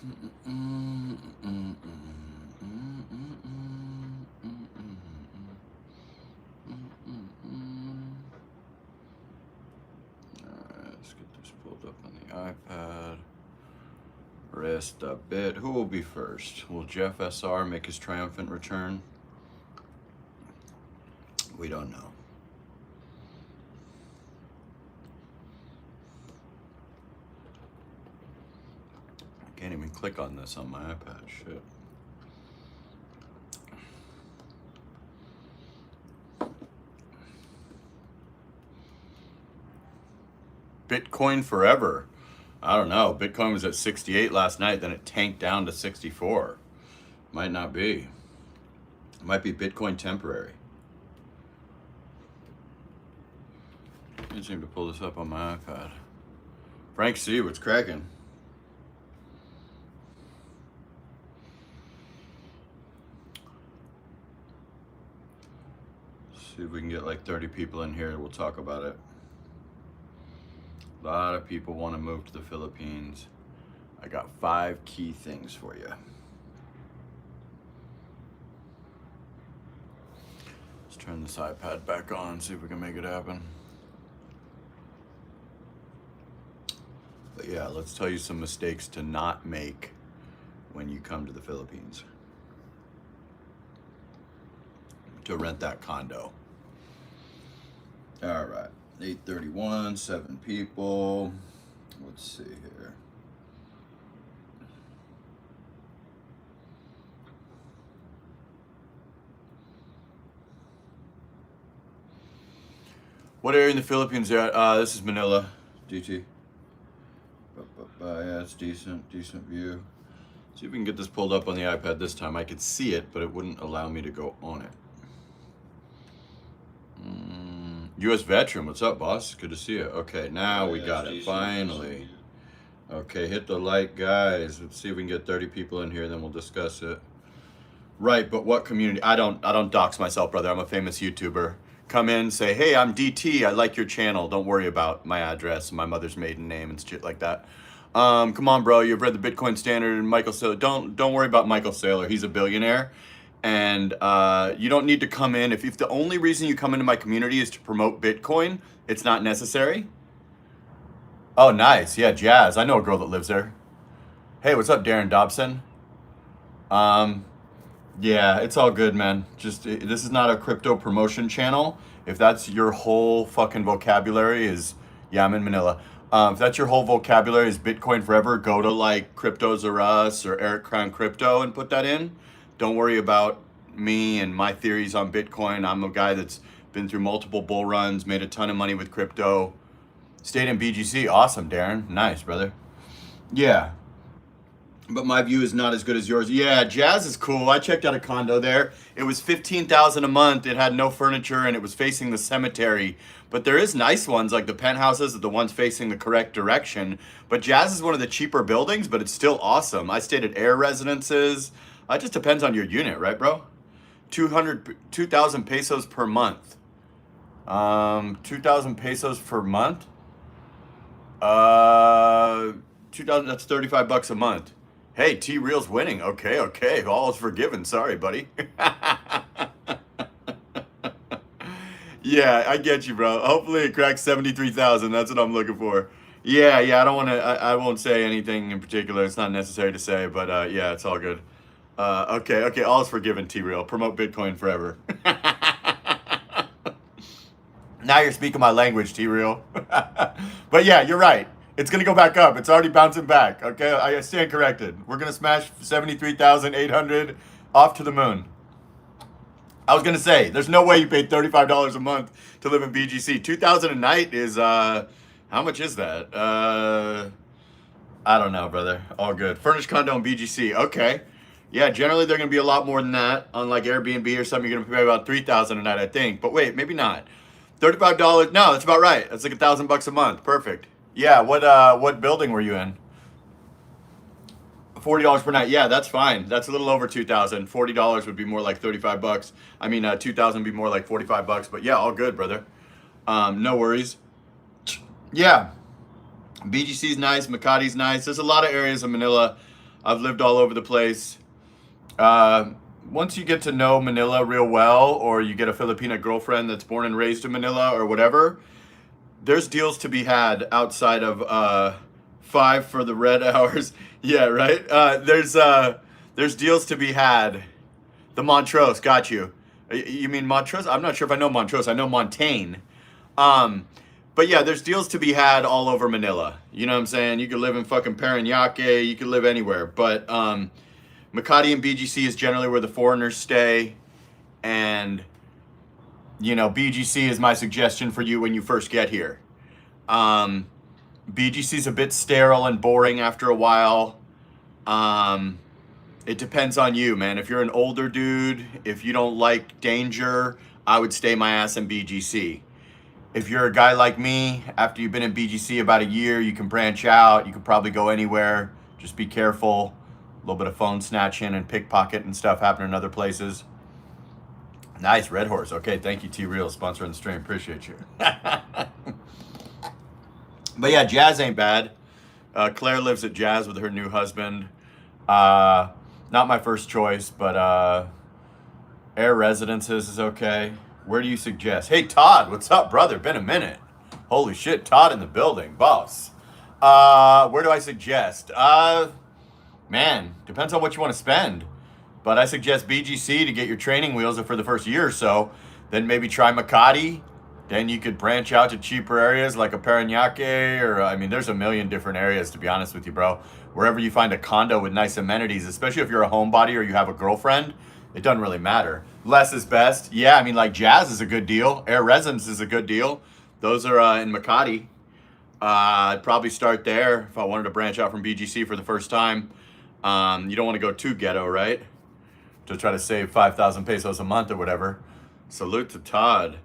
Let's get this pulled up on the iPad. Rest a bit. Who will be first? Will Jeff SR make his triumphant return? We don't know. I can't even click on this on my iPad. Shit. Bitcoin forever. I don't know. Bitcoin was at 68 last night, then it tanked down to 64. Might not be. It might be Bitcoin temporary. I just need to pull this up on my iPad. Frank C, what's cracking? See if we can get like 30 people in here. We'll talk about it. A lot of people want to move to the Philippines. I got 5 key things for you. Let's turn this iPad back on, see if we can make it happen. But yeah, let's tell you some mistakes to not make when you come to the Philippines to rent that condo. All right. 8:31, 7 people. Let's see here. What area in the Philippines are at? This is Manila, DT. Yeah, it's decent view. See if we can get this pulled up on the iPad this time. I could see it, but it wouldn't allow me to go on it. U.S. veteran, what's up, boss? Good to see you. Okay, now we got it, finally. Okay, hit the like, guys. Let's see if we can get 30 people in here, then we'll discuss it. Right, but what community? I don't dox myself, brother. I'm a famous YouTuber. Come in, say, hey, I'm DT. I like your channel. Don't worry about my address, my mother's maiden name, and shit like that. Come on, bro. You've read the Bitcoin Standard and Michael Saylor. Don't worry about Michael Saylor. He's a billionaire. And you don't need to come in. If the only reason you come into my community is to promote Bitcoin, it's not necessary. Oh, nice. Yeah, Jazz. I know a girl that lives there. Hey, what's up, Darren Dobson? Yeah, it's all good, man. Just, this is not a crypto promotion channel. If that's your whole fucking vocabulary is, yeah, I'm in Manila. If that's your whole vocabulary is Bitcoin forever, go to like Cryptos R Us or Eric Crown Crypto and put that in. Don't worry about me and my theories on Bitcoin. I'm a guy that's been through multiple bull runs, made a ton of money with crypto. Stayed in BGC. Awesome, Darren. Nice, brother. Yeah. But my view is not as good as yours. Yeah, Jazz is cool. I checked out a condo there. It was $15,000 a month. It had no furniture and it was facing the cemetery. But there is nice ones, like the penthouses are the ones facing the correct direction. But Jazz is one of the cheaper buildings, but it's still awesome. I stayed at Air Residences. It just depends on your unit, right, bro? 2,000 pesos per month. 2,000 pesos per month. 2,000. That's $35 a month. Hey, T-Real's winning. Okay. All is forgiven. Sorry, buddy. Yeah, I get you, bro. Hopefully it cracks 73,000. That's what I'm looking for. Yeah. I don't want to. I won't say anything in particular. It's not necessary to say, but yeah, it's all good. Okay. All is forgiven, T-Real. Promote Bitcoin forever. Now you're speaking my language, T-Real. But yeah, you're right. It's going to go back up. It's already bouncing back. Okay, I stand corrected. We're going to smash 73,800 off to the moon. I was going to say, there's no way you paid $35 a month to live in BGC. 2,000 a night is, how much is that? I don't know, brother. All good. Furnished condo in BGC. Okay. Yeah, generally they're going to be a lot more than that. On like Airbnb or something, you're going to pay about $3,000 a night, I think. But wait, maybe not. $35. No, that's about right. That's like $1,000 a month. Perfect. Yeah, what building were you in? $40 per night. Yeah, that's fine. That's a little over 2,000. $40 would be more like 35 bucks. I mean, 2,000 would be more like 45 bucks. But yeah, all good, brother. No worries. Yeah, BGC's nice. Makati's nice. There's a lot of areas of Manila. I've lived all over the place. Once you get to know Manila real well, or you get a Filipina girlfriend that's born and raised in Manila or whatever, there's deals to be had outside of 5 for the red hours. Yeah, right. There's deals to be had. The Montrose, got you. You mean Montrose? I'm not sure if I know Montrose. I know Montaigne. But yeah, there's deals to be had all over Manila. You know what I'm saying? You could live in fucking Parañaque. You could live anywhere. But Makati and BGC is generally where the foreigners stay. And, you know, BGC is my suggestion for you when you first get here. BGC is a bit sterile and boring after a while. It depends on you, man. If you're an older dude, if you don't like danger, I would stay my ass in BGC. If you're a guy like me, after you've been in BGC about a year, you can branch out. You can probably go anywhere. Just be careful. A little bit of phone snatching and pickpocket and stuff happening in other places. Nice, Red Horse. Okay, thank you, T-Real, sponsoring the stream. Appreciate you. But yeah, Jazz ain't bad. Claire lives at Jazz with her new husband. Not my first choice, but Air Residences is okay. Where do you suggest? Hey, Todd, what's up, brother? Been a minute. Holy shit, Todd in the building, boss. Where do I suggest? Man, depends on what you want to spend. But I suggest BGC to get your training wheels for the first year or so. Then maybe try Makati. Then you could branch out to cheaper areas like a Parañaque, or, I mean, there's a million different areas, to be honest with you, bro. Wherever you find a condo with nice amenities, especially if you're a homebody or you have a girlfriend, it doesn't really matter. Less is best. Yeah, I mean, like Jazz is a good deal. Air Residence is a good deal. Those are in Makati. I'd probably start there if I wanted to branch out from BGC for the first time. You don't want to go too ghetto, right? To try to save 5,000 pesos a month or whatever. Salute to Todd.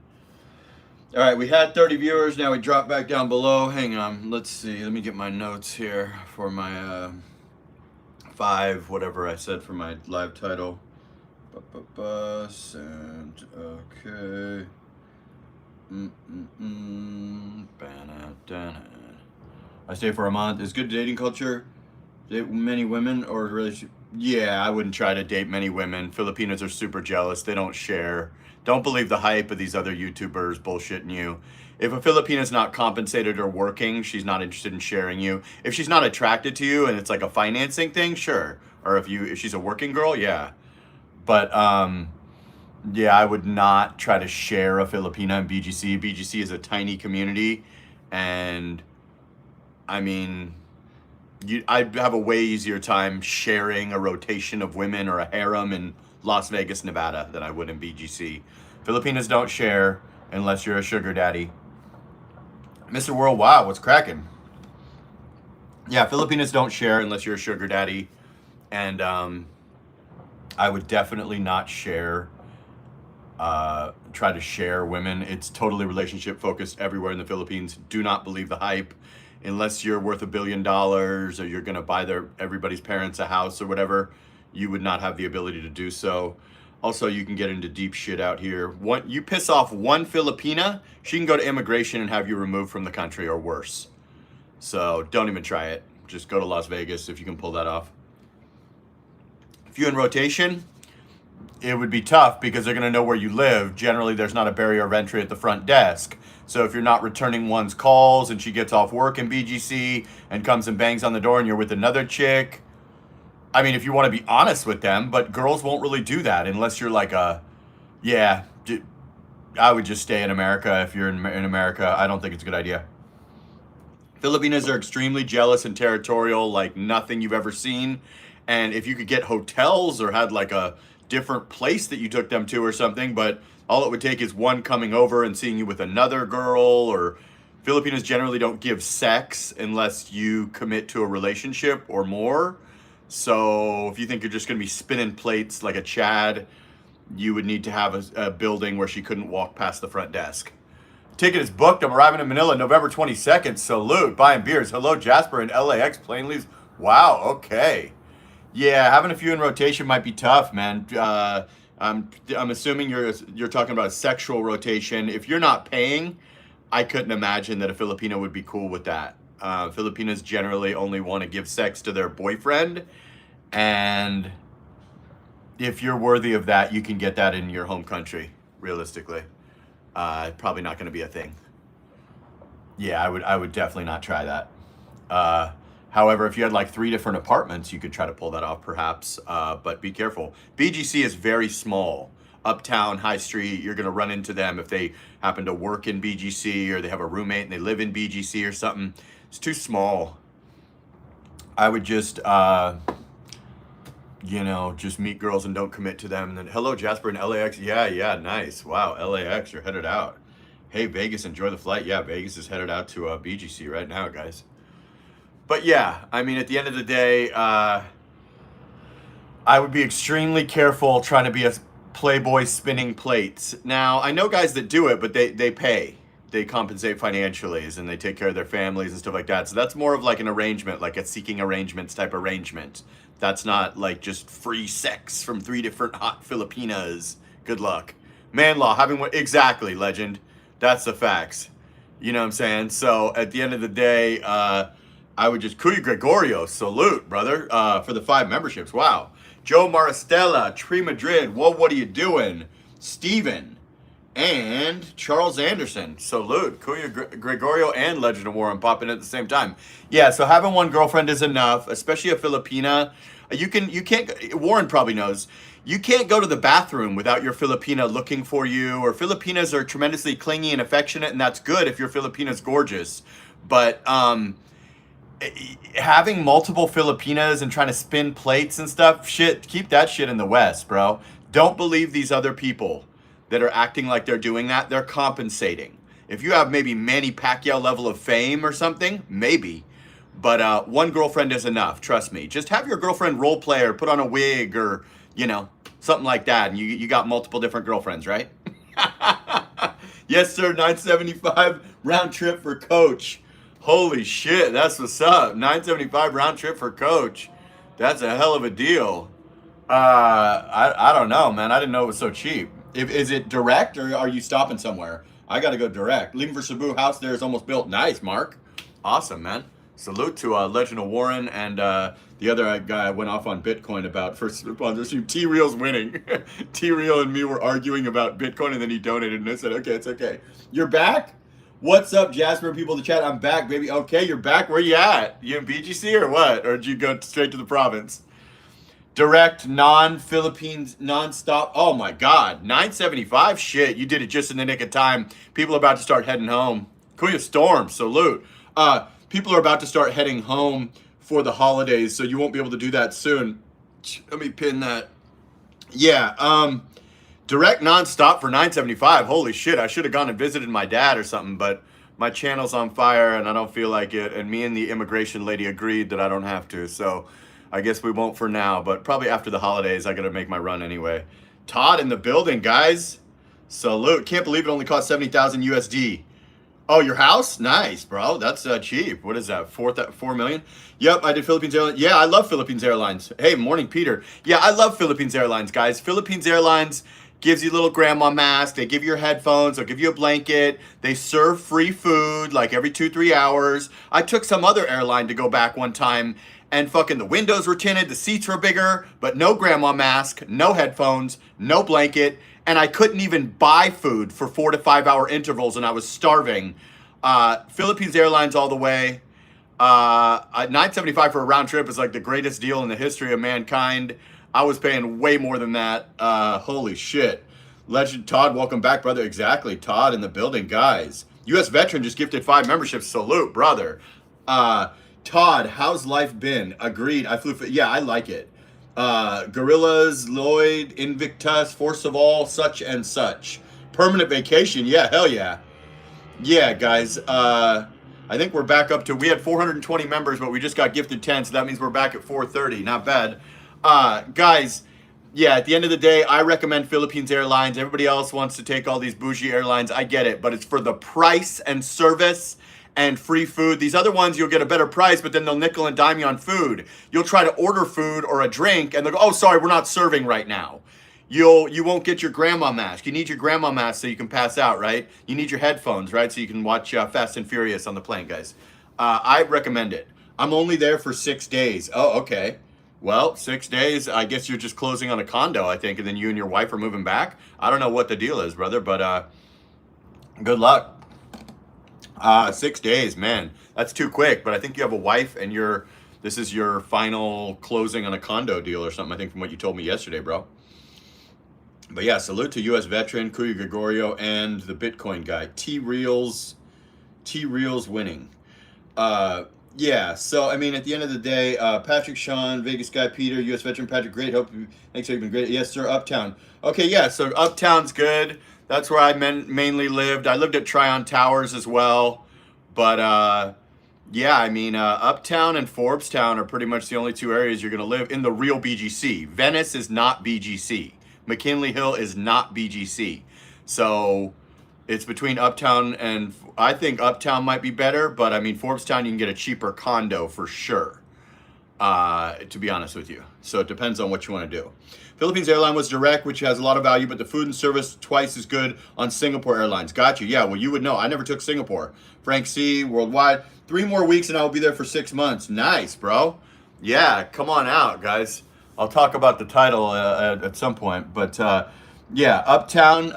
All right, we had 30 viewers. Now we drop back down below. Hang on. Let's see. Let me get my notes here for my 5, whatever I said for my live title. Sent. Okay. I stay for a month. Is good dating culture? Date many women or really? Yeah, I wouldn't try to date many women. Filipinos are super jealous. They don't share. Don't believe the hype of these other YouTubers bullshitting you. If a Filipina's not compensated or working, she's not interested in sharing you. If she's not attracted to you and it's like a financing thing, sure. Or if she's a working girl, yeah. But yeah, I would not try to share a Filipina in BGC. BGC is a tiny community, and I mean, I'd have a way easier time sharing a rotation of women or a harem in Las Vegas, Nevada than I would in BGC. Filipinas don't share unless you're a sugar daddy. Mr. Worldwide, what's cracking? Yeah, Filipinas don't share unless you're a sugar daddy. And I would definitely not share, try to share women. It's totally relationship focused everywhere in the Philippines. Do not believe the hype. Unless you're worth $1 billion or you're gonna buy everybody's parents a house or whatever, you would not have the ability to do so. Also, you can get into deep shit out here. You piss off one Filipina, she can go to immigration and have you removed from the country or worse. So don't even try it. Just go to Las Vegas if you can pull that off. If you're in rotation, it would be tough because they're gonna know where you live. Generally, there's not a barrier of entry at the front desk. So if you're not returning one's calls and she gets off work in BGC and comes and bangs on the door and you're with another chick, I mean, if you want to be honest with them, but girls won't really do that unless you're like yeah, I would just stay in America if you're in America. I don't think it's a good idea. Filipinas are extremely jealous and territorial, like nothing you've ever seen. And if you could get hotels or had like a different place that you took them to or something, but all it would take is one coming over and seeing you with another girl. Or Filipinos generally don't give sex unless you commit to a relationship or more. So if you think you're just going to be spinning plates like a Chad, you would need to have a building where she couldn't walk past the front desk. Ticket is booked. I'm arriving in Manila November 22nd. Salute. Buying beers. Hello, Jasper and LAX plane leaves. Wow, okay. Yeah, having a few in rotation might be tough, man. I'm assuming you're talking about a sexual rotation. If you're not paying, I couldn't imagine that a Filipino would be cool with that. Filipinos generally only want to give sex to their boyfriend, And if you're worthy of that, you can get that in your home country, realistically. Probably not going to be a thing. Yeah, I would definitely not try that. However, if you had like 3 different apartments, you could try to pull that off perhaps, but be careful. BGC is very small. Uptown, High Street, you're going to run into them if they happen to work in BGC or they have a roommate and they live in BGC or something. It's too small. I would just, just meet girls and don't commit to them. And then, hello, Jasper in LAX. Yeah, nice. Wow, LAX, you're headed out. Hey, Vegas, enjoy the flight. Yeah, Vegas is headed out to BGC right now, guys. But yeah, I mean, at the end of the day, I would be extremely careful trying to be a playboy spinning plates. Now, I know guys that do it, but they pay. They compensate financially and they take care of their families and stuff like that. So that's more of like an arrangement, like a seeking arrangements type arrangement. That's not like just free sex from 3 different hot Filipinas. Good luck. Man law, having what? Exactly, legend. That's the facts. You know what I'm saying? So at the end of the day, I would just, Cuya Gregorio, salute, brother, for the 5 memberships. Wow. Joe Maristella, Tree Madrid, whoa, what are you doing? Steven, and Charles Anderson, salute. Cuya Gregorio and Legend of Warren popping at the same time. Yeah, so having one girlfriend is enough, especially a Filipina. You can't, Warren probably knows, you can't go to the bathroom without your Filipina looking for you, or Filipinas are tremendously clingy and affectionate, and that's good if your Filipina's gorgeous. But, having multiple Filipinas and trying to spin plates and stuff, shit, keep that shit in the West, bro. Don't believe these other people that are acting like they're doing that. They're compensating. If you have maybe Manny Pacquiao level of fame or something, maybe. But one girlfriend is enough, trust me. Just have your girlfriend role play or put on a wig or, something like that. And you got multiple different girlfriends, right? Yes, sir, 975 round trip for Coach. Holy shit, that's what's up. 975 round trip for Coach. That's a hell of a deal. I don't know, man. I didn't know it was so cheap. Is it direct or are you stopping somewhere? I got to go direct. Leaving for Cebu. House there is almost built. Nice, Mark. Awesome, man. Salute to Legend of Warren and the other guy I went off on Bitcoin about first sponsorship. T-Real's winning. T-Real and me were arguing about Bitcoin and then he donated and I said, okay, it's okay. You're back? What's up, Jasper? People in the chat. I'm back, baby. Okay, you're back. Where you at? You in BGC or what? Or did you go straight to the province? Direct, non-Philippines, non-stop. Oh my God, 975. Shit, you did it just in the nick of time. People are about to start heading home. Kuya Storm, salute. People are about to start heading home for the holidays, so you won't be able to do that soon. Let me pin that. Yeah. Direct nonstop for 975. Holy shit, I should have gone and visited my dad or something, but my channel's on fire and I don't feel like it. And me and the immigration lady agreed that I don't have to. So I guess we won't for now, but probably after the holidays, I got to make my run anyway. Todd in the building, guys. Salute. Can't believe it only cost 70,000 USD. Oh, your house? Nice, bro. That's cheap. What is that? 4 million? Yep, I did Philippines Airlines. Yeah, I love Philippines Airlines. Hey, morning, Peter. Yeah, I love Philippines Airlines, guys. Philippines Airlines gives you a little grandma mask. They give you your headphones. They'll give you a blanket. They serve free food like every 2-3 hours. I took some other airline to go back one time and fucking the windows were tinted, the seats were bigger, but no grandma mask, no headphones, no blanket. And I couldn't even buy food for 4 to 5 hour intervals and I was starving. Philippines Airlines all the way. $975 for a round trip is like the greatest deal in the history of mankind. I was paying way more than that. Holy shit. Legend Todd, welcome back, brother. Exactly. Todd in the building, guys. U.S. veteran just gifted 5 memberships. Salute, brother. Todd, how's life been? Agreed. I flew. Yeah, I like it. Gorillas, Lloyd, Invictus, Force of All, such and such. Permanent vacation. Yeah, hell yeah. Yeah, guys. I think we're back up to, we had 420 members, but we just got gifted 10, so that means we're back at 430. Not bad. Guys, yeah, at the end of the day, I recommend Philippines Airlines. Everybody else wants to take all these bougie airlines. I get it, but it's for the price and service and free food. These other ones, you'll get a better price, but then they'll nickel and dime you on food. You'll try to order food or a drink, and they'll go, oh, sorry, we're not serving right now. You won't get your grandma mask. You need your grandma mask so you can pass out, right? You need your headphones, right? So you can watch Fast and Furious on the plane, guys. I recommend it. I'm only there for 6 days. Oh, okay. Well, 6 days. I guess you're just closing on a condo, I think, and then you and your wife are moving back. I don't know what the deal is, brother, but good luck. 6 days, man. That's too quick. But I think you have a wife, and this is your final closing on a condo deal or something. I think from what you told me yesterday, bro. But yeah, salute to U.S. veteran Kuya Gregorio and the Bitcoin guy. T-Reels winning. Yeah, so I mean, at the end of the day, Patrick, Sean, Vegas guy, Peter, U.S. veteran Patrick, great. Thanks, you've been great. Yes, sir. Uptown. Okay, yeah. So Uptown's good. That's where I mainly lived. I lived at Tryon Towers as well, but yeah, I mean, Uptown and Forbestown are pretty much the only two areas you're gonna live in the real BGC. Venice is not BGC. McKinley Hill is not BGC. So it's between Uptown and I think Uptown might be better, but I mean, Forbestown, you can get a cheaper condo for sure, to be honest with you. So it depends on what you want to do. Philippines Airline was direct, which has a lot of value, but the food and service twice as good on Singapore Airlines. Got you. Yeah, well, you would know. I never took Singapore. Frank C, worldwide. 3 more weeks and I will be there for 6 months. Nice, bro. Yeah, come on out, guys. I'll talk about the title at some point. But yeah, Uptown,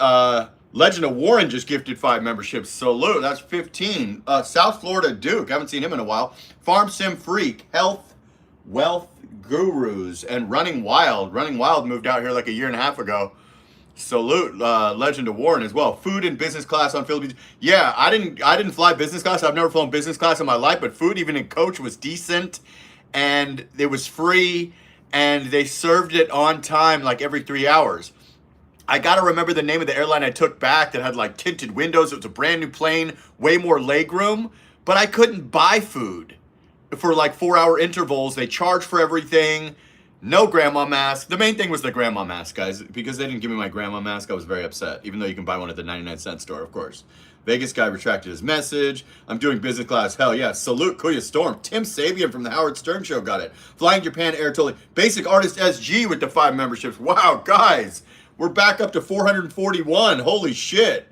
Legend of Warren just gifted 5 memberships. Salute, that's 15. South Florida Duke, haven't seen him in a while. Farm Sim Freak, Health, Wealth Gurus, and Running Wild. Running Wild moved out here like a year and a half ago. Salute, Legend of Warren as well. Food and business class on Philippines. Yeah, I didn't fly business class. I've never flown business class in my life, but food even in coach was decent, and it was free, and they served it on time like every 3 hours. I gotta remember the name of the airline I took back that had like tinted windows. It was a brand new plane, way more leg room, but I couldn't buy food for like 4-hour intervals. They charged for everything. No grandma mask. The main thing was the grandma mask, guys. Because they didn't give me my grandma mask, I was very upset. Even though you can buy one at the 99-cent store, of course. Vegas guy retracted his message. I'm doing business class. Hell yeah. Salute Kuya Storm. Tim Sabian from the Howard Stern Show got it. Flying Japan Air totally. Basic Artist SG with the 5 memberships. Wow, guys. We're back up to 441. Holy shit.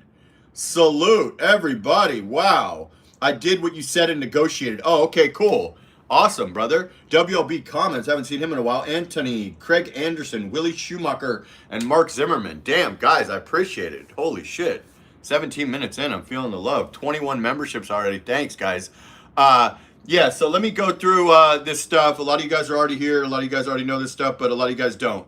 Salute, everybody. Wow. I did what you said and negotiated. Oh, okay, cool. Awesome, brother. WLB Comments. Haven't seen him in a while. Anthony, Craig Anderson, Willie Schumacher, and Mark Zimmerman. Damn, guys, I appreciate it. Holy shit. 17 minutes in. I'm feeling the love. 21 memberships already. Thanks, guys. Yeah, so let me go through this stuff. A lot of you guys are already here. A lot of you guys already know this stuff, but a lot of you guys don't.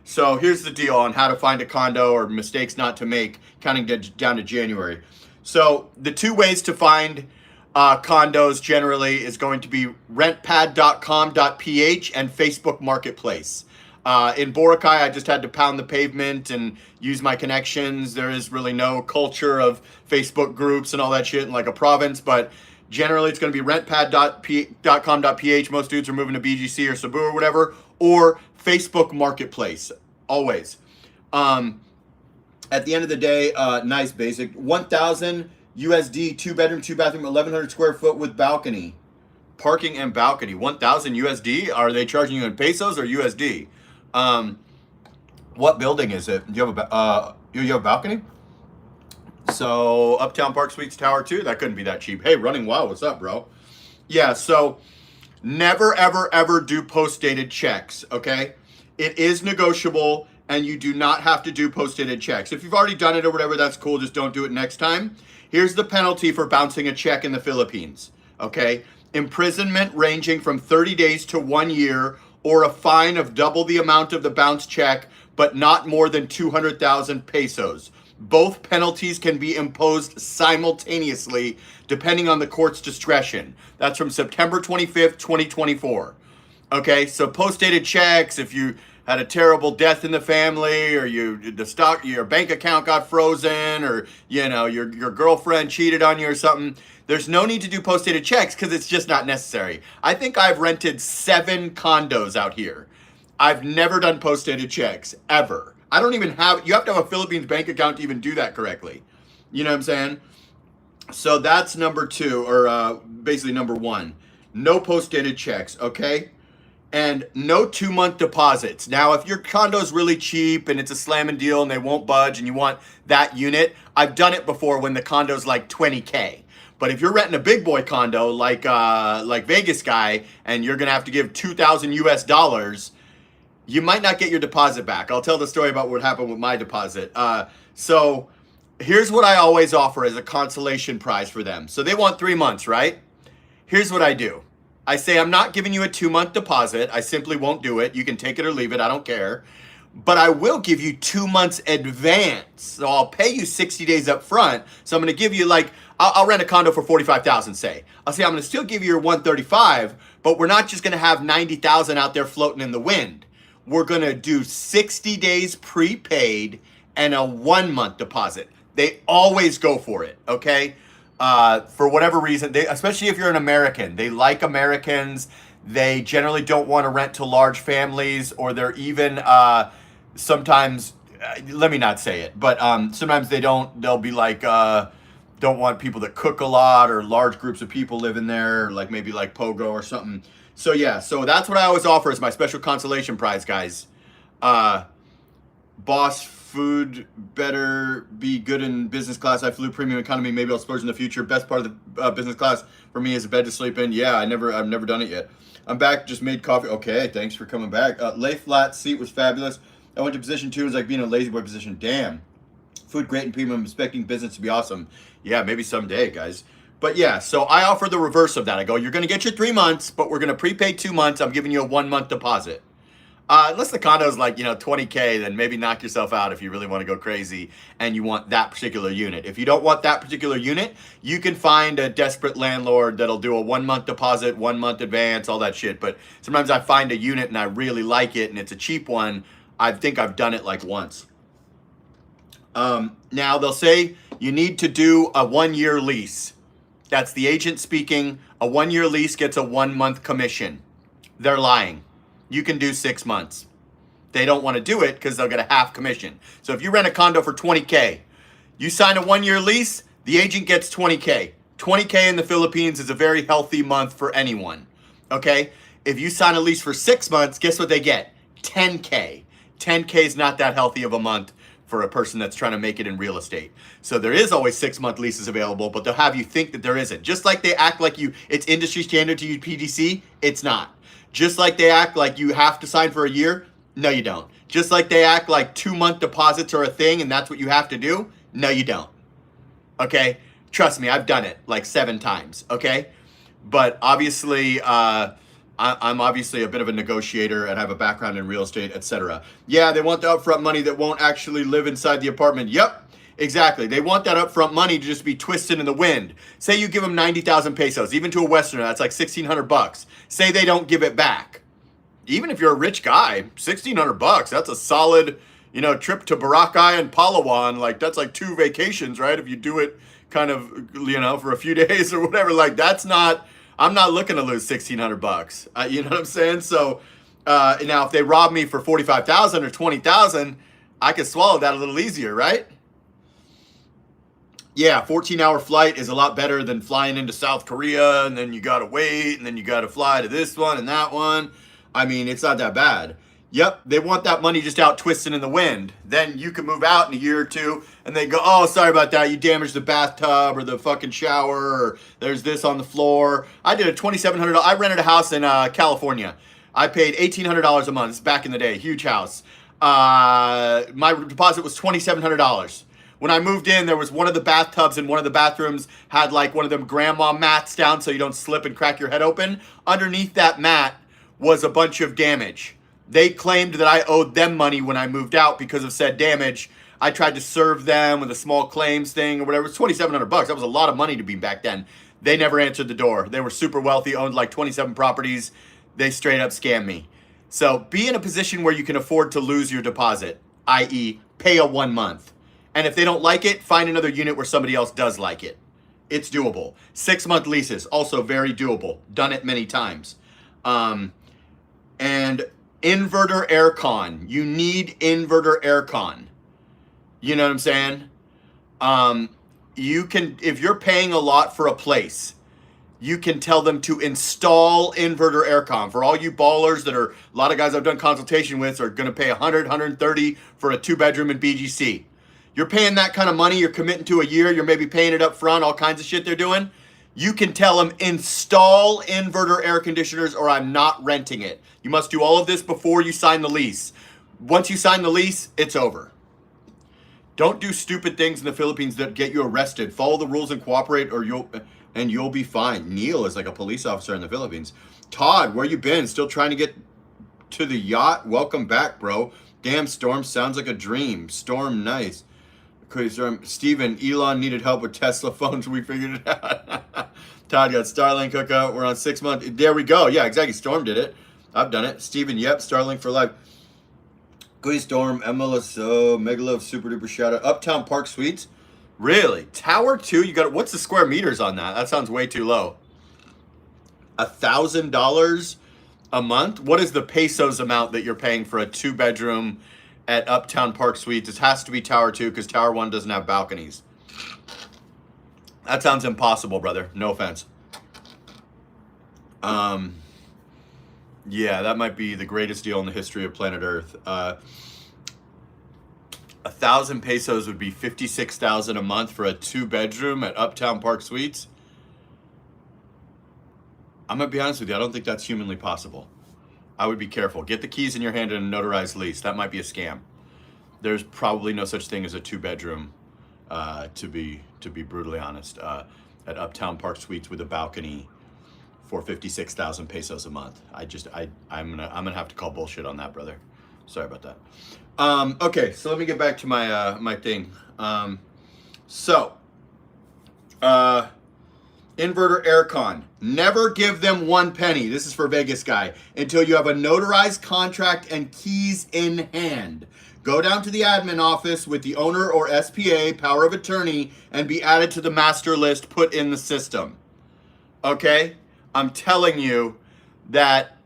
So here's the deal on how to find a condo or mistakes not to make, counting down to January. So the 2 ways to find condos generally is going to be rentpad.com.ph and Facebook Marketplace. In Boracay, I just had to pound the pavement and use my connections. There is really no culture of Facebook groups and all that shit in like a province, but generally it's going to be rentpad.com.ph. Most dudes are moving to BGC or Cebu or whatever, or Facebook Marketplace, always. At the end of the day, nice basic. 1,000 USD, 2-bedroom, 2-bathroom, 1,100 square foot with balcony. Parking and balcony. 1,000 USD? Are they charging you in pesos or USD? What building is it? Do you have a balcony? So Uptown Park Suites Tower 2? That couldn't be that cheap. Hey, Running Wild, what's up, bro? Yeah, so never, ever, ever do post-dated checks, okay? It is negotiable, and you do not have to do post-dated checks. If you've already done it or whatever, that's cool. Just don't do it next time. Here's the penalty for bouncing a check in the Philippines, okay? Imprisonment ranging from 30 days to 1 year, or a fine of double the amount of the bounce check, but not more than 200,000 pesos. Both penalties can be imposed simultaneously, depending on the court's discretion. That's from September 25th, 2024. Okay, so post-dated checks, if you had a terrible death in the family, or your bank account got frozen, or your girlfriend cheated on you or something, there's no need to do post-dated checks because it's just not necessary. I think I've rented 7 condos out here. I've never done post-dated checks, ever. I don't even you have to have a Philippines bank account to even do that correctly. You know what I'm saying? So that's number 2, or basically number 1. No post-dated checks, okay? And no 2-month deposits. Now, if your condo's really cheap and it's a slamming deal and they won't budge and you want that unit, I've done it before when the condo's like $20K. But if you're renting a big boy condo like Vegas guy, and you're gonna have to give $2,000 US, you might not get your deposit back. I'll tell the story about what happened with my deposit. So here's what I always offer as a consolation prize for them. So they want 3 months, right? Here's what I do. I say, I'm not giving you a 2-month deposit. I simply won't do it. You can take it or leave it. I don't care. But I will give you 2 months advance. So I'll pay you 60 days up front. So I'm going to give you like, I'll rent a condo for 45,000, say. I'll say I'm going to still give you your 135, but we're not just going to have 90,000 out there floating in the wind. We're going to do 60 days prepaid and a 1 month deposit. They always go for it, okay? For whatever reason, especially if you're an American, they like Americans. They generally don't want to rent to large families, or they're even sometimes, let me not say it, but sometimes they'll be like, don't want people that cook a lot, or large groups of people living there, like maybe like Pogo or something. So yeah, so that's what I always offer as my special consolation prize, guys. Boss food better be good in business class. I flew premium economy. Maybe I'll splurge in the future. Best part of the business class for me is a bed to sleep in. Yeah, I've never done it yet. I'm back. Just made coffee. Okay, thanks for coming back. Lay flat seat was fabulous. I went to position 2. It was like being a lazy boy position. Damn. Food great and premium. I'm expecting business to be awesome. Yeah, maybe someday, guys. But yeah, so I offer the reverse of that. I go, you're going to get your 3 months, but we're going to prepay 2 months. I'm giving you a 1 month deposit. Unless the condo is like, 20K, then maybe knock yourself out if you really want to go crazy and you want that particular unit. If you don't want that particular unit, you can find a desperate landlord that'll do a 1 month deposit, 1 month advance, all that shit. But sometimes I find a unit and I really like it and it's a cheap one. I think I've done it like once. Now they'll say you need to do a 1-year lease. That's the agent speaking. A 1-year lease gets a 1 month commission. They're lying. You can do 6 months. They don't want to do it because they'll get a half commission. So if you rent a condo for 20K, you sign a 1-year lease, the agent gets 20K. 20K in the Philippines is a very healthy month for anyone. Okay? If you sign a lease for 6 months, guess what they get? 10K. 10K is not that healthy of a month for a person that's trying to make it in real estate. So there is always 6-month leases available, but they'll have you think that there isn't. Just like they act like it's industry standard to use PDC, it's not. Just like they act like you have to sign for a year, no you don't. Just like they act like 2-month deposits are a thing and that's what you have to do, no you don't. Okay? Trust me, I've done it like 7 times, okay? But obviously, I'm obviously a bit of a negotiator and have a background in real estate, etc. Yeah, they want the upfront money that won't actually live inside the apartment. Yep, exactly. They want that upfront money to just be twisted in the wind. Say you give them 90,000 pesos, even to a Westerner, that's like $1,600. Say they don't give it back. Even if you're a rich guy, $1,600, that's a solid, trip to Boracay and Palawan. Like that's like 2 vacations, right? If you do it kind of, for a few days or whatever, like that's not, I'm not looking to lose $1,600. You know what I'm saying? So now if they rob me for 45,000 or 20,000, I could swallow that a little easier, right? Yeah, 14-hour flight is a lot better than flying into South Korea and then you gotta wait and then you gotta fly to this one and that one. I mean, it's not that bad. Yep, they want that money just out twisting in the wind. Then you can move out in a year or 2 and they go, oh, sorry about that. You damaged the bathtub or the fucking shower or there's this on the floor. I did a $2,700. I rented a house in California. I paid $1,800 a month. It's back in the day, huge house. My deposit was $2,700. When I moved in, there was one of the bathtubs in one of the bathrooms had like one of them grandma mats down so you don't slip and crack your head open. Underneath that mat was a bunch of damage. They claimed that I owed them money when I moved out because of said damage. I tried to serve them with a small claims thing or whatever. It was $2,700. That was a lot of money to be back then. They never answered the door. They were super wealthy, owned like 27 properties. They straight up scammed me. So be in a position where you can afford to lose your deposit, i.e. pay a 1 month. And if they don't like it, find another unit where somebody else does like it. It's doable. 6-month leases, also very doable. Done it many times. And inverter aircon. You need inverter aircon. You know what I'm saying? You can, if you're paying a lot for a place, you can tell them to install inverter aircon. For all you ballers that are, a lot of guys I've done consultation with are going to pay 100, 130 for a 2-bedroom in BGC. You're paying that kind of money, you're committing to a year, you're maybe paying it up front, all kinds of shit they're doing. You can tell them install inverter air conditioners or I'm not renting it. You must do all of this before you sign the lease. Once you sign the lease, it's over. Don't do stupid things in the Philippines that get you arrested. Follow the rules and cooperate or you'll be fine. Neil is like a police officer in the Philippines. Todd, where you been? Still trying to get to the yacht? Welcome back, bro. Damn, Storm sounds like a dream. Storm, nice. Steven, Elon needed help with Tesla phones. We figured it out. Todd got Starlink hookup. We're on 6 months. There we go. Yeah, exactly. Storm did it. I've done it. Steven, yep. Starlink for life. Good Storm, MLSO, Megalove, super duper shout out. Uptown Park Suites. Really? Tower 2? You got what's the square meters on that? That sounds way too low. $1,000 a month? What is the pesos amount that you're paying for a 2-bedroom at Uptown Park Suites? It has to be Tower 2 because Tower 1 doesn't have balconies. That sounds impossible, brother. No offense. Yeah, that might be the greatest deal in the history of planet Earth. 1,000 pesos would be 56,000 a month for a 2-bedroom at Uptown Park Suites. I'm gonna be honest with you. I don't think that's humanly possible. I would be careful. Get the keys in your hand and a notarized lease. That might be a scam. There's probably no such thing as a 2-bedroom, to be brutally honest, at Uptown Park Suites with a balcony for 56,000 pesos a month. I'm gonna have to call bullshit on that, brother. Sorry about that. Okay, so let me get back to my my thing. Inverter aircon. Never give them 1 penny. This is for Vegas guy until you have a notarized contract and keys in hand. Go down to the admin office with the owner or SPA, power of attorney, and be added to the master list put in the system. Okay? I'm telling you that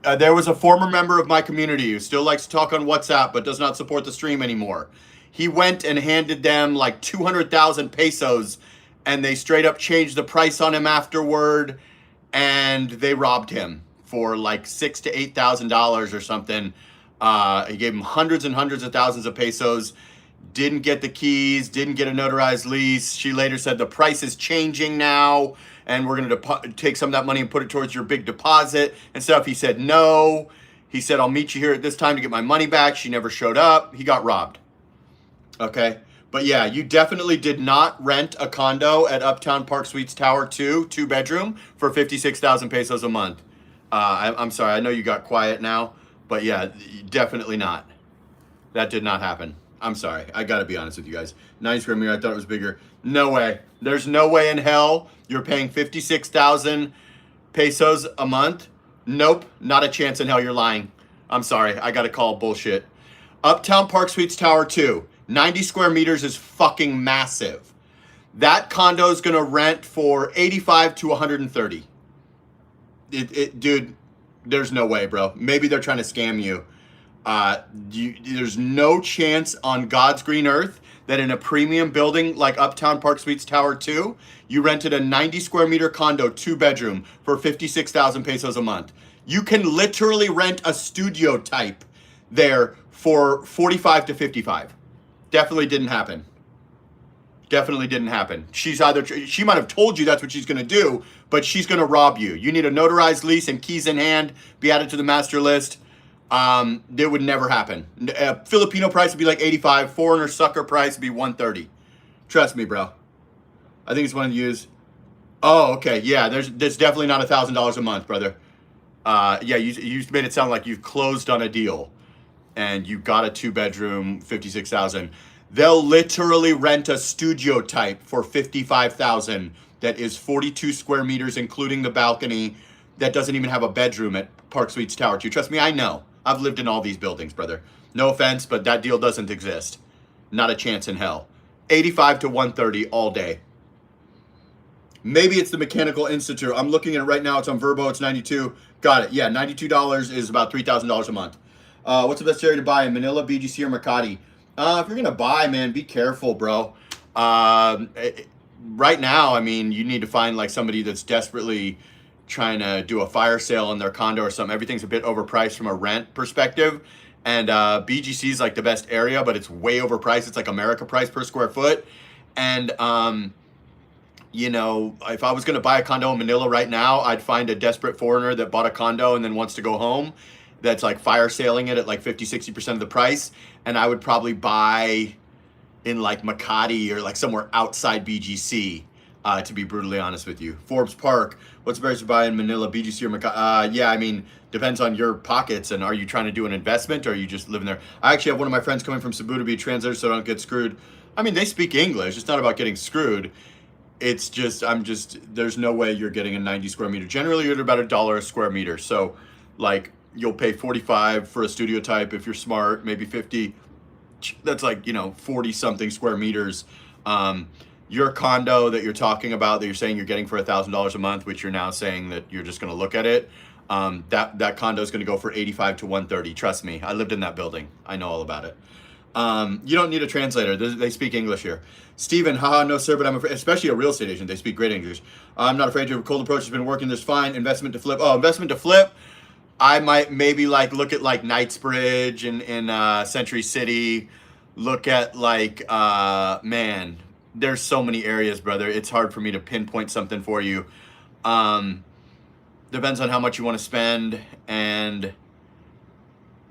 there was a former member of my community who still likes to talk on WhatsApp but does not support the stream anymore. He went and handed them like 200,000 pesos and they straight up changed the price on him afterward and they robbed him for like $6,000 to $8,000 or something. He gave him hundreds and hundreds of thousands of pesos, didn't get the keys, didn't get a notarized lease. She later said the price is changing now and we're going to take some of that money and put it towards your big deposit and stuff. He said no. He said, I'll meet you here at this time to get my money back. She never showed up. He got robbed. Okay. But yeah, you definitely did not rent a condo at Uptown Park Suites Tower 2, 2-bedroom, for 56,000 pesos a month. I'm sorry, I know you got quiet now, but yeah, definitely not. That did not happen. I'm sorry, I gotta be honest with you guys. 90 square meter, I thought it was bigger. No way. There's no way in hell you're paying 56,000 pesos a month. Nope, not a chance in hell, you're lying. I'm sorry, I gotta call bullshit. Uptown Park Suites Tower 2. 90 square meters is fucking massive. That condo is gonna rent for 85 to 130. Dude, there's no way, bro. Maybe they're trying to scam you. There's no chance on God's green earth that in a premium building like Uptown Park Suites Tower 2, you rented a 90 square meter condo, 2-bedroom, for 56,000 pesos a month. You can literally rent a studio type there for 45 to 55. Definitely didn't happen. Definitely didn't happen. She might have told you that's what she's gonna do, but she's gonna rob you. You need a notarized lease and keys in hand, be added to the master list. It would never happen. Filipino price would be like 85, foreigner sucker price would be 130. Trust me, bro. I think it's one to use. Oh, okay, yeah, there's definitely not $1,000 a month, brother. Yeah, you made it sound like you've closed on a deal and you got a 2-bedroom, 56,000. They'll literally rent a studio type for 55,000 that is 42 square meters, including the balcony, that doesn't even have a bedroom at Park Suites Tower 2. Trust me, I know. I've lived in all these buildings, brother. No offense, but that deal doesn't exist. Not a chance in hell. 85 to 130 all day. Maybe it's the Mechanical Institute. I'm looking at it right now. It's on Verbo. It's 92. Got it. Yeah, $92 is about $3,000 a month. What's the best area to buy in Manila, BGC, or Makati? If you're gonna buy, man, be careful, bro. Right now, I mean, you need to find like somebody that's desperately trying to do a fire sale in their condo or something. Everything's a bit overpriced from a rent perspective, and BGC is like the best area, but it's way overpriced. It's like America price per square foot, and You know, if I was going to buy a condo in Manila right now, I'd find a desperate foreigner that bought a condo and then wants to go home that's like fire saling it at like 50-60% of the price. And I would probably buy in like Makati or like somewhere outside BGC, to be brutally honest with you. Forbes Park, what's the best to buy in Manila, BGC or Makati? Yeah, I mean, depends on your pockets, and are you trying to do an investment or are you just living there? I actually have one of my friends coming from Cebu to be a translator so I don't get screwed. I mean, they speak English. It's not about getting screwed. It's just, there's no way you're getting a 90 square meter. Generally, you're at about $1 a square meter. So, like, you'll pay 45 for a studio type if you're smart, maybe 50. That's like, 40 something square meters. Your condo that you're talking about that you're saying you're getting for $1,000 a month, which you're now saying that you're just going to look at it, that condo is going to go for 85 to 130. Trust me, I lived in that building. I know all about it. You don't need a translator. They speak English here. Steven, haha, no sir, but I'm afraid, especially a real estate agent, they speak great English. I'm not afraid to. A cold approach has been working this fine. Investment to flip. Oh, investment to flip. I might maybe like look at like Knightsbridge in Century City. Look at like, man, there's so many areas, brother. It's hard for me to pinpoint something for you. Depends on how much you want to spend, and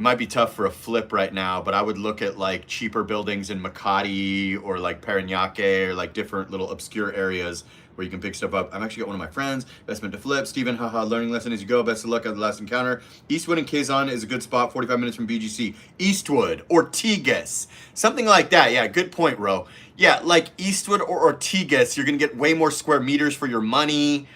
might be tough for a flip right now, but I would look at like cheaper buildings in Makati or like Parañaque or like different little obscure areas where you can pick stuff up. I'm actually got one of my friends, investment to flip. Steven, haha, learning lesson as you go. Best of luck on the last encounter. Eastwood and Quezon is a good spot, 45 minutes from BGC. Eastwood, Ortigas, something like that. Yeah, good point, Ro. Yeah, like Eastwood or Ortigas, you're gonna get way more square meters for your money.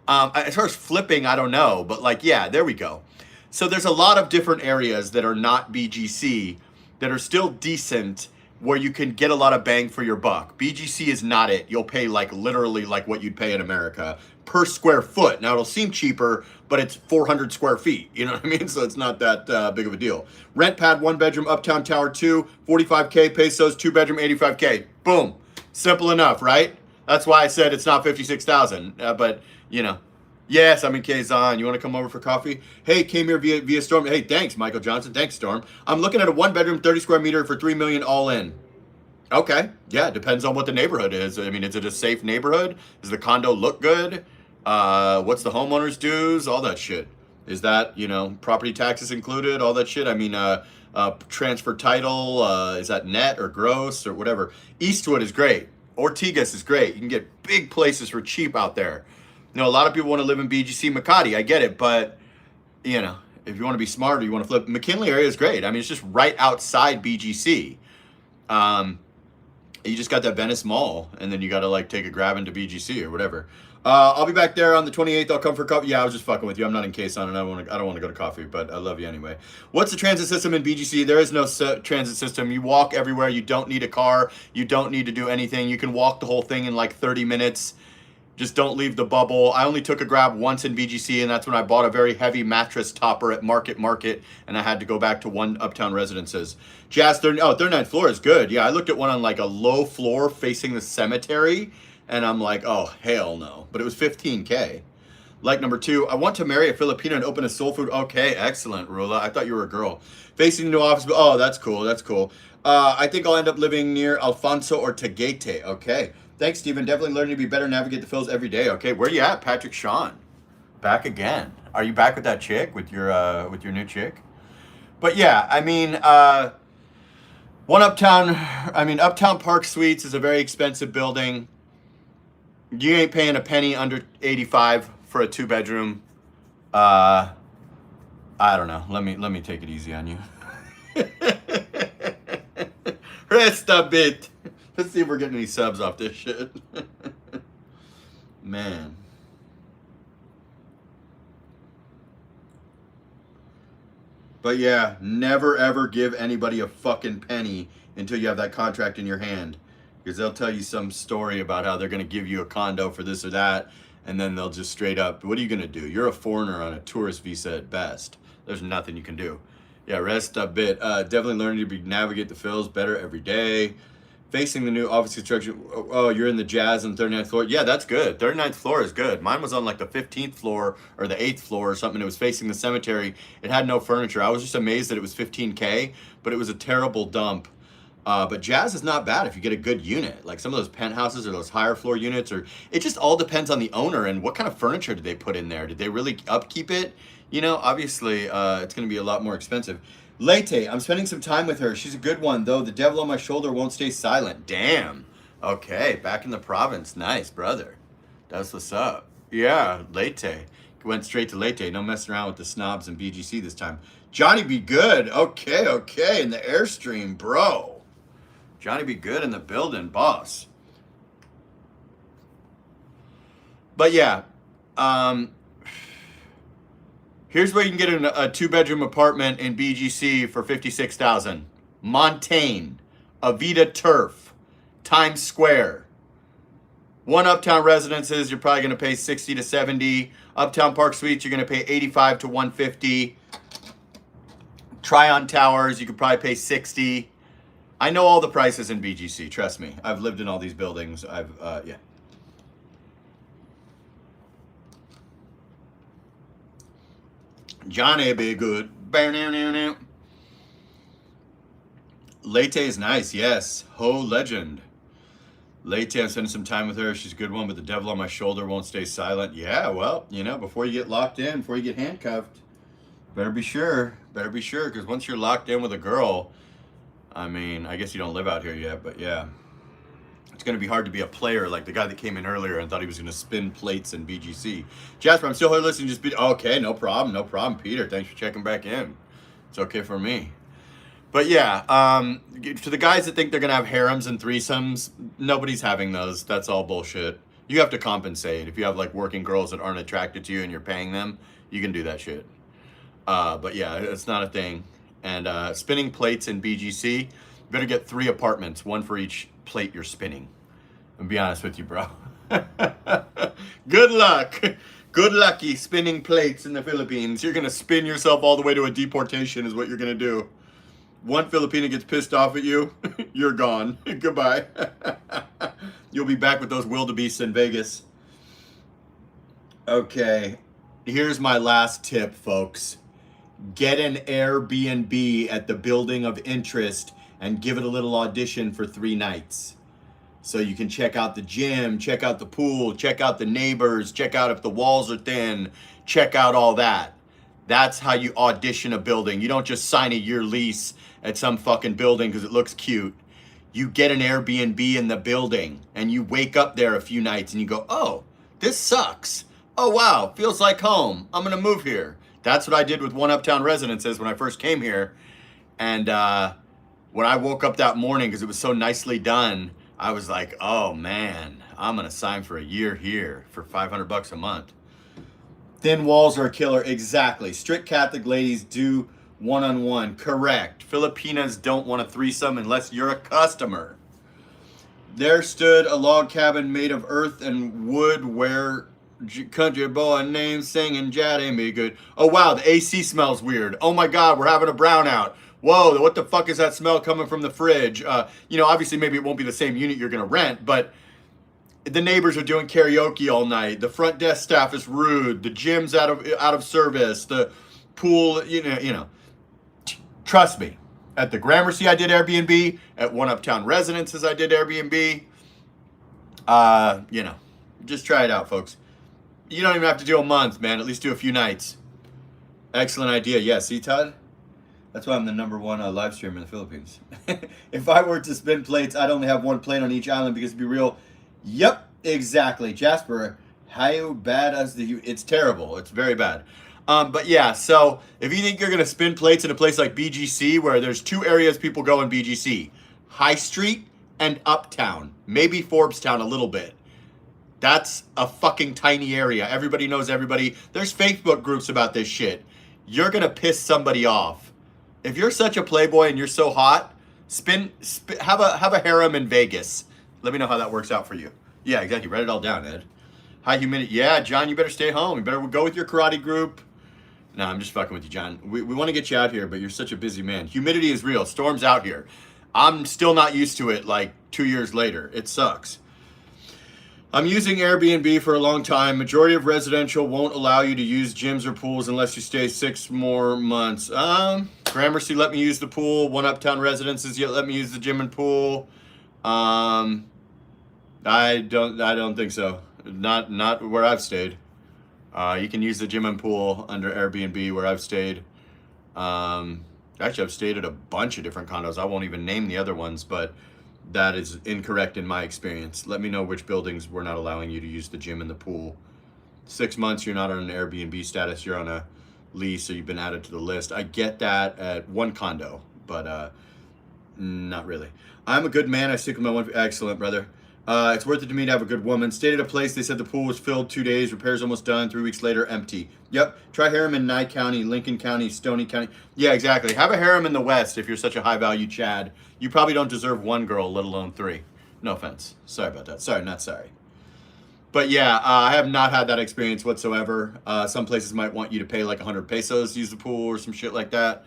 As far as flipping, I don't know, but like, yeah, there we go. So there's a lot of different areas that are not BGC that are still decent where you can get a lot of bang for your buck. BGC is not it. You'll pay like literally like what you'd pay in America per square foot. Now it'll seem cheaper, but it's 400 square feet. You know what I mean? So it's not that big of a deal. Rent pad, 1 bedroom, Uptown Tower 2, 45K pesos, 2 bedroom, 85K. Boom. Simple enough, right? That's why I said it's not 56,000, but yes, I'm in Quezon. You want to come over for coffee? Hey, came here via Storm. Hey, thanks, Michael Johnson. Thanks, Storm. I'm looking at a 1 bedroom, 30 square meter for $3 million all in. Okay, yeah, depends on what the neighborhood is. I mean, is it a safe neighborhood? Does the condo look good? What's the homeowner's dues? All that shit. Is that, property taxes included? All that shit. I mean, transfer title. Is that net or gross or whatever? Eastwood is great. Ortigas is great. You can get big places for cheap out there. A lot of people want to live in BGC Makati. I get it, but if you want to be smart or you want to flip, McKinley area is great. I mean, it's just right outside BGC. You just got that Venice Mall, and then you got to like take a grab into BGC or whatever. I'll be back there on the 28th. I'll come for coffee. Yeah, I was just fucking with you. I'm not in Quezon, and I don't want to go to coffee, but I love you anyway. What's the transit system in BGC? There is no transit system. You walk everywhere. You don't need a car. You don't need to do anything. You can walk the whole thing in like 30 minutes. Just don't leave the bubble. I only took a grab once in BGC, and that's when I bought a very heavy mattress topper at Market, and I had to go back to one Uptown Residences. Jazz, 39th floor is good. Yeah, I looked at one on like a low floor facing the cemetery, and I'm like, oh, hell no. But it was 15K. Like number 2, I want to marry a Filipino and open a soul food. Okay, excellent, Rula. I thought you were a girl. Facing the new office. Oh, that's cool. That's cool. I think I'll end up living near Alfonso or Tagaytay. Okay. Thanks, Steven. Definitely learning to be better, navigate the fills every day. Okay, where you at, Patrick Sean? Back again. Are you back with that chick, with your new chick? But yeah, I mean, Uptown Park Suites is a very expensive building. You ain't paying a penny under 85 for a 2-bedroom. I don't know. Let me take it easy on you. Rest a bit. Let's see if we're getting any subs off this shit. Man. But yeah, never ever give anybody a fucking penny until you have that contract in your hand. Because they'll tell you some story about how they're going to give you a condo for this or that. And then they'll just straight up, what are you going to do? You're a foreigner on a tourist visa at best. There's nothing you can do. Yeah, rest a bit. Definitely learning to navigate the fills better every day. Facing the new office construction. Oh, you're in the Jazz on the 39th floor. Yeah, that's good. 39th floor is good. Mine was on like the 15th floor or the 8th floor or something. It was facing the cemetery. It had no furniture. I was just amazed that it was 15K, but it was a terrible dump. But Jazz is not bad if you get a good unit. Like some of those penthouses or those higher floor units, or it just all depends on the owner and what kind of furniture did they put in there. Did they really upkeep it? You know, obviously it's going to be a lot more expensive. Lete, I'm spending some time with her. She's a good one, though. The devil on my shoulder won't stay silent. Damn. Okay, back in the province. Nice, brother. That's what's up. Yeah, Lete. Went straight to Lete. No messing around with the snobs and BGC this time. Johnny be good. Okay, okay. In the Airstream, bro. Johnny be good in the building, boss. But yeah, here's where you can get a 2-bedroom apartment in BGC for $56,000. Montaigne, Avita Turf, Times Square. One Uptown Residences, you're probably going to pay 60 to 70. Uptown Park Suites, you're going to pay 85 to 150. Tryon Towers, you could probably pay 60. I know all the prices in BGC, trust me. I've lived in all these buildings. Yeah. Johnny be good. Lete is nice, yes. Ho legend. Lete, I'm spending some time with her. She's a good one, but the devil on my shoulder won't stay silent. Yeah, well, you know, before you get locked in, before you get handcuffed, better be sure. Better be sure, because once you're locked in with a girl, I mean, I guess you don't live out here yet, but yeah. It's going to be hard to be a player like the guy that came in earlier and thought he was going to spin plates in BGC. Jasper, I'm still here listening. Just be okay. No problem, Peter. Thanks for checking back in. It's okay for me. But yeah, to the guys that think they're going to have harems and threesomes, nobody's having those. That's all bullshit. You have to compensate. If you have like working girls that aren't attracted to you and you're paying them, you can do that shit. But yeah, it's not a thing. And spinning plates in BGC, you better get 3 apartments, 1 for each plate you're spinning. I'll be honest with you, bro. Good luck. Good lucky spinning plates in the Philippines. You're going to spin yourself all the way to a deportation is what you're going to do. One Filipino gets pissed off at you, you're gone. Goodbye. You'll be back with those wildebeests in Vegas. Okay, here's my last tip, folks. Get an Airbnb at the building of interest and give it a little audition for 3 nights. So you can check out the gym, check out the pool, check out the neighbors, check out if the walls are thin, check out all that. That's how you audition a building. You don't just sign a year lease at some fucking building because it looks cute. You get an Airbnb in the building and you wake up there a few nights and you go, oh, this sucks. Oh, wow, feels like home. I'm going to move here. That's what I did with One Uptown Residences when I first came here. And when I woke up that morning, because it was so nicely done, I was like, oh man, I'm going to sign for a year here for $500 a month. Thin walls are a killer. Exactly. Strict Catholic ladies do one-on-one. Correct. Filipinas don't want a threesome unless you're a customer. There stood a log cabin made of earth and wood where country boy named singing Jad ain't me good. Oh wow, the AC smells weird. Oh my God, we're having a brownout. Whoa, what the fuck is that smell coming from the fridge? You know, obviously maybe it won't be the same unit you're gonna rent, but the neighbors are doing karaoke all night. The front desk staff is rude. The gym's out of service. The pool, you know. Trust me. At the Gramercy, I did Airbnb. At One Uptown Residences, I did Airbnb. You know, just try it out, folks. You don't even have to do a month, man. At least do a few nights. Excellent idea. Yeah, see, Todd? That's why I'm the #1 live streamer in the Philippines. If I were to spin plates, I'd only have 1 plate on each island because to be real, yep, exactly. Jasper, how bad as it's terrible. It's very bad. But yeah, so if you think you're going to spin plates in a place like BGC, where there's 2 areas people go in BGC, High Street and Uptown, maybe Forbestown a little bit. That's a fucking tiny area. Everybody knows everybody. There's Facebook groups about this shit. You're going to piss somebody off. If you're such a playboy and you're so hot, have a harem in Vegas. Let me know how that works out for you. Yeah, exactly. Write it all down, Ed. High humidity. Yeah, John, you better stay home. You better go with your karate group. No, I'm just fucking with you, John. We want to get you out here, but you're such a busy man. Humidity is real. Storms out here. I'm still not used to it like 2 years later. It sucks. I'm using Airbnb for a long time. Majority of residential won't allow you to use gyms or pools unless you stay 6 more months. Gramercy let me use the pool. One Uptown Residences yet let me use the gym and pool. I don't think so. Not where I've stayed. You can use the gym and pool under Airbnb where I've stayed. Actually, I've stayed at a bunch of different condos. I won't even name the other ones, but that is incorrect in my experience. Let me know which buildings were not allowing you to use the gym and the pool. 6 months, you're not on an Airbnb status. You're on a lease, or you've been added to the list. I get that at one condo, but not really. I'm a good man. I stick with my one. Excellent, brother. It's worth it to me to have a good woman. Stayed at a place. They said the pool was filled 2 days. Repairs almost done. 3 weeks later, empty. Yep. Try harem in Nye County, Lincoln County, Stony County. Yeah, exactly. Have a harem in the West if you're such a high value Chad. You probably don't deserve one girl, let alone 3. No offense. Sorry about that. Sorry, not sorry. But yeah, I have not had that experience whatsoever. Some places might want you to pay like 100 pesos to use the pool or some shit like that.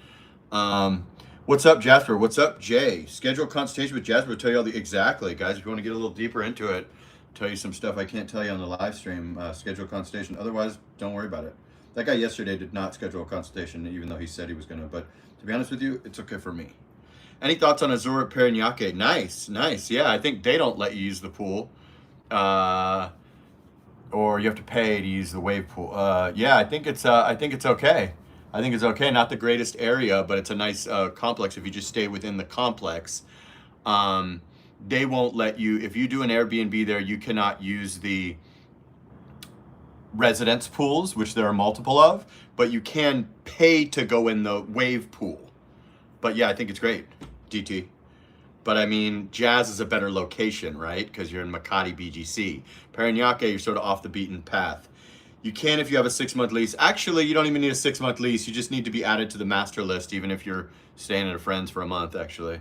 What's up, Jasper? What's up, Jay? Schedule a consultation with Jasper. Tell you all the exactly, guys. If you want to get a little deeper into it, tell you some stuff I can't tell you on the live stream. Schedule a consultation. Otherwise, don't worry about it. That guy yesterday did not schedule a consultation, even though he said he was gonna. But to be honest with you, it's okay for me. Any thoughts on Azura Parañaque? Nice, nice. Yeah, I think they don't let you use the pool, or you have to pay to use the wave pool. Yeah, I think it's okay. I think it's okay. Not the greatest area, but it's a nice complex if you just stay within the complex. They won't let you, if you do an Airbnb there, you cannot use the residence pools, which there are multiple of, but you can pay to go in the wave pool. But yeah, I think it's great, DT. But I mean, Jazz is a better location, right? Because you're in Makati, BGC. Parañaque, you're sort of off the beaten path. You can if you have a 6-month lease. Actually, you don't even need a 6-month lease. You just need to be added to the master list, even if you're staying at a friend's for a month, actually.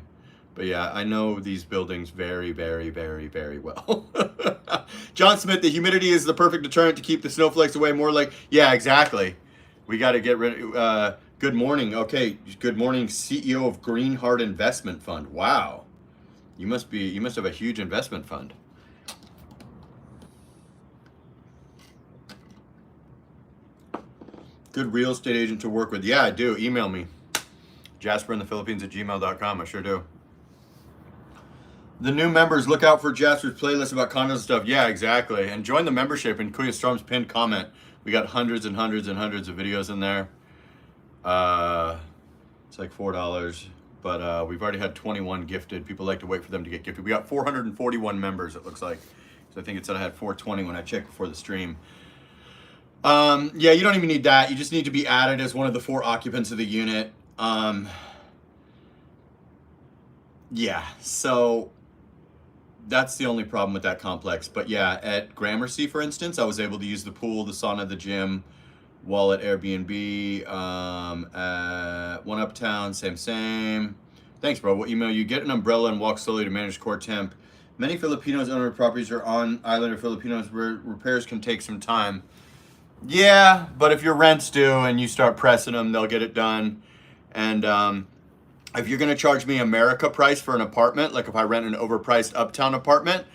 But yeah, I know these buildings very, very, very, very well. John Smith, the humidity is the perfect deterrent to keep the snowflakes away. More like, yeah, exactly. We got to get rid of, good morning. Okay, good morning, CEO of Greenheart Investment Fund. Wow. You must have a huge investment fund. Good real estate agent to work with. Yeah, I do. Email me. JasperInThePhilippines@gmail.com. I sure do. The new members, look out for Jasper's playlist about condos and stuff. Yeah, exactly. And join the membership in Kuya Storm's pinned comment. We got hundreds and hundreds and hundreds of videos in there. It's like $4. But we've already had 21 gifted. People like to wait for them to get gifted. We got 441 members, it looks like. So I think it said I had 420 when I checked before the stream. Yeah, you don't even need that. You just need to be added as one of the 4 occupants of the unit. Yeah, so that's the only problem with that complex. But yeah, at Gramercy, for instance, I was able to use the pool, the sauna, the gym, while at Airbnb. At One Uptown, same. Thanks, bro. We'll email you. Get an umbrella and walk slowly to manage core temp. Many Filipinos own properties are on island or Filipinos where repairs can take some time. Yeah, but if your rent's due and you start pressing them, they'll get it done. And if you're going to charge me America price for an apartment, like if I rent an overpriced uptown apartment,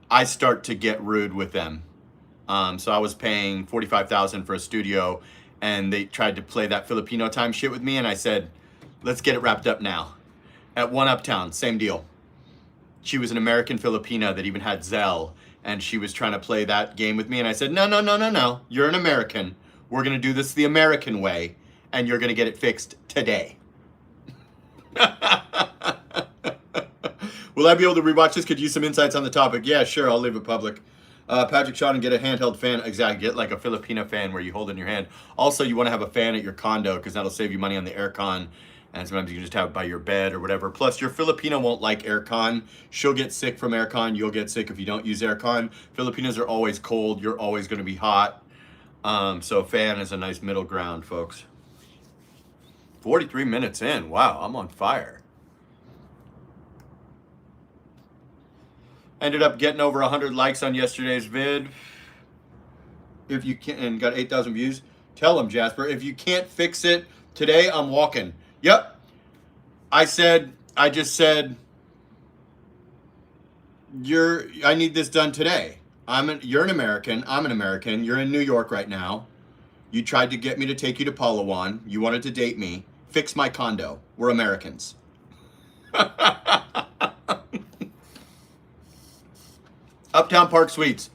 I start to get rude with them. So I was paying $45,000 for a studio, and they tried to play that Filipino time shit with me, and I said, let's get it wrapped up now. At One Uptown, same deal. She was an American Filipina that even had Zelle, and she was trying to play that game with me, and I said, no, you're an American. We're going to do this the American way, and you're going to get it fixed today. Will I be able to rewatch this? Could use some insights on the topic. Yeah, sure, I'll leave it public. Patrick Sean, and get a handheld fan. Exactly, get like a Filipina fan where you hold it in your hand. Also, you want to have a fan at your condo because that'll save you money on the aircon. And sometimes you can just have it by your bed or whatever. Plus, your Filipina won't like aircon. She'll get sick from aircon. You'll get sick if you don't use aircon. Filipinas are always cold. You're always going to be hot. So a fan is a nice middle ground, folks. 43 minutes in. Wow, I'm on fire. Ended up getting over 100 likes on yesterday's vid. If you can, and got 8,000 views. Tell them, Jasper. If you can't fix it today, I'm walking. Yep. I just said, I need this done today. You're an American. I'm an American. You're in New York right now. You tried to get me to take you to Palawan. You wanted to date me. fix my condo. We're Americans. Uptown Park Suites.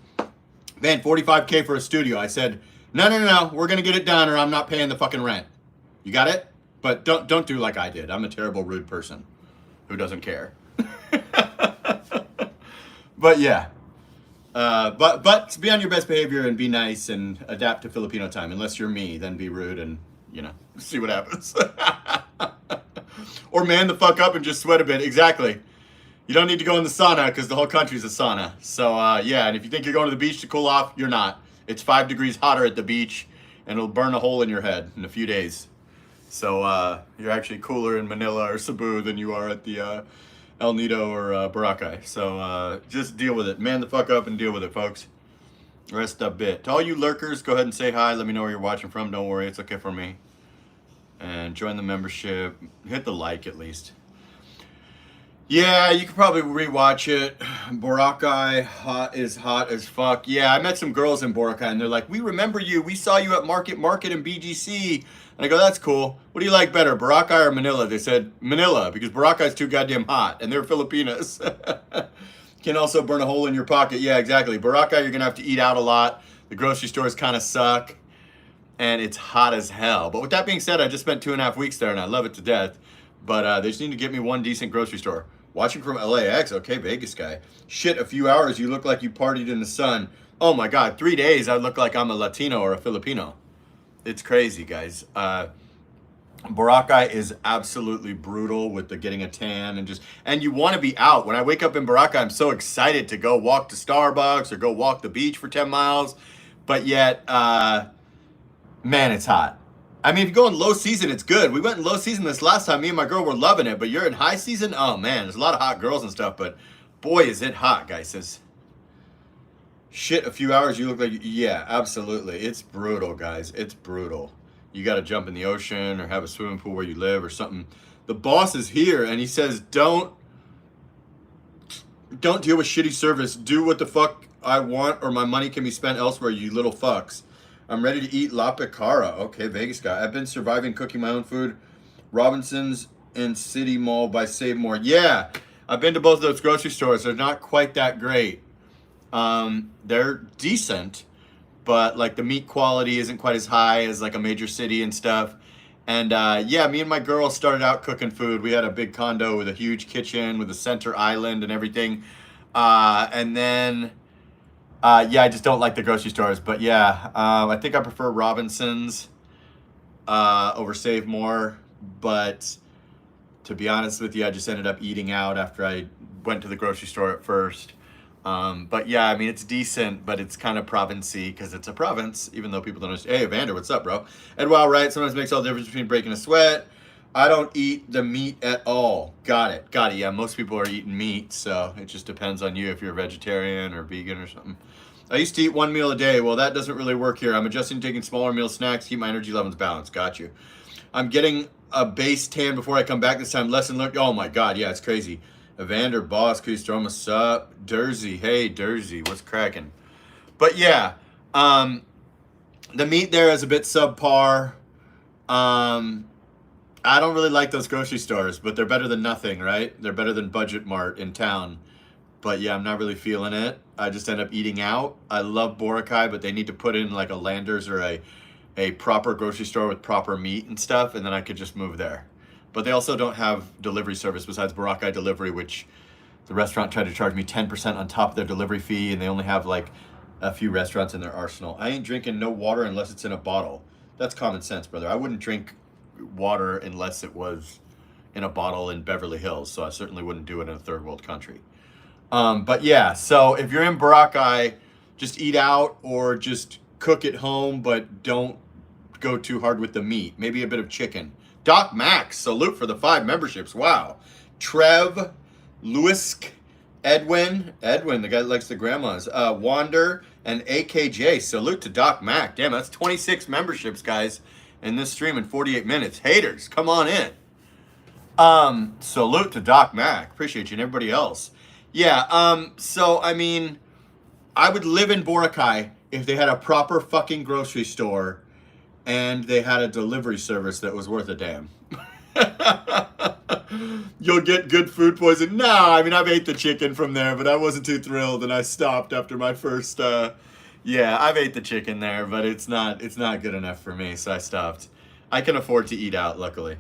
Man, $45K for a studio. I said, no. We're going to get it done or I'm not paying the fucking rent. You got it? But don't do like I did. I'm a terrible, rude person who doesn't care. But yeah. But be on your best behavior and be nice and adapt to Filipino time. Unless you're me, then be rude and, see what happens. Or man the fuck up and just sweat a bit. Exactly. You don't need to go in the sauna because the whole country's a sauna. So, yeah, and if you think you're going to the beach to cool off, you're not. It's 5 degrees hotter at the beach, and it'll burn a hole in your head in a few days. So, you're actually cooler in Manila or Cebu than you are at the El Nido or Boracay. So, just deal with it. Man the fuck up and deal with it, folks. Rest a bit. To all you lurkers, go ahead and say hi. Let me know where you're watching from. Don't worry, it's okay for me. And join the membership. Hit the like at least. Yeah, you could probably rewatch it. Boracay is hot as fuck. Yeah, I met some girls in Boracay and they're like, we remember you. We saw you at Market and BGC. And I go, that's cool. What do you like better, Boracay or Manila? They said Manila because Boracay's too goddamn hot and they're Filipinas. Can also burn a hole in your pocket. Yeah, exactly. Boracay, you're going to have to eat out a lot. The grocery stores kind of suck. And it's hot as hell. But with that being said, I just spent 2.5 weeks there and I love it to death. But they just need to get me one decent grocery store. Watching from LAX, okay, Vegas guy. Shit, a few hours, you look like you partied in the sun. Oh my God, 3 days, I look like I'm a Latino or a Filipino. It's crazy, guys. Boracay is absolutely brutal with the getting a tan and you want to be out. When I wake up in Boracay, I'm so excited to go walk to Starbucks or go walk the beach for 10 miles. But yet, man, it's hot. I mean, if you go in low season, it's good. We went in low season this last time. Me and my girl were loving it. But you're in high season? Oh, man, there's a lot of hot girls and stuff. But boy, is it hot, guys. Says, shit, a few hours, you look like... Yeah, absolutely. It's brutal, guys. It's brutal. You got to jump in the ocean or have a swimming pool where you live or something. The boss is here, and he says, don't deal with shitty service. Do what the fuck I want, or my money can be spent elsewhere, you little fucks. I'm ready to eat La Picara. Okay, Vegas guy. I've been surviving cooking my own food. Robinson's and City Mall by Save More. Yeah, I've been to both of those grocery stores. They're not quite that great. They're decent, but like the meat quality isn't quite as high as like a major city and stuff. And yeah, me and my girl started out cooking food. We had a big condo with a huge kitchen with a center island and everything. And then... yeah, I just don't like the grocery stores, but yeah, I think I prefer Robinson's over Save More, but to be honest with you, I just ended up eating out after I went to the grocery store at first. But yeah, I mean, it's decent, but it's kind of province-y because it's a province, even though people don't understand. Hey, Evander, what's up, bro? Ed Wow, right? Sometimes makes all the difference between breaking a sweat. I don't eat the meat at all. Got it. Yeah, most people are eating meat, so it just depends on you if you're a vegetarian or vegan or something. I used to eat 1 meal a day. Well, that doesn't really work here. I'm adjusting to taking smaller meal snacks, keep my energy levels balanced. Got you. I'm getting a base tan before I come back this time. Lesson learned. Oh my God, yeah, it's crazy. Evander, boss, Kustorma, sup? Dersey, hey, Dersey, what's cracking? But yeah, the meat there is a bit subpar. I don't really like those grocery stores, but they're better than nothing, right? They're better than Budget Mart in town. But yeah, I'm not really feeling it. I just end up eating out. I love Boracay, but they need to put in like a Landers or a proper grocery store with proper meat and stuff, and then I could just move there. But they also don't have delivery service besides Boracay Delivery, which the restaurant tried to charge me 10% on top of their delivery fee, and they only have like a few restaurants in their arsenal. I ain't drinking no water unless it's in a bottle. That's common sense, brother. I wouldn't drink water unless it was in a bottle in Beverly Hills, so I certainly wouldn't do it in a third world country. But yeah, so if you're in Boracay, just eat out or just cook at home, but don't go too hard with the meat. Maybe a bit of chicken. Doc Max, salute for the 5 memberships. Wow. Trev, Lewisk, Edwin, the guy that likes the grandmas, Wander, and AKJ. Salute to Doc Mac. Damn, that's 26 memberships, guys, in this stream in 48 minutes. Haters, come on in. Salute to Doc Mac. Appreciate you and everybody else. Yeah, so, I mean, I would live in Boracay if they had a proper fucking grocery store and they had a delivery service that was worth a damn. You'll get good food poisoning. No, I mean I've ate the chicken from there, but I wasn't too thrilled, and I stopped after my first. Yeah, I've ate the chicken there, but it's not good enough for me, so I stopped. I can afford to eat out, luckily.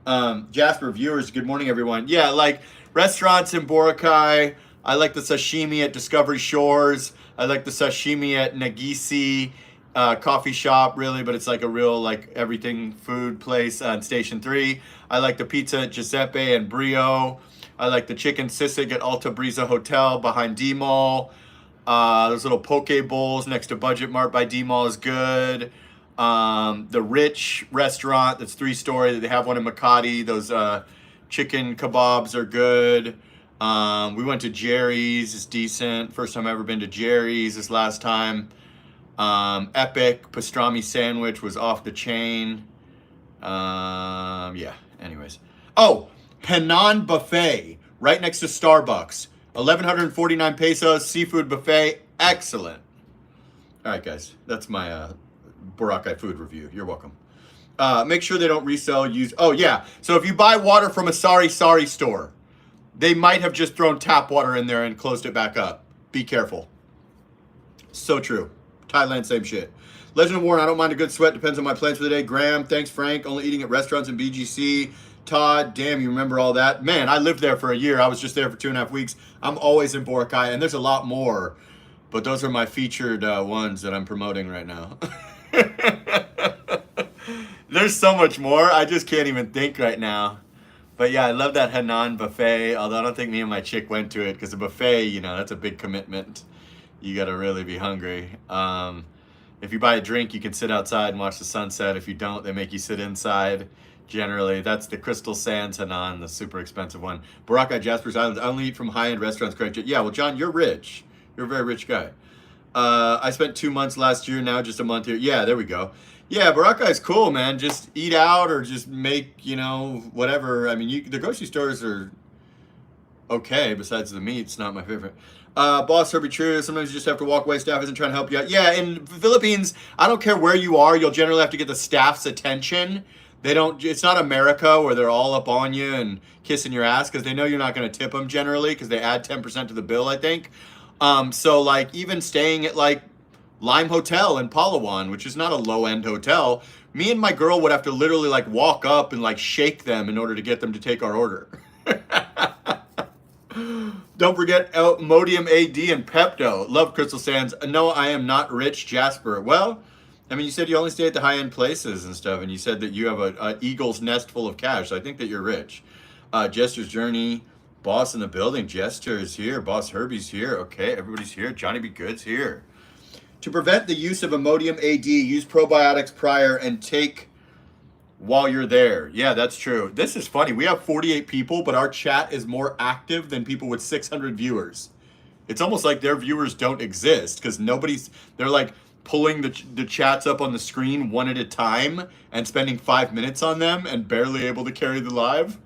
Jasper, viewers, good morning, everyone. Yeah, like restaurants in Boracay. I like the sashimi at Discovery Shores. I like the sashimi at Nagisi coffee shop, really, but it's like a real like everything food place on Station 3. I like the pizza at Giuseppe and Brio. I like the chicken sisig at Alta Brisa Hotel behind D-Mall. Those little poke bowls next to Budget Mart by D-Mall is good. The Rich restaurant that's 3-story, they have one in Makati. Those chicken kebabs are good. We went to Jerry's, it's decent. First time I've ever been to Jerry's this last time. Epic pastrami sandwich was off the chain. Yeah, anyways. Oh, Henan Buffet, right next to Starbucks. 1,149 pesos, seafood buffet, excellent. All right, guys, that's my Boracay food review. You're welcome. Make sure they don't resell, oh yeah, so if you buy water from a Sari store, they might have just thrown tap water in there and closed it back up. Be careful. So true. Thailand, same shit. Legend of Warren, I don't mind a good sweat. Depends on my plans for the day. Graham, thanks, Frank. Only eating at restaurants in BGC. Todd, damn, you remember all that? Man, I lived there for a year. I was just there for 2.5 weeks. I'm always in Boracay, and there's a lot more. But those are my featured ones that I'm promoting right now. There's so much more. I just can't even think right now. But yeah, I love that Henan buffet, although I don't think me and my chick went to it because a buffet, you know, that's a big commitment. You got to really be hungry. If you buy a drink, you can sit outside and watch the sunset. If you don't, they make you sit inside. Generally, that's the Crystal Sands Henan, the super expensive one. Boracay, Jasper's Island. I only eat from high-end restaurants, correct? Yeah, well, John, you're rich. You're a very rich guy. I spent 2 months last year, now just a month here. Yeah, there we go. Yeah, Boracay's cool, man. Just eat out or just make, you know, whatever. I mean, the grocery stores are okay, besides the meat's not my favorite. Boss Herbie True, sometimes you just have to walk away. Staff isn't trying to help you out. Yeah, in Philippines, I don't care where you are, you'll generally have to get the staff's attention. It's not America where they're all up on you and kissing your ass because they know you're not going to tip them generally because they add 10% to the bill, I think. So like even staying at like Lime Hotel in Palawan, which is not a low-end hotel, me and my girl would have to literally like walk up and like shake them in order to get them to take our order. Don't forget Modium AD and Pepto. Love Crystal Sands. No, I am not rich, Jasper. Well, I mean, you said you only stay at the high-end places and stuff, and you said that you have a eagle's nest full of cash. So I think that you're rich. Jester's Journey, Boss in the building. Jester is here. Boss Herbie's here. Okay, everybody's here. Johnny B. Good's here. To prevent the use of Imodium AD, use probiotics prior and take while you're there. Yeah, that's true. This is funny. We have 48 people, but our chat is more active than people with 600 viewers. It's almost like their viewers don't exist because they're like pulling the chats up on the screen one at a time and spending 5 minutes on them and barely able to carry the live.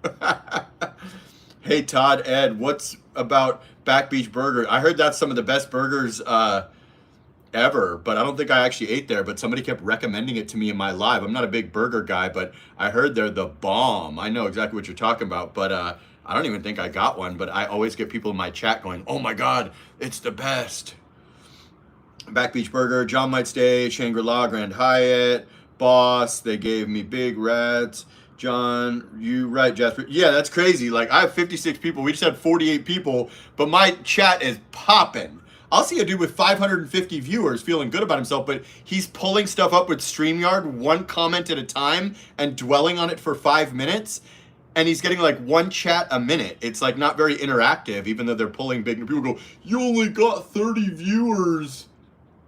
Hey, Todd, Ed, what's about Back Beach Burger? I heard that's some of the best burgers ever, but I don't think I actually ate there, but somebody kept recommending it to me in my live. I'm not a big burger guy, but I heard they're the bomb. I know exactly what you're talking about, but I don't even think I got one, but I always get people in my chat going, oh my God, it's the best. Back Beach Burger, John Might Stay, Shangri-La, Grand Hyatt, Boss, they gave me big rats. John, you right, Jasper. Yeah, that's crazy. Like, I have 56 people. We just had 48 people, but my chat is popping. I'll see a dude with 550 viewers feeling good about himself, but he's pulling stuff up with StreamYard, one comment at a time, and dwelling on it for 5 minutes, and he's getting like one chat a minute. It's like not very interactive, even though they're pulling big. People go, you only got 30 viewers.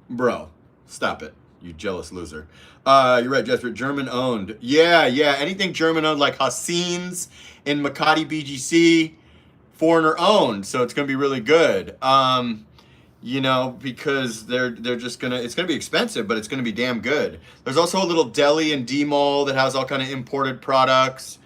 Bro, stop it, you jealous loser. You're right, Jasper, German owned. Yeah, anything German owned, like Hassin's in Makati BGC, foreigner owned, so it's gonna be really good. You know, because they're just it's gonna be expensive, but it's gonna be damn good. There's also a little deli in D-Mall that has all kind of imported products.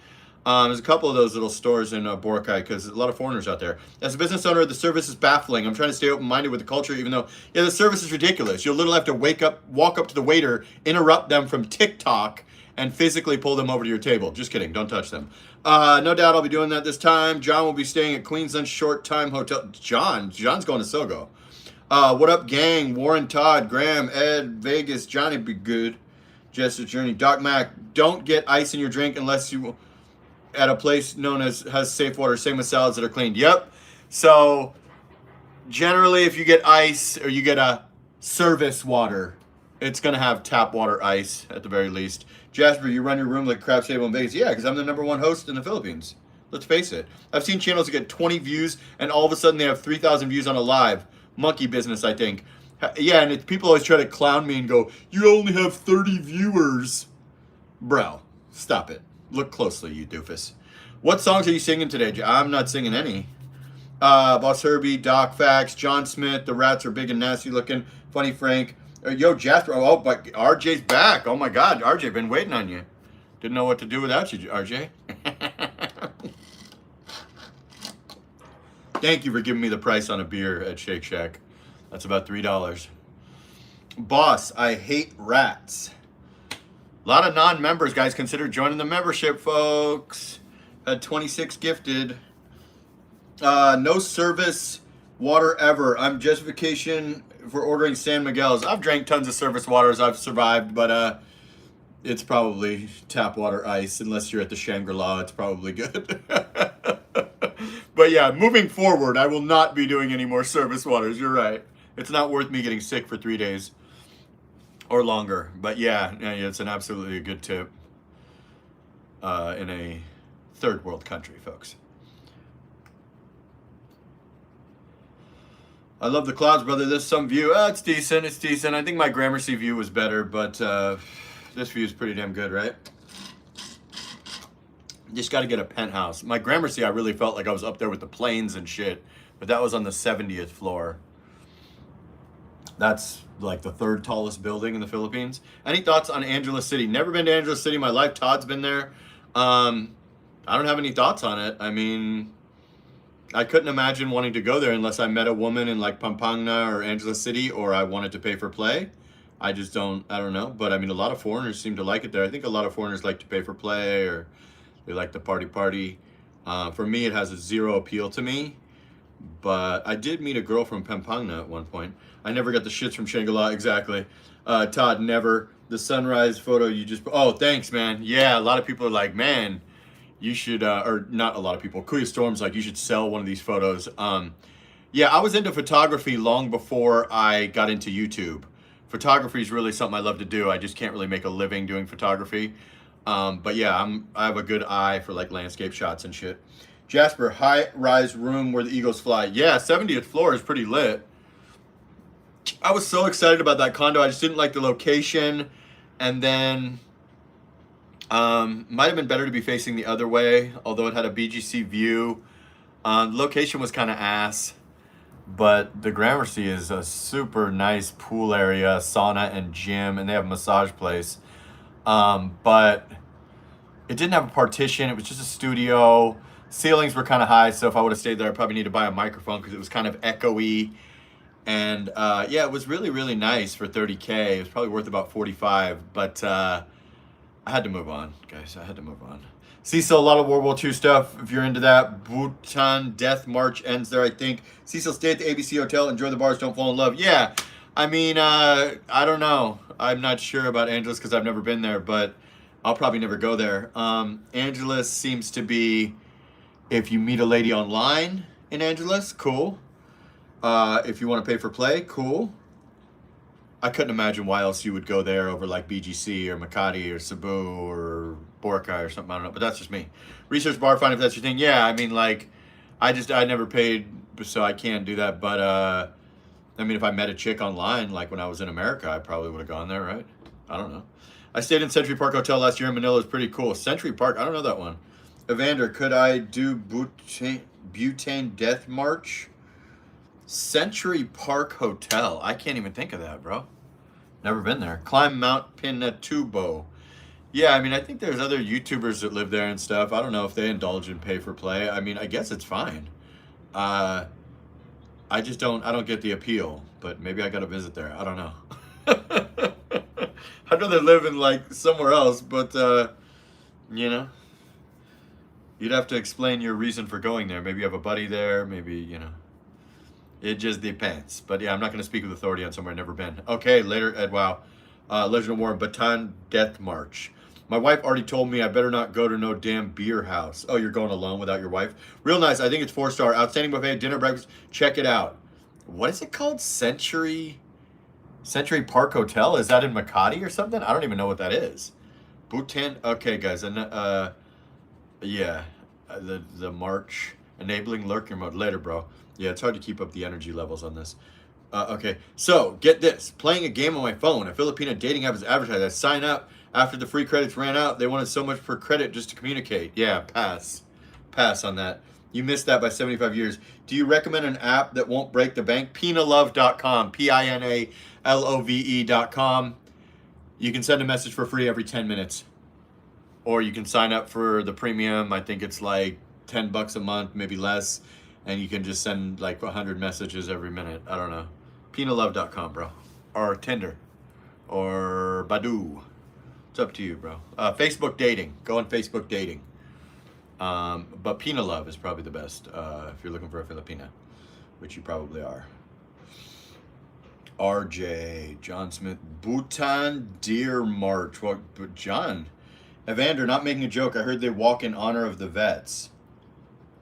There's a couple of those little stores in Boracay because there's a lot of foreigners out there. As a business owner, the service is baffling. I'm trying to stay open-minded with the culture, even though, the service is ridiculous. You'll literally have to walk up to the waiter, interrupt them from TikTok, and physically pull them over to your table. Just kidding. Don't touch them. No doubt I'll be doing that this time. John will be staying at Queensland Short Time Hotel. John's going to Sogo. What up, gang? Warren, Todd, Graham, Ed, Vegas, Johnny be good. Jester Journey. Doc Mac, don't get ice in your drink unless you at a place known as has safe water. Same with salads that are cleaned. Yep. So generally, if you get ice or you get a service water, it's going to have tap water ice at the very least. Jasper, you run your room like a crap table in Vegas. Yeah, because I'm the #1 host in the Philippines. Let's face it. I've seen channels that get 20 views and all of a sudden they have 3,000 views on a live. Monkey business, I think. Yeah, and people always try to clown me and go, you only have 30 viewers. Bro, stop it. Look closely, you doofus. What songs are you singing today? I'm not singing any. Boss Herbie, Doc Facts, John Smith, the rats are big and nasty looking. Funny Frank. Yo, Jasper. Oh, but RJ's back. Oh my God, RJ, been waiting on you. Didn't know what to do without you, RJ. Thank you for giving me the price on a beer at Shake Shack. That's about $3. Boss, I hate rats. A lot of non-members, guys. Consider joining the membership, folks. Had 26 gifted. No service water ever. I'm justification for ordering San Miguel's. I've drank tons of service waters. I've survived, but it's probably tap water ice. Unless you're at the Shangri-La, it's probably good. But yeah, moving forward, I will not be doing any more service waters. You're right. It's not worth me getting sick for 3 days or longer. But yeah, it's an absolutely good tip in a third world country, folks. I love the clouds, brother. There's some view. It's decent. It's decent. I think my Gramercy view was better, but this view is pretty damn good, right? Just got to get a penthouse. My Gramercy, I really felt like I was up there with the planes and shit, but that was on the 70th floor. That's like the third tallest building in the Philippines. Any thoughts on Angeles City? Never been to Angeles City in my life. Todd's been there. I don't have any thoughts on it. I mean, I couldn't imagine wanting to go there unless I met a woman in like Pampanga or Angeles City, or I wanted to pay for play. I don't know. But I mean, a lot of foreigners seem to like it there. I think a lot of foreigners like to pay for play, or they like the party. For me, it has a zero appeal to me. But I did meet a girl from Pampanga at one point. I never got the shits from Shangri-La, exactly. Todd, never. The sunrise photo you just... Oh, thanks, man. Yeah, a lot of people are like, man, you should... or not a lot of people. Kuya Storm's like, you should sell one of these photos. Yeah, I was into photography long before I got into YouTube. Photography is really something I love to do. I just can't really make a living doing photography. But yeah, I have a good eye for like landscape shots and shit. Jasper, high-rise room where the eagles fly. Yeah, 70th floor is pretty lit. I was so excited about that condo. I just didn't like the location. And then might have been better to be facing the other way, although it had a BGC view. The location was kind of ass. But the Gramercy is a super nice pool area, sauna and gym, and they have a massage place. But it didn't have a partition. It was just a studio. Ceilings were kind of high, so if I would have stayed there, I'd probably need to buy a microphone because it was kind of echoey. And yeah, it was really, really nice for $30K. It was probably worth about 45, but I had to move on, guys. I had to move on. Cecil, a lot of World War II stuff, if you're into that. Bhutan Death March ends there, I think. Cecil, stay at the ABC Hotel, enjoy the bars, don't fall in love. Yeah, I mean, I don't know. I'm not sure about Angeles because I've never been there, but I'll probably never go there. Angeles seems to be, if you meet a lady online in Angeles, cool. If you want to pay for play, cool. I couldn't imagine why else you would go there over like BGC or Makati or Cebu or Boracay or something. I don't know, but that's just me. Research bar, find if that's your thing. Yeah, I mean, like, I never paid, so I can't do that. But I mean, if I met a chick online, like when I was in America, I probably would have gone there, right? I don't know. I stayed in Century Park Hotel last year in Manila. It's pretty cool. Century Park, I don't know that one. Evander, could I do Butane Death March? Century Park Hotel. I can't even think of that, bro. Never been there. Climb Mount Pinatubo. Yeah, I mean, I think there's other YouTubers that live there and stuff. I don't know if they indulge in pay for play. I mean, I guess it's fine. I don't get the appeal, but maybe I got to visit there. I don't know. I'd rather live in like somewhere else, but you know, you'd have to explain your reason for going there. Maybe you have a buddy there. Maybe it just depends. But yeah, I'm not going to speak with authority on somewhere I've never been. Okay, later, Ed. Wow, Legend of War and Baton Death March. My wife already told me I better not go to no damn beer house. Oh, you're going alone without your wife? Real nice. I think it's 4-star. Outstanding buffet, dinner, breakfast. Check it out. What is it called? Century Park Hotel? Is that in Makati or something? I don't even know what that is. Bhutan. Okay, guys. And yeah, the March enabling lurker mode later, bro. Yeah, it's hard to keep up the energy levels on this. Okay, so get this. Playing a game on my phone. A Filipino dating app is advertised. I sign up. After the free credits ran out, they wanted so much per credit just to communicate. Yeah, pass. Pass on that. You missed that by 75 years. Do you recommend an app that won't break the bank? Pinalove.com. Pinalove.com. You can send a message for free every 10 minutes. Or you can sign up for the premium. I think it's like $10 a month, maybe less. And you can just send like 100 messages every minute. I don't know. Pinalove.com, bro. Or Tinder. Or Badoo. It's up to you, bro. Facebook dating. Go on Facebook dating. But Pinalove is probably the best if you're looking for a Filipina, which you probably are. RJ, John Smith, Bhutan Deer March. What, but John, Evander, not making a joke. I heard they walk in honor of the vets.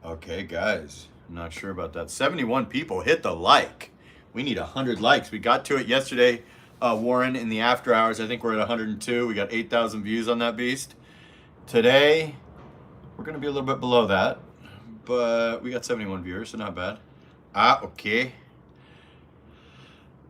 Okay, guys. I'm not sure about that. 71 people. Hit the like. We need 100 likes. We got to it yesterday. Warren, in the after hours, I think we're at 102. We got 8,000 views on that beast. Today, we're going to be a little bit below that, but we got 71 viewers, so not bad. Okay.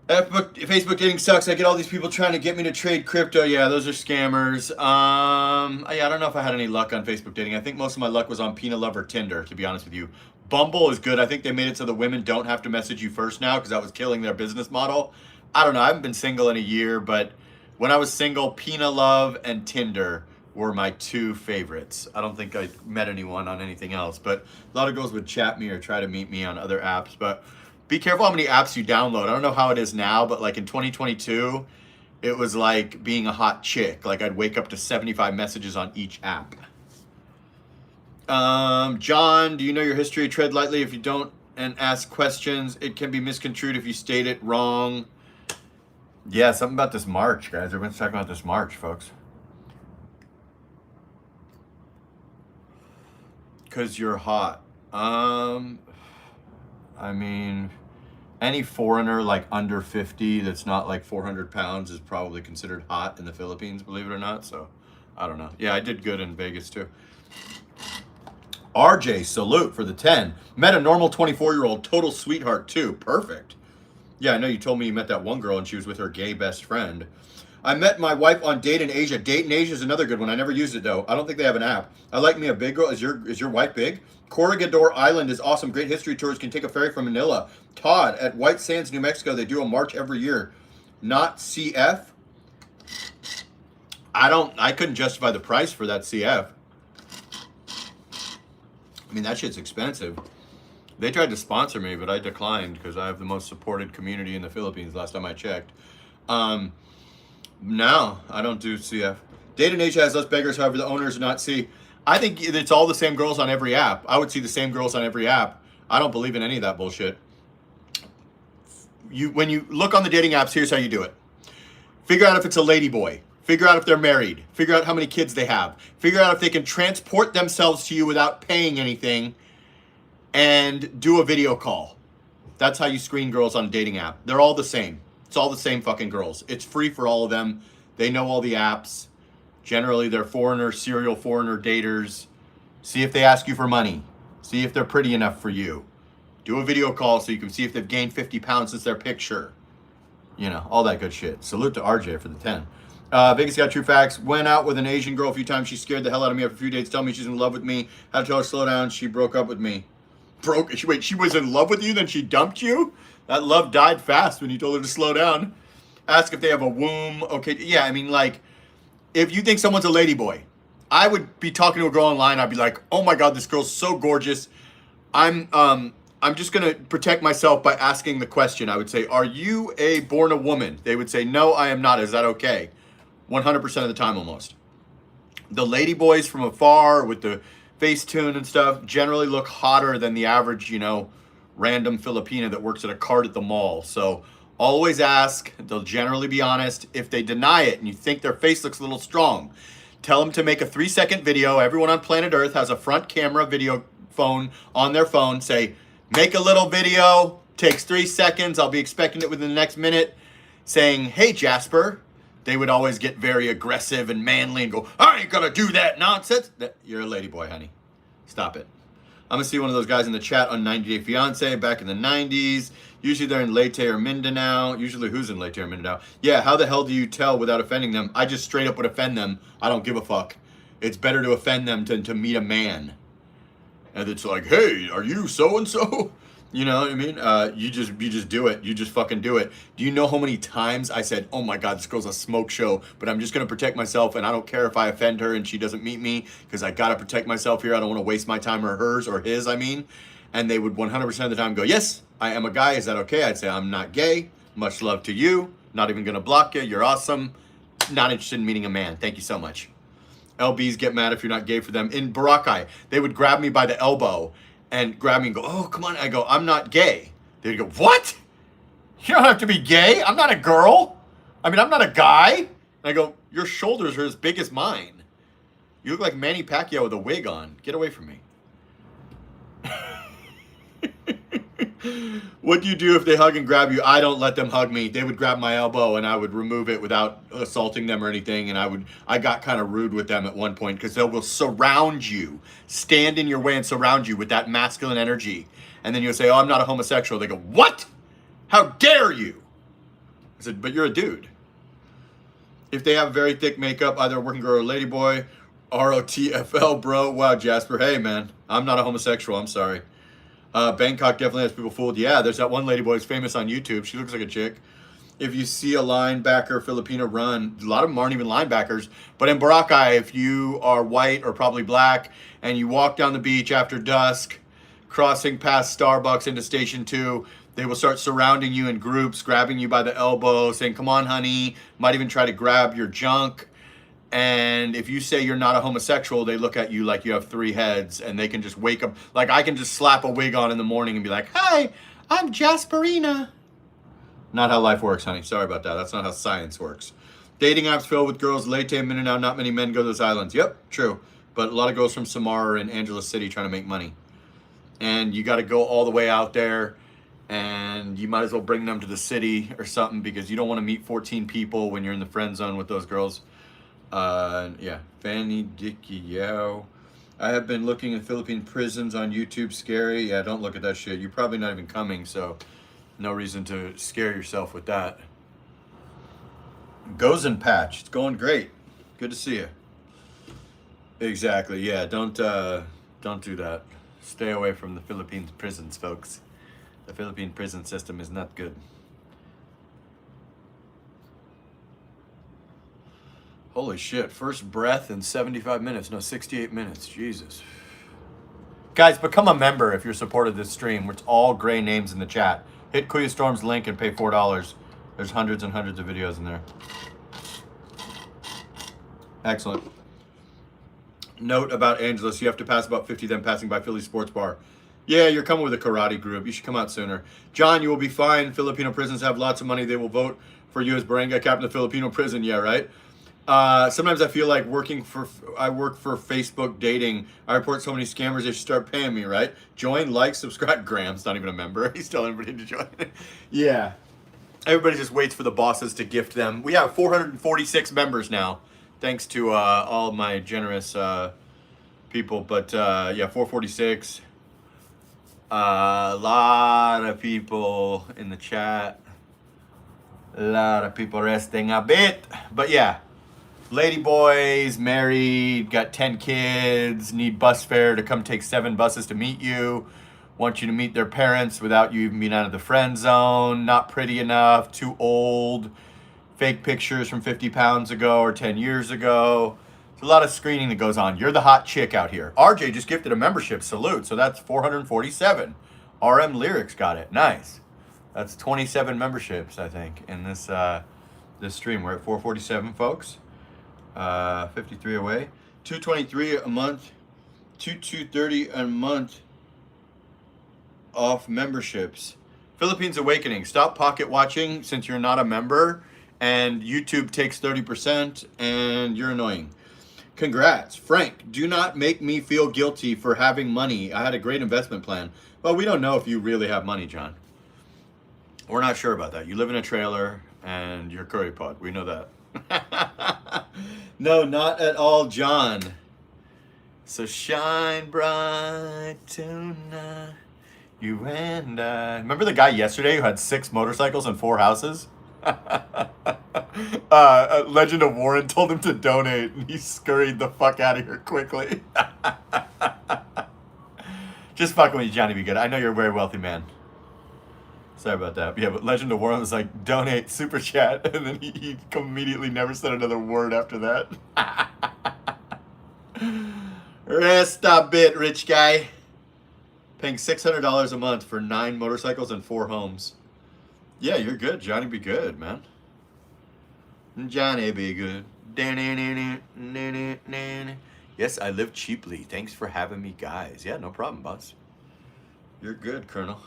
Facebook dating sucks. I get all these people trying to get me to trade crypto. Yeah, those are scammers. Yeah, I don't know if I had any luck on Facebook dating. I think most of my luck was on Pinalove or Tinder, to be honest with you. Bumble is good. I think they made it so the women don't have to message you first now because that was killing their business model. I don't know. I haven't been single in a year, but when I was single, Pinalove and Tinder were my two favorites. I don't think I met anyone on anything else, but a lot of girls would chat me or try to meet me on other apps. But be careful how many apps you download. I don't know how it is now, but like in 2022, it was like being a hot chick. Like I'd wake up to 75 messages on each app. John, do you know your history? Tread lightly if you don't and ask questions. It can be misconstrued if you state it wrong. Yeah, something about this march, guys. Everyone's talking about this march, folks. Because you're hot. I mean, any foreigner like under 50 that's not like 400 pounds is probably considered hot in the Philippines, believe it or not. So, I don't know. Yeah, I did good in Vegas too. RJ, salute for the 10. Met a normal 24-year-old, total sweetheart too. Perfect. Yeah, I know you told me you met that one girl and she was with her gay best friend. I met my wife on Date in Asia. Date in Asia is another good one. I never used it though. I don't think they have an app. I like me a big girl. Is your wife big? Corregidor Island is awesome. Great history tours. Can take a ferry from Manila. Todd, at White Sands, New Mexico, they do a march every year. Not CF. I couldn't justify the price for that CF. I mean, that shit's expensive. They tried to sponsor me, but I declined because I have the most supported community in the Philippines last time I checked. No, I don't do CF. Date in Asia has less beggars, however, the owners do not see. I think it's all the same girls on every app. I would see the same girls on every app. I don't believe in any of that bullshit. When you look on the dating apps, here's how you do it. Figure out if it's a lady boy. Figure out if they're married. Figure out how many kids they have. Figure out if they can transport themselves to you without paying anything. And do a video call. That's how you screen girls on a dating app. They're all the same. It's all the same fucking girls. It's free for all of them. They know all the apps. Generally, they're serial foreigner daters. See if they ask you for money. See if they're pretty enough for you. Do a video call so you can see if they've gained 50 pounds since their picture. You know, all that good shit. Salute to RJ for the 10. Vegas got true facts. Went out with an Asian girl a few times. She scared the hell out of me after a few dates. Tell me she's in love with me. Had to tell her to slow down. She broke up with me. Wait, she was in love with you, then she dumped you? That love died fast when you told her to slow down. Ask if they have a womb. Okay, yeah, I mean, like, if you think someone's a ladyboy, I would be talking to a girl online. I'd be like, oh my God, this girl's so gorgeous. I'm just gonna protect myself by asking the question. I would say, are you born a woman? They would say, no, I am not. Is that okay? 100% of the time almost. The lady boys from afar with the Facetune and stuff generally look hotter than the average, random Filipina that works at a cart at the mall. So always ask. They'll generally be honest. If they deny it and you think their face looks a little strong, tell them to make a 3-second video. Everyone on planet Earth has a front camera video phone on their phone. Say, make a little video, takes 3 seconds. I'll be expecting it within the next minute. Saying, hey, Jasper. They would always get very aggressive and manly and go, I ain't gonna do that nonsense. You're a ladyboy, honey. Stop it. I'm gonna see one of those guys in the chat on 90 Day Fiance back in the 90s. Usually they're in Leyte or Mindanao. Usually who's in Leyte or Mindanao? Yeah, how the hell do you tell without offending them? I just straight up would offend them. I don't give a fuck. It's better to offend them than to meet a man. And it's like, hey, are you so-and-so? You know what I mean? You just do it. You just fucking do it. Do you know how many times I said, oh my God, this girl's a smoke show, but I'm just going to protect myself and I don't care if I offend her and she doesn't meet me because I got to protect myself here. I don't want to waste my time or hers or his, I mean. And they would 100% of the time go, yes, I am a guy. Is that okay? I'd say, I'm not gay. Much love to you. Not even going to block you. You're awesome. Not interested in meeting a man. Thank you so much. LBs get mad if you're not gay for them. In Boracay, they would grab me by the elbow and grab me and go, oh, come on. I go, I'm not gay. They'd go, what? You don't have to be gay. I'm not a girl. I mean, I'm not a guy. And I go, your shoulders are as big as mine. You look like Manny Pacquiao with a wig on. Get away from me. What do you do if they hug and grab you? I don't let them hug me. They would grab my elbow and I would remove it without assaulting them or anything. And I got kind of rude with them at one point because they will surround you, stand in your way and surround you with that masculine energy. And then you'll say, oh, I'm not a homosexual. They go, what? How dare you? I said, but you're a dude. If they have very thick makeup, either a working girl or a ladyboy, ROTFL, bro. Wow, Jasper. Hey, man, I'm not a homosexual. I'm sorry. Bangkok definitely has people fooled. Yeah, there's that one ladyboy who's famous on YouTube. She looks like a chick. If you see a linebacker Filipino run, a lot of them aren't even linebackers. But in Boracay, if you are white or probably black and you walk down the beach after dusk, crossing past Starbucks into Station 2, they will start surrounding you in groups, grabbing you by the elbow, saying, come on, honey. Might even try to grab your junk. And if you say you're not a homosexual, they look at you like you have 3 heads and they can just wake up. Like I can just slap a wig on in the morning and be like, hi, I'm Jasperina. Not how life works, honey. Sorry about that. That's not how science works. Dating apps filled with girls, Leyte and Mindanao. Not many men go to those islands. Yep, true. But a lot of girls from Samar and Angeles City trying to make money. And you got to go all the way out there. And you might as well bring them to the city or something because you don't want to meet 14 people when you're in the friend zone with those girls. Yeah, Fanny Dicky Yao. I have been looking at Philippine prisons on YouTube. Scary. Yeah, don't look at that shit. You're probably not even coming, so no reason to scare yourself with that. Goes and Patch. It's going great. Good to see you. Exactly. Yeah, don't do that. Stay away from the Philippine prisons, folks. The Philippine prison system is not good. Holy shit, first breath in 75 minutes. No, 68 minutes. Jesus. Guys, become a member if you're supported this stream. It's all gray names in the chat. Hit Kuya Storm's link and pay $4. There's hundreds and hundreds of videos in there. Excellent. Note about Angeles. You have to pass about 50, then passing by Philly Sports Bar. Yeah, you're coming with a karate group. You should come out sooner. John, you will be fine. Filipino prisons have lots of money. They will vote for you as Barangay Captain of Filipino prison. Yeah, right? Sometimes I feel like I work for Facebook dating. I report so many scammers, they should start paying me, right? Join, like, subscribe. Graham's not even a member. He's telling everybody to join. Yeah. Everybody just waits for the bosses to gift them. We have 446 members now, thanks to all of my generous people. But yeah, 446. A lot of people in the chat. A lot of people resting a bit. But yeah. Lady boys, married, got 10 kids, need bus fare to come take 7 buses to meet you, want you to meet their parents without you even being out of the friend zone, not pretty enough, too old, fake pictures from 50 pounds ago or 10 years ago. There's a lot of screening that goes on. You're the hot chick out here. RJ just gifted a membership, salute. So that's 447. RM Lyrics got it, nice. That's 27 memberships, I think, in this stream. We're at 447, folks. 53 away. 223 a month. 230 a month off memberships. Philippines Awakening. Stop pocket watching since you're not a member, and YouTube takes 30%, and you're annoying. Congrats. Frank, do not make me feel guilty for having money. I had a great investment plan. Well, we don't know if you really have money, John. We're not sure about that. You live in a trailer and you're curry pot. We know that. No, not at all, John. So shine bright tonight, you and I. Remember the guy yesterday who had 6 motorcycles and 4 houses? Legend of Warren told him to donate, and he scurried the fuck out of here quickly. Just fucking with you, Johnny. Be good. I know you're a very wealthy man. Sorry about that. Yeah, but Legend of Warren was like, donate, super chat, and then he immediately never said another word after that. Rest a bit, rich guy. Paying $600 a month for 9 motorcycles and 4 homes. Yeah, you're good. Johnny be good, man. Johnny be good. Yes, I live cheaply. Thanks for having me, guys. Yeah, no problem, boss. You're good, Colonel.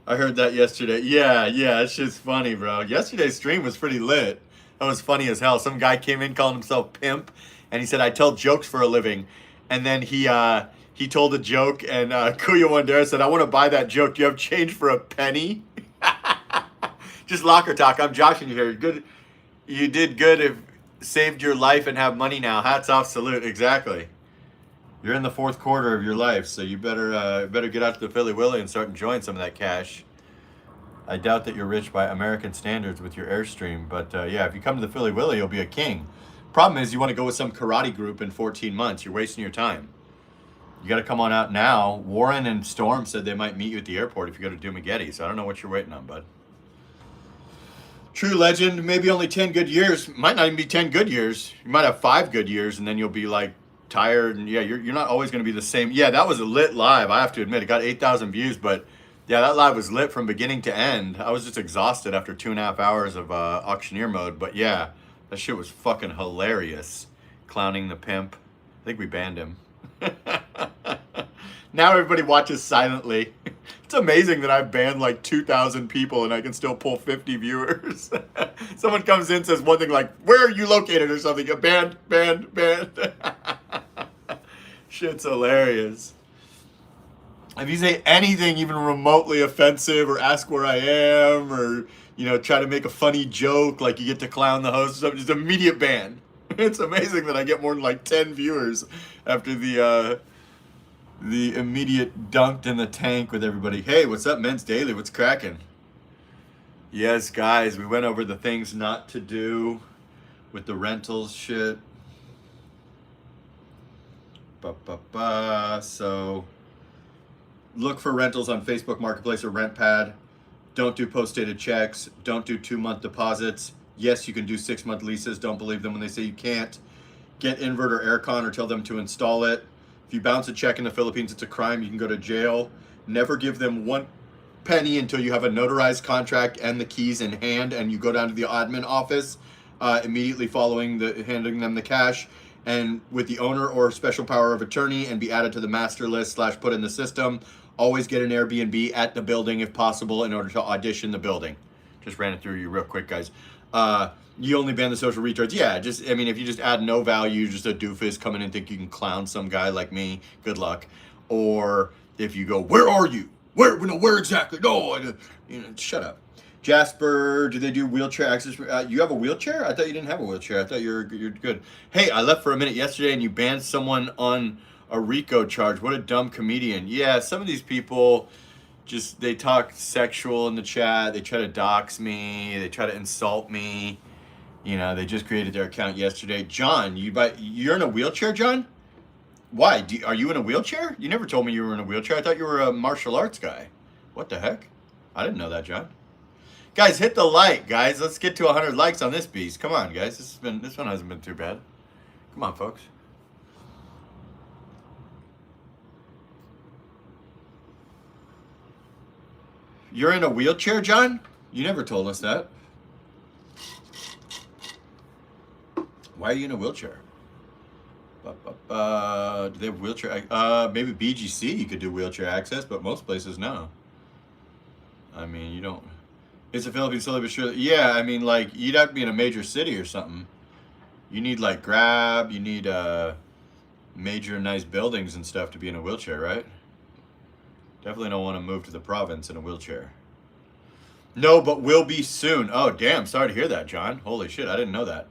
I heard that yesterday. Yeah, it's just funny, bro. Yesterday's stream was pretty lit. That was funny as hell. Some guy came in calling himself Pimp, and he said, I tell jokes for a living. And then he told a joke, and Kuya Wandera said, I want to buy that joke. Do you have change for a penny? Just locker talk. I'm joshing you here. Good. You did good if saved your life and have money now. Hats off, salute. Exactly. You're in the 4th quarter of your life, so you better get out to the Philly Willy and start enjoying some of that cash. I doubt that you're rich by American standards with your Airstream, but yeah, if you come to the Philly Willy, you'll be a king. Problem is, you want to go with some karate group in 14 months. You're wasting your time. You got to come on out now. Warren and Storm said they might meet you at the airport if you go to Dumageddon, so I don't know what you're waiting on, bud. True legend, maybe only 10 good years. Might not even be 10 good years. You might have 5 good years, and then you'll be like tired, and yeah, you're not always going to be the same. Yeah, that was a lit live, I have to admit. It got 8,000 views, but yeah, that live was lit from beginning to end. I was just exhausted after 2.5 hours of auctioneer mode, but yeah, that shit was fucking hilarious. Clowning the pimp. I think we banned him. Now everybody watches silently. It's amazing that I've banned like 2,000 people and I can still pull 50 viewers. Someone comes in, says one thing like, where are you located or something? Banned. Shit's hilarious. If you say anything even remotely offensive or ask where I am or, you know, try to make a funny joke like you get to clown the host or something, just immediate ban. It's amazing that I get more than like 10 viewers after the immediate dunked in the tank with everybody. Hey, what's up, Men's Daily? What's cracking? Yes, guys, we went over the things not to do with the rentals shit. So look for rentals on Facebook Marketplace or RentPad. Don't do post-dated checks. Don't do 2-month deposits. Yes, you can do 6-month leases. Don't believe them when they say you can't. Get inverter aircon or tell them to install it. If you bounce a check in the Philippines, it's a crime. You can go to jail. Never give them 1 penny until you have a notarized contract and the keys in hand, and you go down to the admin office immediately following handing them the cash, and with the owner or special power of attorney, and be added to the master list / put in the system. Always get an Airbnb at the building if possible in order to audition the building. Just ran it through you real quick, guys. You only ban the social retards. Yeah, I mean, if you just add no value, just a doofus coming in and think you can clown some guy like me, good luck. Or if you go, where are you? Where exactly? No, you know, shut up. Jasper, do they do wheelchair access? You have a wheelchair? I thought you didn't have a wheelchair. I thought you're good. Hey, I left for a minute yesterday and you banned someone on a RICO charge. What a dumb comedian. Yeah, some of these people just, they talk sexual in the chat. They try to dox me. They try to insult me. You know, they just created their account yesterday. John, you're in a wheelchair, John? Why? Are you in a wheelchair? You never told me you were in a wheelchair. I thought you were a martial arts guy. What the heck? I didn't know that, John. Guys, hit the like, guys. Let's get to 100 likes on this beast. Come on, guys. This one hasn't been too bad. Come on, folks. You're in a wheelchair, John? You never told us that. Why are you in a wheelchair? Do they have wheelchair? Maybe BGC you could do wheelchair access, but most places no. I mean, you don't. It's a Philippines slowly but surely. Yeah, I mean, like you'd have to be in a major city or something. You need like Grab. You need major nice buildings and stuff to be in a wheelchair, right? Definitely don't want to move to the province in a wheelchair. No, but will be soon. Oh, damn. Sorry to hear that, John. Holy shit, I didn't know that.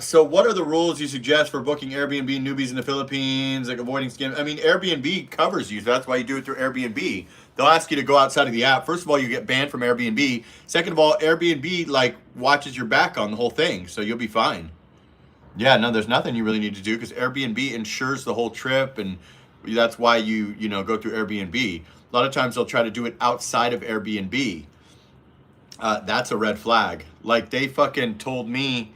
So what are the rules you suggest for booking Airbnb newbies in the Philippines, like avoiding scams? I mean, Airbnb covers you, so that's why you do it through Airbnb. They'll ask you to go outside of the app. First of all, you get banned from Airbnb. Second of all, Airbnb like watches your back on the whole thing, so you'll be fine. Yeah, no, there's nothing you really need to do because Airbnb insures the whole trip, and that's why you go through Airbnb. A lot of times they'll try to do it outside of Airbnb. That's a red flag. Like they fucking told me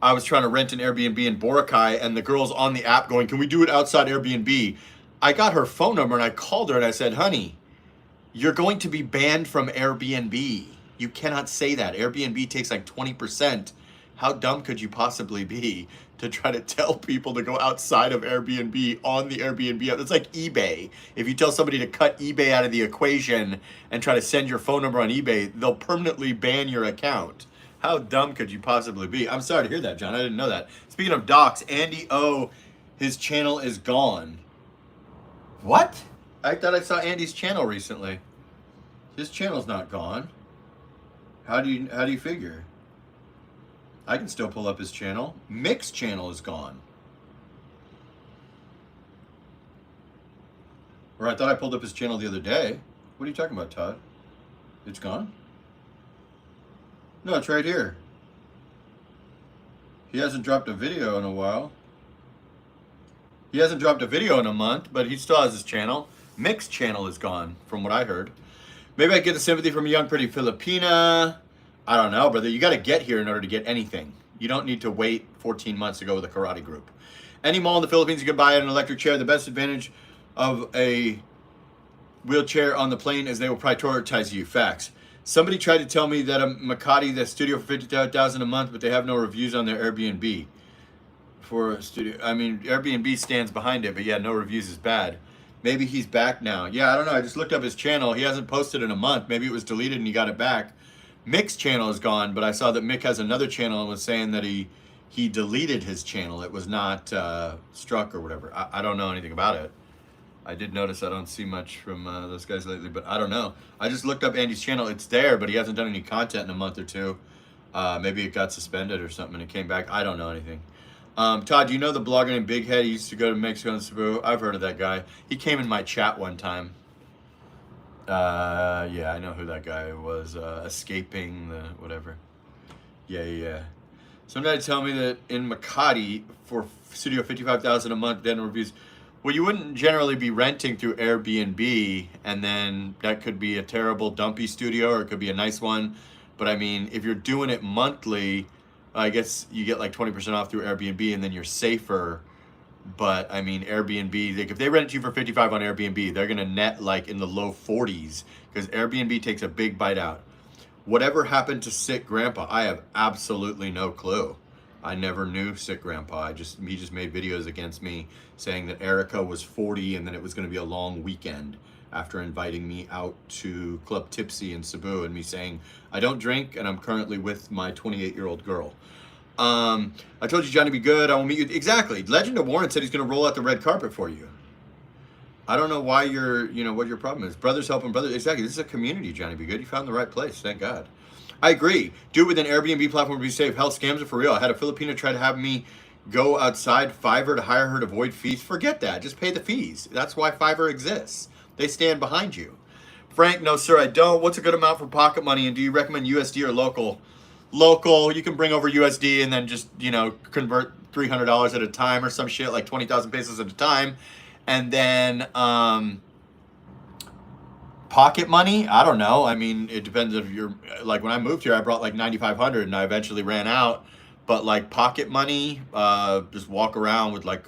I was trying to rent an Airbnb in Boracay, and the girl's on the app going, "Can we do it outside Airbnb?" I got her phone number and I called her and I said, "Honey, you're going to be banned from Airbnb. You cannot say that. Airbnb takes like 20%. How dumb could you possibly be to try to tell people to go outside of Airbnb on the Airbnb app?" It's like eBay. If you tell somebody to cut eBay out of the equation and try to send your phone number on eBay, they'll permanently ban your account. How dumb could you possibly be? I'm sorry to hear that, John. I didn't know that. Speaking of docs, Andy O, his channel is gone. What? I thought I saw Andy's channel recently. His channel's not gone. How do you figure? I can still pull up his channel. Mick's channel is gone. Or I thought I pulled up his channel the other day. What are you talking about, Todd? It's gone? No, it's right here. He hasn't dropped a video in a while. He hasn't dropped a video in a month, but he still has his channel. Mick's channel is gone, from what I heard. Maybe I get the sympathy from a young, pretty Filipina. I don't know, brother. You got to get here in order to get anything. You don't need to wait 14 months to go with a karate group. Any mall in the Philippines, you can buy an electric chair. The best advantage of a wheelchair on the plane is they will prioritize you. Facts. Somebody tried to tell me that a Makati, the studio for $50,000 a month, but they have no reviews on their Airbnb for a studio. I mean, Airbnb stands behind it, but yeah, no reviews is bad. Maybe he's back now. Yeah, I don't know. I just looked up his channel. He hasn't posted in a month. Maybe it was deleted and he got it back. Mick's channel is gone, but I saw that Mick has another channel and was saying that he deleted his channel. It was not struck or whatever. I don't know anything about it. I did notice I don't see much from those guys lately, but I don't know. I just looked up Andy's channel. It's there, but he hasn't done any content in a month or two. Maybe it got suspended or something and it came back. I don't know anything. Todd, do you know the blogger named Big Head? He used to go to Mexico and Cebu. I've heard of that guy. He came in my chat one time. Yeah, I know who that guy was. Escaping the whatever. Yeah. Some guy tell me that in Makati for studio $55,000 a month, then reviews. Well, you wouldn't generally be renting through Airbnb, and then that could be a terrible dumpy studio, or it could be a nice one. But I mean, if you're doing it monthly, I guess you get like 20% off through Airbnb, and then you're safer. But I mean, Airbnb, like if they rent it to you for 55 on Airbnb, they're gonna net like in the low 40s because Airbnb takes a big bite out. Whatever happened to Sick Grandpa? I have absolutely no clue. I never knew Sick Grandpa. He just made videos against me saying that Erica was 40 and then it was going to be a long weekend after inviting me out to Club Tipsy in Cebu and me saying, I don't drink and I'm currently with my 28-year-old girl. I told you, Johnny, be good. I will meet you. Exactly. Legend of Warren said he's going to roll out the red carpet for you. I don't know why what your problem is. Brothers helping brothers. Exactly. This is a community, Johnny, be good. You found the right place. Thank God. I agree. Do it with an Airbnb platform to be safe. Hell, scams are for real. I had a Filipina try to have me go outside Fiverr to hire her to avoid fees. Forget that. Just pay the fees. That's why Fiverr exists. They stand behind you. Frank, no, sir, I don't. What's a good amount for pocket money? And do you recommend USD or local? Local, you can bring over USD and then just, convert $300 at a time or some shit, like 20,000 pesos at a time. And then, pocket money, I don't know. I mean, it depends if you're like when I moved here, I brought like 9,500 and I eventually ran out. But like pocket money, just walk around with like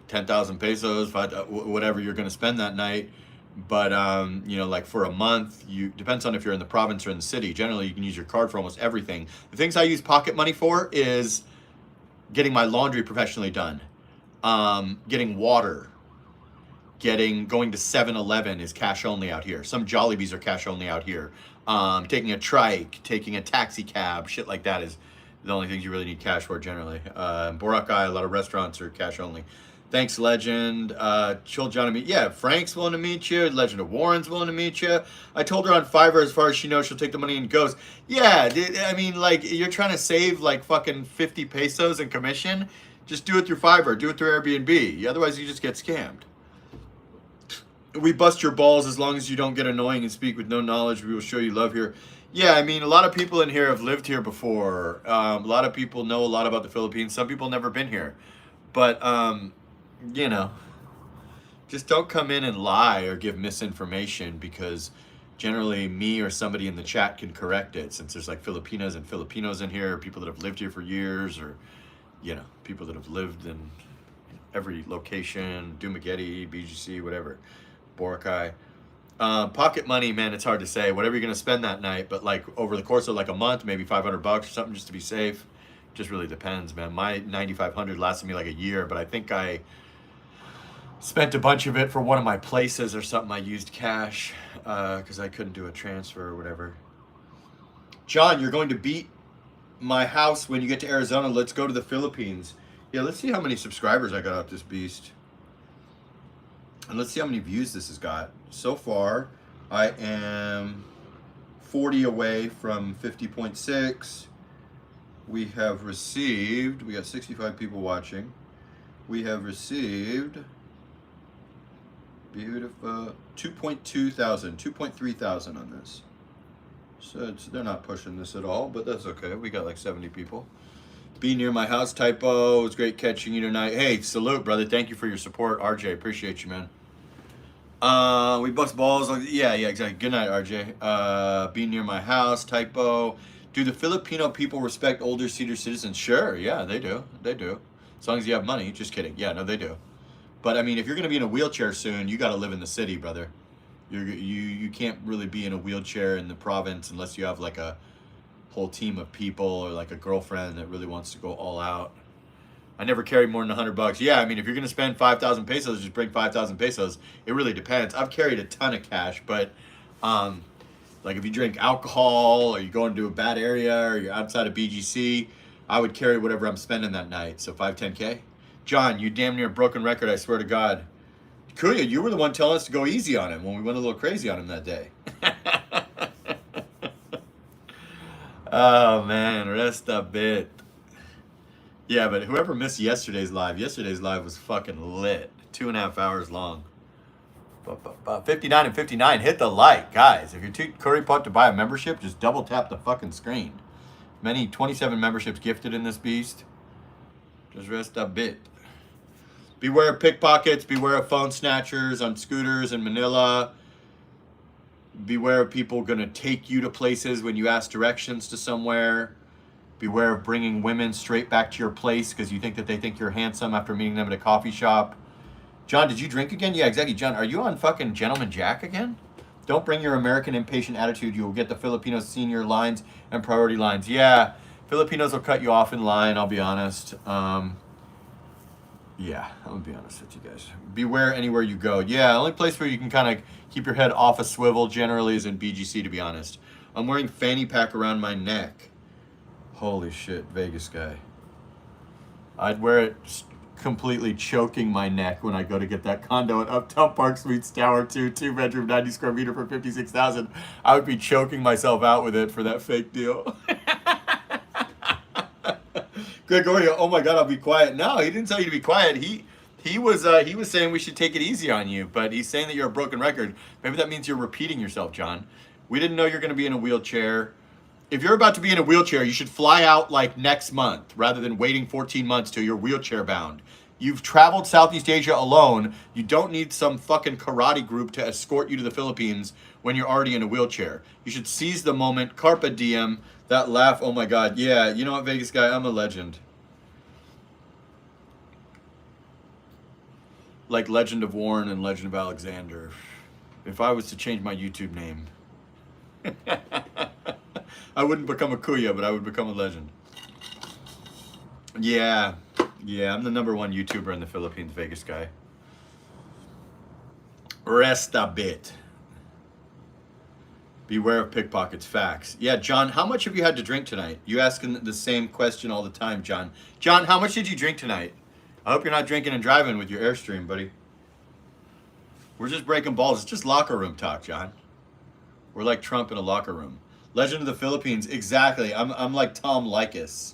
10,000 pesos, whatever you're going to spend that night. But you know, like for a month, you depends on if you're in the province or in the city. Generally, you can use your card for almost everything. The things I use pocket money for is getting my laundry professionally done, getting water, getting going to 7-Eleven is cash only out here. Some Jollibees are cash only out here. Taking a trike, taking a taxi cab, shit like that is the only things you really need cash for generally. Boracay, a lot of restaurants are cash only. Thanks, Legend. Chill John to meet. Yeah, Frank's willing to meet you. Legend of Warren's willing to meet you. I told her on Fiverr, as far as she knows, she'll take the money and goes. Yeah, I mean, like, you're trying to save like fucking 50 pesos in commission. Just do it through Fiverr. Do it through Airbnb. Otherwise, you just get scammed. We bust your balls as long as you don't get annoying and speak with no knowledge. We will show you love here. Yeah, I mean, a lot of people in here have lived here before. A lot of people know a lot about the Philippines. Some people never been here. But, you know, just don't come in and lie or give misinformation, because generally me or somebody in the chat can correct it, since there's like Filipinas and Filipinos in here, people that have lived here for years, or, you know, people that have lived in every location, Dumaguete, BGC, whatever. Boracay. Pocket money, man, it's hard to say. Whatever you're gonna spend that night, but like over the course of like a month, maybe $500 or something, just to be safe. Just really depends, man. My 9,500 lasted me like a year, but I think I spent a bunch of it for one of my places or something. I used cash because I couldn't do a transfer or whatever. John, you're going to beat my house when you get to Arizona. Let's go to the Philippines. Yeah, let's see how many subscribers I got off this beast. And let's see how many views this has got. So far, I am 40 away from 50.6. We have received, we got 65 people watching. We have received, beautiful, 2.2 thousand, 2.3 thousand on this. So they're not pushing this at all, but that's okay. We got like 70 people. Be near my house, typo. It was great catching you tonight. Hey, salute, brother. Thank you for your support, RJ. Appreciate you, man. We bust balls. Yeah, exactly. Good night, RJ. Be near my house, typo. Do the Filipino people respect older senior citizens? Sure, yeah, they do. They do. As long as you have money. Just kidding. Yeah, no, they do. But I mean, if you're gonna be in a wheelchair soon, you got to live in the city, brother. You can't really be in a wheelchair in the province unless you have like a whole team of people or like a girlfriend that really wants to go all out. I never carried more than $100. Yeah, I mean, if you're gonna spend 5,000 pesos, just bring 5,000 pesos. It really depends. I've carried a ton of cash, but like if you drink alcohol or you go into a bad area or you're outside of BGC, I would carry whatever I'm spending that night. So 5-10K. John, you damn near broken record. I swear to God. Kuya, you were the one telling us to go easy on him when we went a little crazy on him that day. Oh man, rest a bit. Yeah, but whoever missed yesterday's live was fucking lit. 2.5 hours long. 59 and 59, hit the like, guys. If you're too curry pot to buy a membership, just double tap the fucking screen. Many 27 memberships gifted in this beast. Just rest a bit. Beware of pickpockets. Beware of phone snatchers on scooters in Manila. Beware of people gonna take you to places when you ask directions to somewhere. Beware of bringing women straight back to your place because you think that they think you're handsome after meeting them at a coffee shop. John, did you drink again? Yeah, exactly. John, are you on fucking Gentleman Jack again? Don't bring your American impatient attitude. You will get the Filipino senior lines and priority lines. Yeah, Filipinos will cut you off in line, I'll be honest. Yeah, I'm gonna be honest with you guys. Beware anywhere you go. Yeah, the only place where you can kind of keep your head off a swivel generally is in BGC, to be honest. I'm wearing fanny pack around my neck. Holy shit, Vegas guy. I'd wear it completely choking my neck when I go to get that condo at Uptown Park Suites Tower 2, 2-bedroom, 90 square meter for 56,000. I would be choking myself out with it for that fake deal. Gregorio, oh my God, I'll be quiet. No, he didn't tell you to be quiet. He was saying we should take it easy on you, but he's saying that you're a broken record. Maybe that means you're repeating yourself, John. We didn't know you're going to be in a wheelchair. If you're about to be in a wheelchair, you should fly out like next month rather than waiting 14 months till you're wheelchair bound. You've traveled Southeast Asia alone. You don't need some fucking karate group to escort you to the Philippines when you're already in a wheelchair. You should seize the moment. Carpe diem. That laugh, oh my God. Yeah, you know what, Vegas guy? I'm a legend. Like Legend of Warren and Legend of Alexander. If I was to change my YouTube name, I wouldn't become a kuya, but I would become a legend. Yeah, I'm the #1 YouTuber in the Philippines, Vegas guy. Rest a bit. Beware of pickpockets, facts. Yeah, John, how much have you had to drink tonight? You asking the same question all the time, John. John, how much did you drink tonight? I hope you're not drinking and driving with your Airstream, buddy. We're just breaking balls. It's just locker room talk, John. We're like Trump in a locker room. Legend of the Philippines, exactly. I'm like Tom Likas.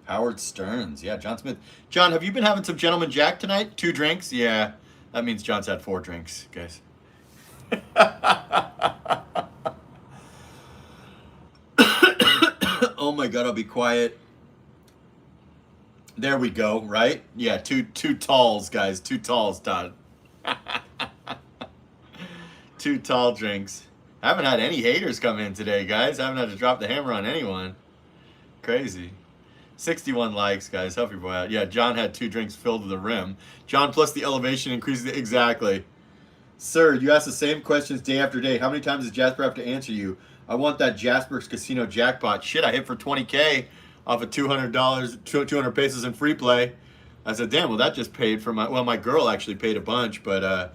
Howard Stearns, yeah, John Smith. John, have you been having some Gentleman Jack tonight? 2 drinks? Yeah, that means John's had 4 drinks, guys. Oh my God, I'll be quiet. There we go, right? Yeah, two talls, guys. 2 talls, Todd. 2 tall drinks. I haven't had any haters come in today, guys. I haven't had to drop the hammer on anyone. Crazy. 61 likes, guys. Help your boy out. Yeah, John had 2 drinks filled to the rim. John plus the elevation increases the... Exactly. Sir, you ask the same questions day after day. How many times does Jasper have to answer you? I want that Jasper's Casino jackpot. Shit, I hit for $20K off of $200, 200 pesos in free play. I said, damn, well, that just paid for my... Well, my girl actually paid a bunch, but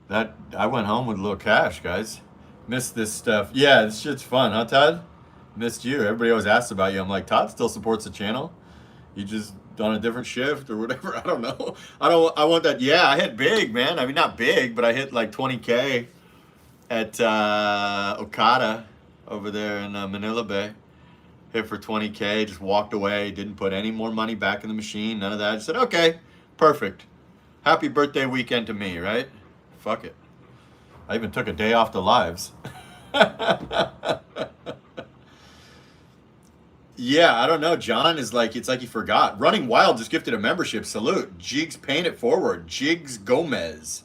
that I went home with a little cash, guys. Missed this stuff. Yeah, this shit's fun, huh, Todd? Missed you. Everybody always asks about you. I'm like, Todd still supports the channel. You just on a different shift or whatever. I don't know. I want that. Yeah, I hit big, man. I mean, not big, but I hit like $20K at Okada over there in Manila Bay. Hit for $20K. Just walked away. Didn't put any more money back in the machine. None of that. I just said, okay, perfect. Happy birthday weekend to me, right? Fuck it. I even took a day off the lives. Yeah, I don't know. John is like, it's like he forgot. Running Wild just gifted a membership. Salute. Jigs paying it forward. Jigs Gomez.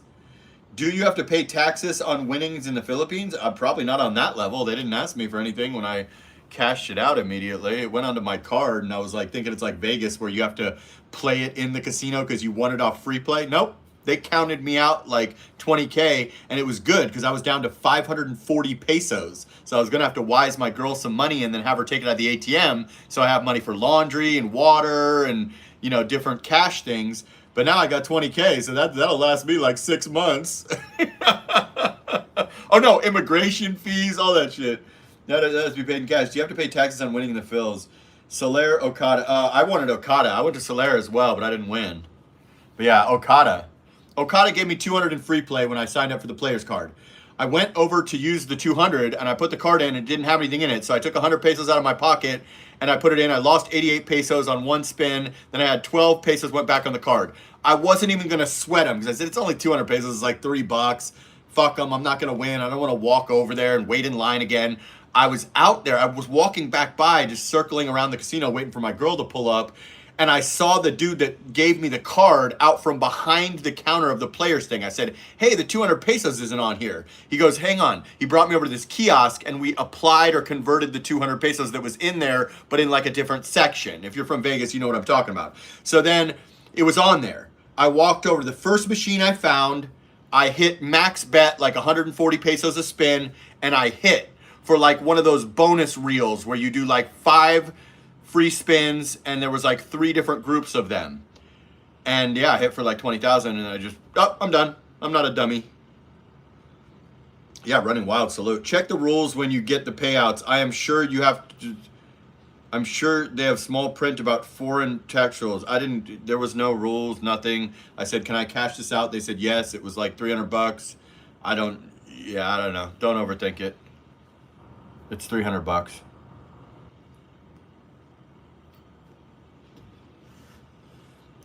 Do you have to pay taxes on winnings in the Philippines? Probably not on that level. They didn't ask me for anything when I cashed it out immediately. It went onto my card, and I was like thinking it's like Vegas where you have to play it in the casino because you won it off free play. Nope. They counted me out like $20K, and it was good because I was down to 540 pesos. So I was going to have to wise my girl some money and then have her take it out of the ATM so I have money for laundry and water and, you know, different cash things. But now I got $20K, so that'll last me like 6 months. Oh, no, immigration fees, all that shit. That has to be paid in cash. Do you have to pay taxes on winning in the Phils? Soler, Okada. I wanted Okada. I went to Soler as well, but I didn't win. But yeah, Okada. Okada gave me 200 in free play when I signed up for the player's card. I went over to use the 200 and I put the card in and it didn't have anything in it. So I took 100 pesos out of my pocket and I put it in. I lost 88 pesos on one spin. Then I had 12 pesos went back on the card. I wasn't even going to sweat them because I said, it's only 200 pesos. It's like $3. Fuck them. I'm not going to win. I don't want to walk over there and wait in line again. I was out there. I was walking back by, just circling around the casino, waiting for my girl to pull up. And I saw the dude that gave me the card out from behind the counter of the players thing. I said, hey, the 200 pesos isn't on here. He goes, hang on. He brought me over to this kiosk and we applied or converted the 200 pesos that was in there, but in like a different section. If you're from Vegas, you know what I'm talking about. So then it was on there. I walked over to the first machine I found. I hit max bet, like 140 pesos a spin, and I hit for like one of those bonus reels where you do like 5 free spins, and there was like 3 different groups of them. And yeah, I hit for like 20,000, and I just, oh, I'm done. I'm not a dummy. Yeah, Running Wild, salute. Check the rules when you get the payouts. I am sure you have to, I'm sure they have small print about foreign tax rules. There was no rules, nothing. I said, can I cash this out? They said yes. It was like $300. I don't know. Don't overthink it. It's $300.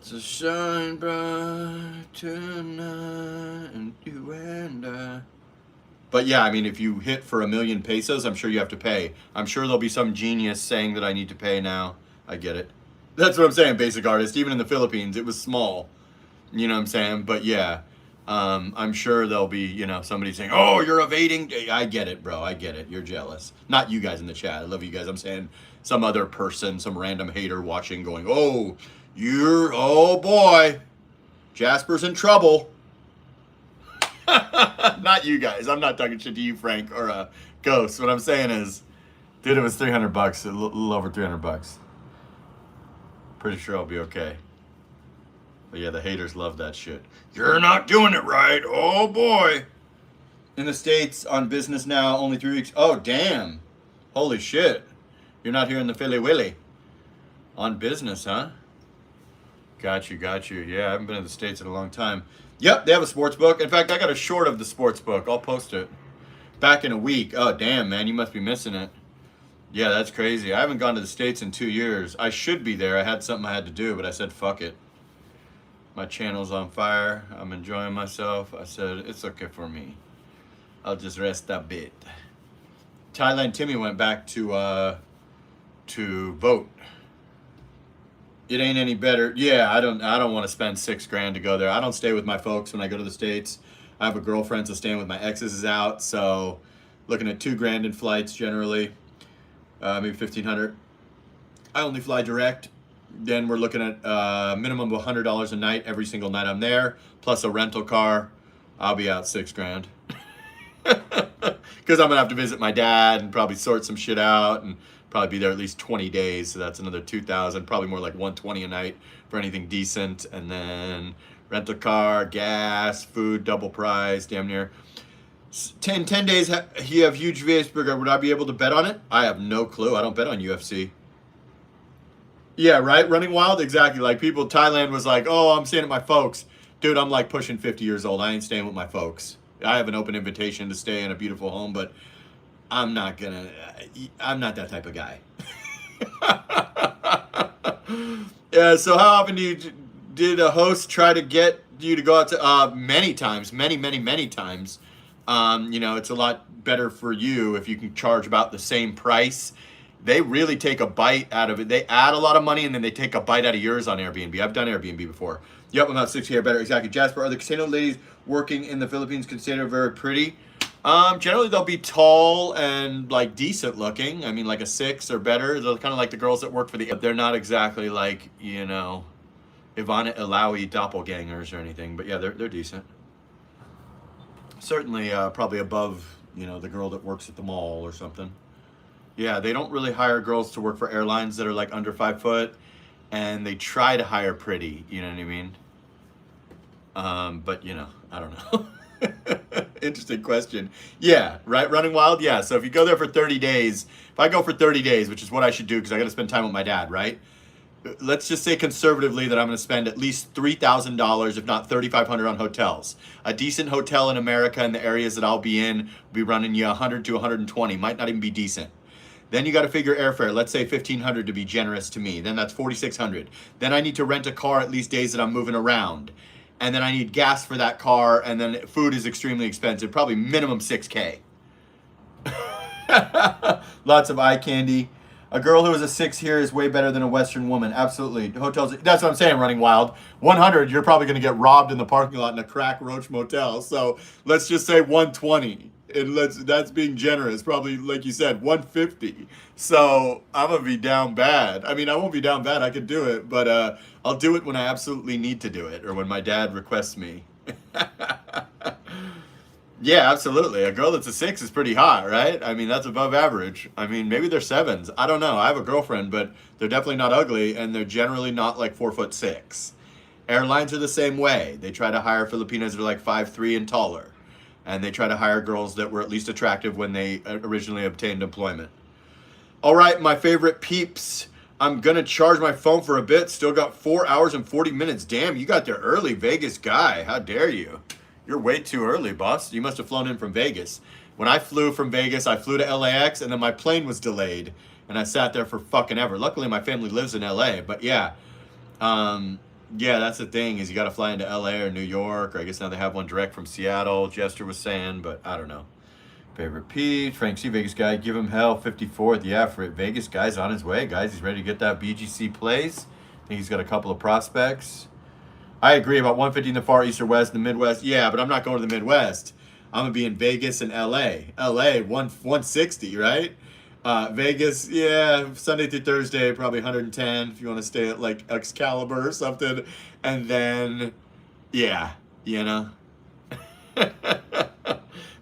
So shine bright tonight, and you and I. But yeah, I mean, if you hit for 1,000,000 pesos, I'm sure you have to pay. I'm sure there'll be some genius saying that I need to pay now. I get it. That's what I'm saying, Basic Artist. Even in the Philippines, it was small. You know what I'm saying? But yeah, I'm sure there'll be, you know, somebody saying, oh, you're evading. I get it, bro. I get it. You're jealous. Not you guys in the chat. I love you guys. I'm saying some other person, some random hater watching going, oh, oh boy, Jasper's in trouble. Not you guys. I'm not talking shit to you, Frank, or Ghost. What I'm saying is, dude, it was $300, a little over $300. Pretty sure I'll be okay. But yeah, the haters love that shit. You're not doing it right. Oh boy. In the States, on business now, only 3 weeks. Oh, damn. Holy shit. You're not here in the Philly Willy. On business, huh? Got you, got you. Yeah, I haven't been in the States in a long time. Yep, they have a sports book. In fact, I got a short of the sports book. I'll post it. Back in a week. Oh, damn, man. You must be missing it. Yeah, that's crazy. I haven't gone to the States in 2 years. I should be there. I had something I had to do, but I said, fuck it. My channel's on fire. I'm enjoying myself. I said, it's okay for me. I'll just rest a bit. Thailand Timmy went back to vote. It ain't any better. Yeah, I don't want to spend $6,000 to go there. I don't stay with my folks when I go to the States. I have a girlfriend, so staying with my exes is out. So looking at $2,000 in flights generally, maybe $1,500. I only fly direct. Then we're looking at minimum of $100 a night every single night I'm there, plus a rental car. I'll be out $6,000. Because I'm gonna have to visit my dad and probably sort some shit out and probably be there at least 20 days. So that's another 2,000, probably more like 120 a night for anything decent. And then rental car, gas, food, double price, damn near. 10 days, you have huge VS burger. Would I be able to bet on it? I have no clue. I don't bet on UFC. Yeah, right? Running Wild? Exactly. Like people, Thailand was like, oh, I'm staying at my folks. Dude, I'm like pushing 50 years old. I ain't staying with my folks. I have an open invitation to stay in a beautiful home, but I'm not that type of guy. Yeah, so how often did a host try to get you to go out to, many times, many times. It's a lot better for you if you can charge about the same price. They really take a bite out of it. They add a lot of money and then they take a bite out of yours on Airbnb. I've done Airbnb before. Yep, I'm about 60 hair better. Exactly. Jasper, are the casino ladies working in the Philippines considered very pretty? Generally they'll be tall and like decent looking. I mean, like a 6 or better. They're kind of like the girls that work for the. They're not exactly like Ivana Ilawi doppelgangers or anything. But yeah, they're decent. Certainly, probably above the girl that works at the mall or something. Yeah, they don't really hire girls to work for airlines that are like under 5 foot, and they try to hire pretty. You know what I mean? But I don't know. Interesting question. Yeah, right. Running Wild. Yeah. So if you go there for 30 days, if I go for 30 days, which is what I should do because I got to spend time with my dad, right? Let's just say conservatively that I'm going to spend at least $3,000, if not $3,500 on hotels. A decent hotel in America in the areas that I'll be in will be running you 100 to 120. Might not even be decent. Then you got to figure airfare. Let's say $1,500 to be generous to me. Then that's $4,600. Then I need to rent a car at least days that I'm moving around. And then I need gas for that car. And then food is extremely expensive. Probably minimum $6,000. Lots of eye candy. A girl who is a 6 here is way better than a Western woman. Absolutely. Hotels, that's what I'm saying, Running Wild. 100, you're probably going to get robbed in the parking lot in a crack roach motel. So let's just say 120. And that's being generous. Probably, like you said, 150. So I'm going to be down bad. I mean, I won't be down bad. I could do it. But I'll do it when I absolutely need to do it or when my dad requests me. Yeah, absolutely. A girl that's a 6 is pretty hot, right? I mean, that's above average. I mean, maybe they're 7s. I don't know. I have a girlfriend, but they're definitely not ugly, and they're generally not like 4'6". Airlines are the same way. They try to hire Filipinas that are like 5'3" and taller, and they try to hire girls that were at least attractive when they originally obtained employment. All right, my favorite peeps. I'm going to charge my phone for a bit. Still got 4 hours and 40 minutes. Damn, you got there early, Vegas guy. How dare you? You're way too early, boss. You must have flown in from Vegas. When I flew from Vegas, I flew to LAX, and then my plane was delayed, and I sat there for fucking ever. Luckily, my family lives in LA, but yeah. Yeah, that's the thing, is you got to fly into LA or New York, or I guess now they have one direct from Seattle, Jester was saying, but I don't know. Favorite Pete, Frank C. Vegas guy, give him hell, 54th. Yeah, for it. Vegas guy's on his way, guys. He's ready to get that BGC place. I think he's got a couple of prospects. I agree about 150 in the Far East or West, in the Midwest. Yeah, but I'm not going to the Midwest. I'm going to be in Vegas and LA. LA, 160, right? Vegas, yeah, Sunday through Thursday, probably 110 if you want to stay at like Excalibur or something. And then, yeah,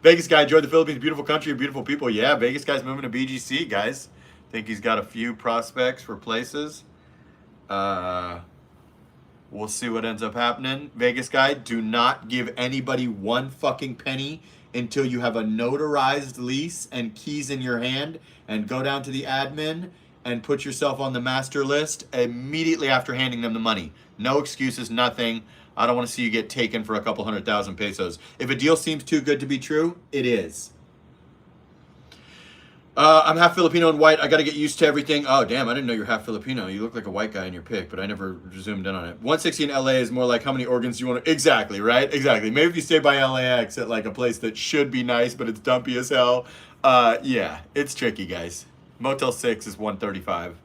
Vegas guy enjoyed the Philippines. Beautiful country and beautiful people. Yeah, Vegas guy's moving to BGC, guys. Think he's got a few prospects for places. We'll see what ends up happening. Vegas guy, do not give anybody one fucking penny until you have a notarized lease and keys in your hand, and go down to the admin and put yourself on the master list immediately after handing them the money. No excuses, nothing. I don't want to see you get taken for a couple 100,000 pesos. If a deal seems too good to be true, it is. I'm half Filipino and white. I got to get used to everything. Oh, damn. I didn't know you're half Filipino. You look like a white guy in your pic, but I never zoomed in on it. 160 in LA is more like how many organs do you want to... Exactly, right? Exactly. Maybe if you stay by LAX at like a place that should be nice, but it's dumpy as hell. Yeah, it's tricky, guys. Motel 6 is 135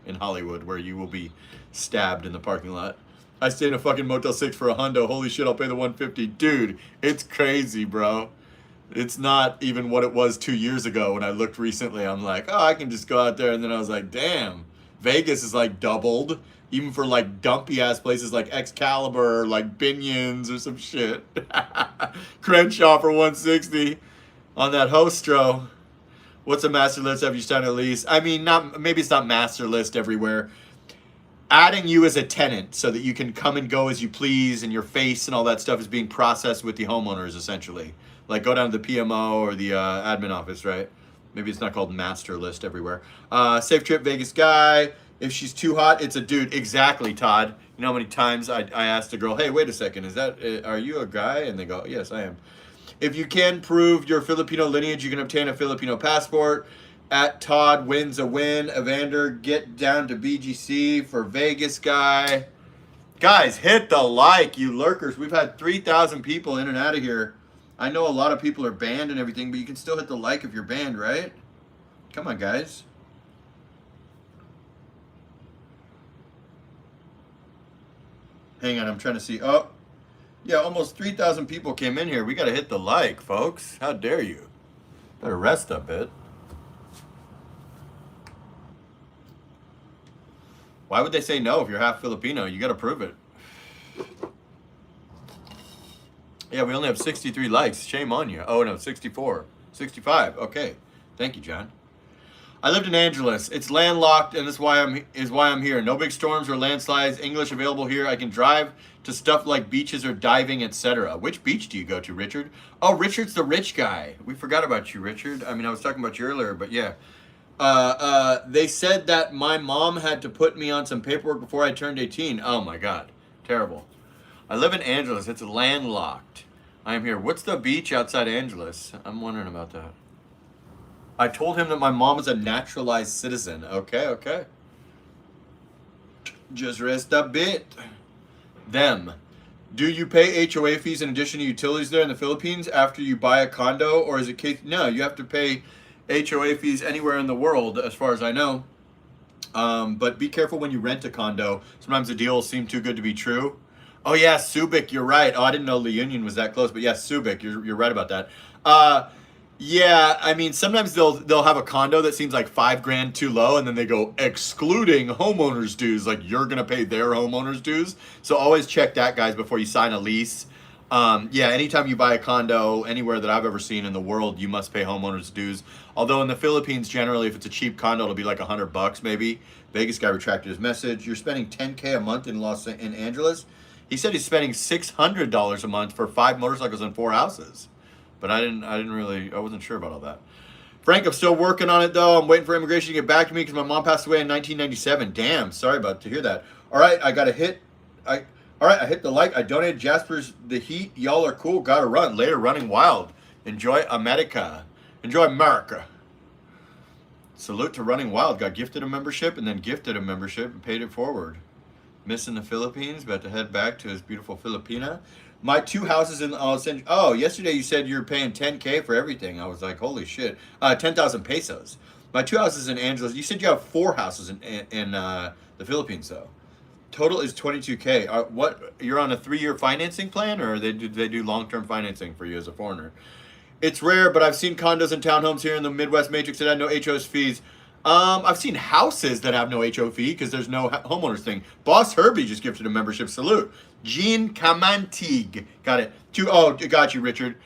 in Hollywood, where you will be stabbed in the parking lot. I stayed in a fucking Motel 6 for $100. Holy shit, I'll pay the 150. Dude, it's crazy, bro. It's not even what it was 2 years ago when I looked recently. I'm like, oh, I can just go out there. And then I was like, damn, Vegas is like doubled. Even for like dumpy ass places like Excalibur, or like Binions or some shit. Crenshaw for 160 on that Hostro. What's a master list after you sign a lease? I mean, maybe it's not master list everywhere. Adding you as a tenant so that you can come and go as you please, and your face and all that stuff is being processed with the homeowners, essentially. Like, go down to the PMO or the admin office, right? Maybe it's not called master list everywhere. Safe trip, Vegas guy. If she's too hot, it's a dude. Exactly, Todd. You know how many times I asked a girl, hey, wait a second, are you a guy? And they go, yes, I am. If you can prove your Filipino lineage, you can obtain a Filipino passport. At Todd wins a win. Evander, get down to BGC for Vegas guy. Guys, hit the like, you lurkers. We've had 3,000 people in and out of here. I know a lot of people are banned and everything, but you can still hit the like if you're banned, right? Come on, guys. Hang on, I'm trying to see. Oh, yeah, almost 3,000 people came in here. We got to hit the like, folks. How dare you? Better rest a bit. Why would they say no if you're half Filipino? You got to prove it. Yeah, we only have 63 likes. Shame on you. Oh, no, 64. 65. Okay. Thank you, John. I lived in Angeles. It's landlocked, and that's why I'm here. No big storms or landslides. English available here. I can drive to stuff like beaches or diving, etc. Which beach do you go to, Richard? Oh, Richard's the rich guy. We forgot about you, Richard. I mean, I was talking about you earlier, but yeah. They said that my mom had to put me on some paperwork before I turned 18. Oh, my God. Terrible. I live in Angeles. It's landlocked. I am here. What's the beach outside Angeles? I'm wondering about that. I told him that my mom is a naturalized citizen. Okay, okay. Just rest a bit. Them. Do you pay HOA fees in addition to utilities there in the Philippines after you buy a condo? Or is it case? No, you have to pay HOA fees anywhere in the world, as far as I know. But be careful when you rent a condo. Sometimes the deals seem too good to be true. Oh yeah, Subic, you're right. Oh, I didn't know La Union was that close, but yeah, Subic, you're right about that. Yeah, I mean, sometimes they'll have a condo that seems like $5,000 too low, and then they go excluding homeowners dues, like you're gonna pay their homeowners dues. So always check that, guys, before you sign a lease. Yeah, anytime you buy a condo anywhere that I've ever seen in the world, you must pay homeowners dues. Although in the Philippines, generally, if it's a cheap condo, it'll be like $100 maybe. Vegas guy retracted his message. You're spending $10K a month in in Angeles. He said he's spending $600 a month for 5 motorcycles and 4 houses. But I wasn't sure about all that. Frank, I'm still working on it though. I'm waiting for immigration to get back to me because my mom passed away in 1997. Damn, sorry to hear that. All right, I hit the like. I donated Jasper's The Heat. Y'all are cool. Gotta run. Later, running wild. Enjoy America. Enjoy America. Salute to Running Wild. Got gifted a membership and then gifted a membership and paid it forward. Missing the Philippines. About to head back to his beautiful Filipina. My 2 houses in yesterday you said you're paying $10K for everything. I was like, holy shit. 10,000 pesos. My 2 houses in Angeles. You said you have 4 houses in the Philippines though. Total is $22K. What, you're on a 3-year financing plan, or they do long-term financing for you as a foreigner? It's rare, but I've seen condos and townhomes here in the Midwest Matrix that had no HOS fees. I've seen houses that have no HO fee because there's no homeowners thing. Boss Herbie just gifted a membership. Salute. Jean Camantig. Got it. Got you, Richard.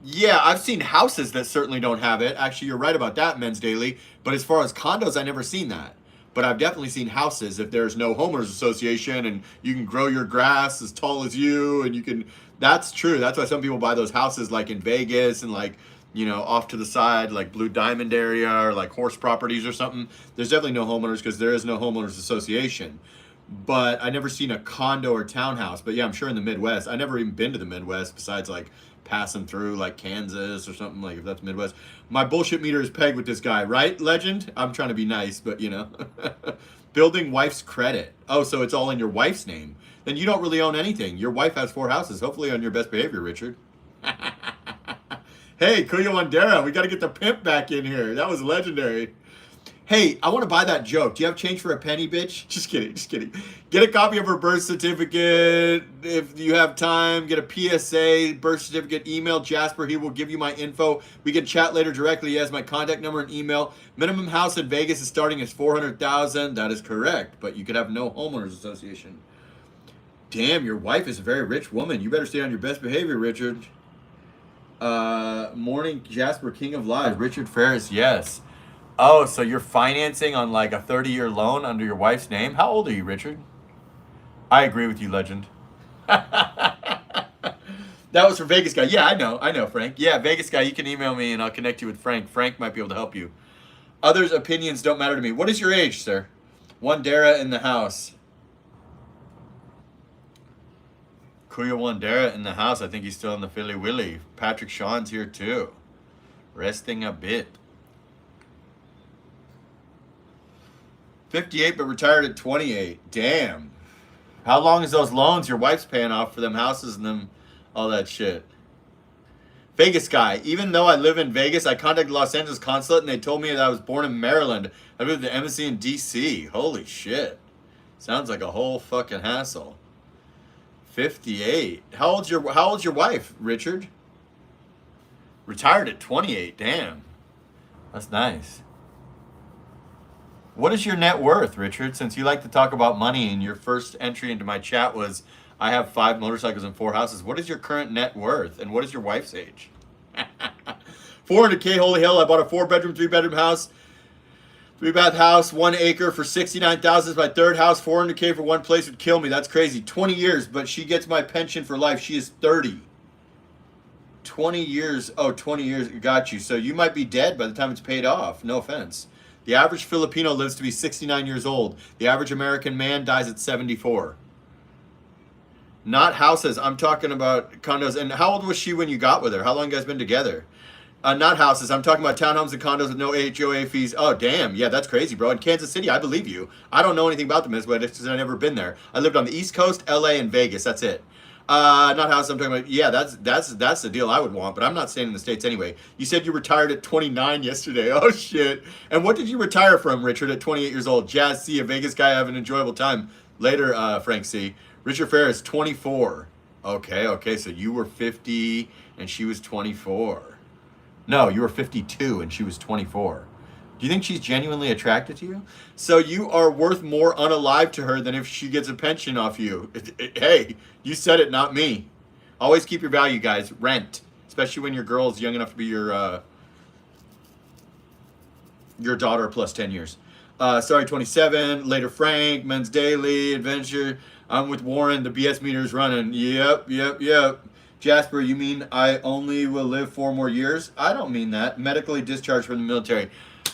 Yeah, I've seen houses that certainly don't have it. Actually, you're right about that, Men's Daily. But as far as condos, I never seen that. But I've definitely seen houses if there's no homeowners association and you can grow your grass as tall as you and you can. That's true. That's why some people buy those houses like in Vegas and like off to the side like Blue Diamond area or like horse properties or something. There's definitely no homeowners because there is no homeowners association. But I never seen a condo or townhouse. But yeah, I'm sure in the Midwest. I never even been to the Midwest besides like passing through like Kansas or something, like if that's Midwest. My bullshit meter is pegged with this guy, right, Legend? I'm trying to be nice, but building wife's credit. Oh, so it's all in your wife's name. Then you don't really own anything. Your wife has 4 houses, hopefully on your best behavior, Richard. Hey, Kuya Wandera, we got to get the pimp back in here. That was legendary. Hey, I want to buy that joke. Do you have change for a penny, bitch? Just kidding, just kidding. Get a copy of her birth certificate. If you have time, get a PSA, birth certificate, email Jasper. He will give you my info. We can chat later directly. He has my contact number and email. Minimum house in Vegas is starting at $400,000. That is correct, but you could have no homeowners association. Damn, your wife is a very rich woman. You better stay on your best behavior, Richard. Morning, Jasper, King of Lies. Richard Ferris, yes. Oh, so you're financing on like a 30-year loan under your wife's name? How old are you, Richard? I agree with you, Legend. That was for Vegas Guy. Yeah, I know, Frank. Yeah, Vegas Guy, you can email me and I'll connect you with Frank. Frank might be able to help you. Others' opinions don't matter to me. What is your age, sir? Wandera in the house. Kuya Wandera in the house. I think he's still in the Philly Willy. Patrick Sean's here too. Resting a bit. 58, but retired at 28. Damn. How long is those loans your wife's paying off for them houses and them all that shit? Vegas Guy. Even though I live in Vegas, I contacted Los Angeles Consulate and they told me that I was born in Maryland. I lived at the embassy in D.C. Holy shit. Sounds like a whole fucking hassle. 58. How old's your wife, Richard? Retired at 28. Damn. That's nice. What is your net worth, Richard? Since you like to talk about money and your first entry into my chat was, I have 5 motorcycles and 4 houses. What is your current net worth? And what is your wife's age? 400K, holy hell. I bought a 4-bedroom, 3-bedroom house. 3-bath house, 1 acre for $69,000 is my 3rd house. 400K for 1 place would kill me. That's crazy. 20 years, but she gets my pension for life. She is 30. 20 years. Oh, 20 years. Got you. So you might be dead by the time it's paid off. No offense. The average Filipino lives to be 69 years old. The average American man dies at 74. Not houses. I'm talking about condos. And how old was she when you got with her? How long you guys been together? Not houses. I'm talking about townhomes and condos with no HOA fees. Oh, damn. Yeah, that's crazy, bro. In Kansas City, I believe you. I don't know anything about the Midwest because I've never been there. I lived on the East Coast, LA, and Vegas. That's it. Not houses. I'm talking about. Yeah, that's the deal I would want. But I'm not staying in the States anyway. You said you retired at 29 yesterday. Oh shit. And what did you retire from, Richard? At 28 years old. Jazz C, a Vegas guy. Have an enjoyable time later. Frank C. Richard Ferris, 24. Okay. So you were 50 and she was 24. No, you were 52 and she was 24. Do you think she's genuinely attracted to you? So you are worth more unalive to her than if she gets a pension off you. Hey, you said it, not me. Always keep your value, guys. Rent, especially when your girl's young enough to be your daughter plus 10 years. Sorry, 27. Later, Frank. Men's Daily. Adventure. I'm with Warren. The BS meter is running. Yep. Jasper, you mean I only will live 4 more years? I don't mean that. Medically discharged from the military.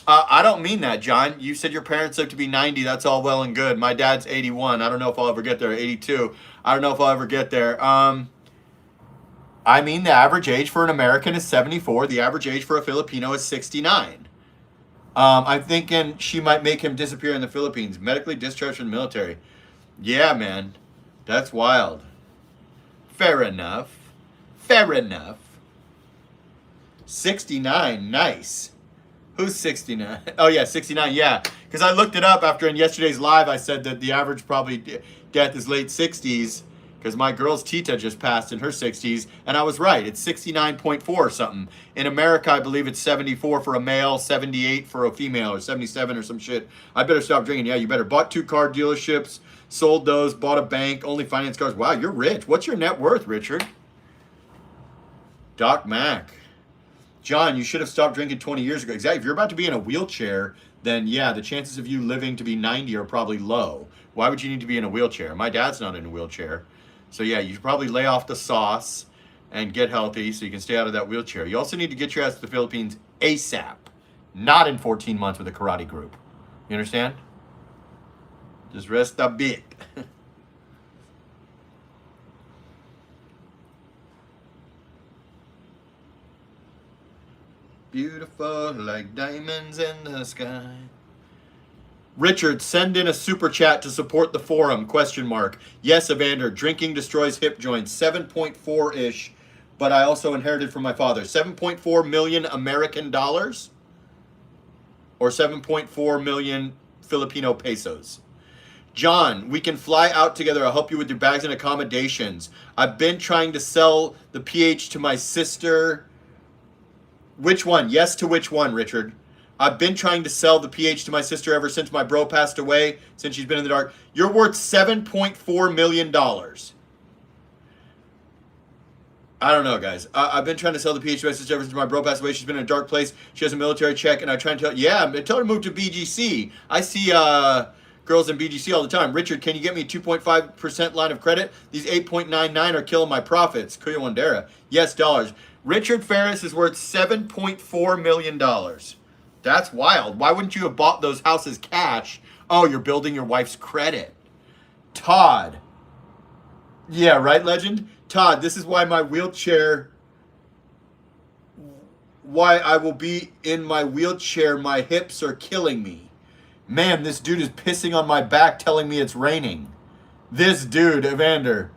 I don't mean that, John. You said your parents live to be 90. That's all well and good. My dad's 81. I don't know if I'll ever get there. 82. I don't know if I'll ever get there. I mean, the average age for an American is 74. The average age for a Filipino is 69. I'm thinking she might make him disappear in the Philippines. Medically discharged from the military. Yeah, man. That's wild. Fair enough. 69. Nice. Who's 69? Oh, yeah, 69. Yeah, because I looked it up after in yesterday's live. I said that the average probably death is late 60s because my girl's Tita just passed in her 60s. And I was right. It's 69.4 or something. In America, I believe it's 74 for a male, 78 for a female, or 77 or some shit. I better stop drinking. Yeah, you better. Bought 2 car dealerships, sold those, bought a bank, only finance cars. Wow, you're rich. What's your net worth, Richard? Doc Mack. John, you should have stopped drinking 20 years ago. Exactly. If you're about to be in a wheelchair, then yeah, the chances of you living to be 90 are probably low. Why would you need to be in a wheelchair? My dad's not in a wheelchair. So yeah, you should probably lay off the sauce and get healthy so you can stay out of that wheelchair. You also need to get your ass to the Philippines ASAP, not in 14 months with a karate group. You understand? Just rest a bit. Beautiful like diamonds in the sky. Richard, send in a super chat to support the forum, question mark. Yes, Evander, drinking destroys hip joints, 7.4-ish, but I also inherited from my father. 7.4 million American dollars or 7.4 million Filipino pesos. John, we can fly out together. I'll help you with your bags and accommodations. I've been trying to sell the PH to my sister. Which one? Yes to which one, Richard? I've been trying to sell the PH to my sister ever since my bro passed away, since she's been in the dark. You're worth $7.4 million. I don't know, guys. I've been trying to sell the PH to my sister ever since my bro passed away. She's been in a dark place. She has a military check, and I try to tell tell her to move to BGC. I see girls in BGC all the time. Richard, can you get me a 2.5% line of credit? These 8.99 are killing my profits. Kuya Wandera. Yes, dollars. Richard Ferris is worth $7.4 million. That's wild. Why wouldn't you have bought those houses cash? Oh, you're building your wife's credit. Todd. Yeah, right, Legend? Todd, this is why my wheelchair... Why I will be in my wheelchair. My hips are killing me. Man, this dude is pissing on my back telling me it's raining. This dude, Evander...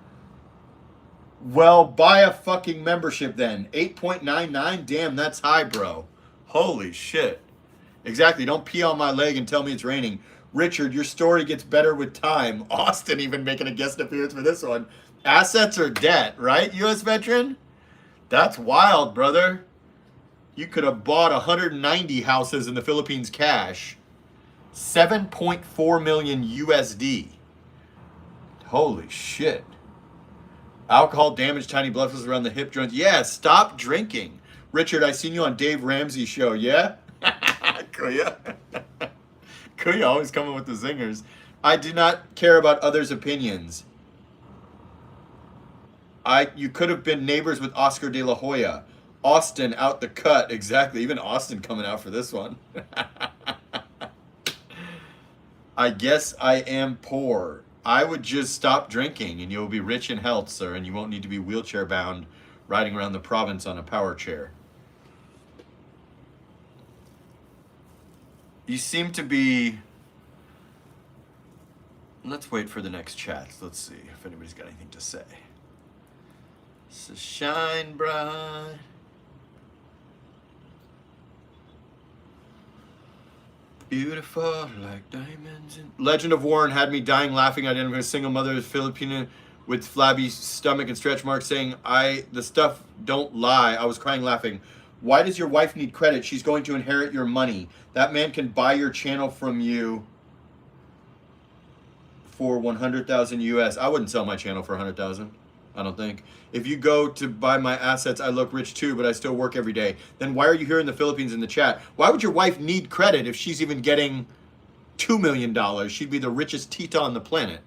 Well, buy a fucking membership then. 8.99? Damn, that's high, bro. Holy shit. Exactly. Don't pee on my leg and tell me it's raining. Richard, your story gets better with time. Austin even making a guest appearance for this one. Assets or debt, right, U.S. veteran? That's wild, brother. You could have bought 190 houses in the Philippines cash. 7.4 million USD. Holy shit. Alcohol damage, tiny blood vessels around the hip joints. Yeah, stop drinking. Richard, I seen you on Dave Ramsey's show, yeah? Kuya. Kuya always coming with the zingers. I do not care about others' opinions. You could have been neighbors with Oscar de la Hoya. Austin out the cut. Exactly. Even Austin coming out for this one. I guess I am poor. I would just stop drinking and you'll be rich in health, sir, and you won't need to be wheelchair bound riding around the province on a power chair. You seem to be... Let's wait for the next chat. Let's see if anybody's got anything to say. So shine bright. Beautiful like diamonds. Legend of Warren had me dying laughing. I identified a single mother, Filipino, with flabby stomach and stretch marks, saying, the stuff don't lie. I was crying laughing. Why does your wife need credit? She's going to inherit your money. That man can buy your channel from you for 100,000 US. I wouldn't sell my channel for 100,000. I don't think. If you go to buy my assets, I look rich too, but I still work every day. Then why are you here in the Philippines in the chat? Why would your wife need credit if she's even getting $2 million? She'd be the richest Tita on the planet.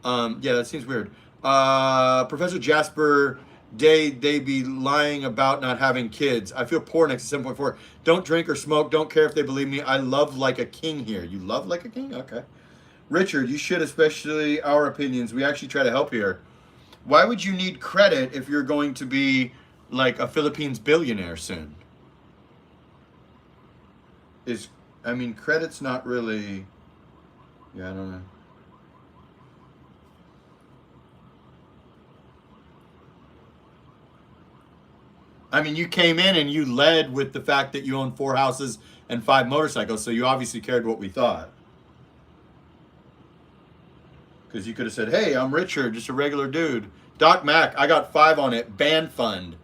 Yeah, that seems weird. Professor Jasper, they be lying about not having kids. I feel poor next to 7.4. Don't drink or smoke. Don't care if they believe me. I love like a king here. You love like a king? Okay. Richard, you should, especially our opinions. We actually try to help here. Why would you need credit if you're going to be like a Philippines billionaire soon? Credit's not really... Yeah, I don't know. You came in and you led with the fact that you own 4 houses and 5 motorcycles, so you obviously cared what we thought. Because you could have said, hey, I'm Richard, just a regular dude. Doc Mac, I got 5 on it. Band fund.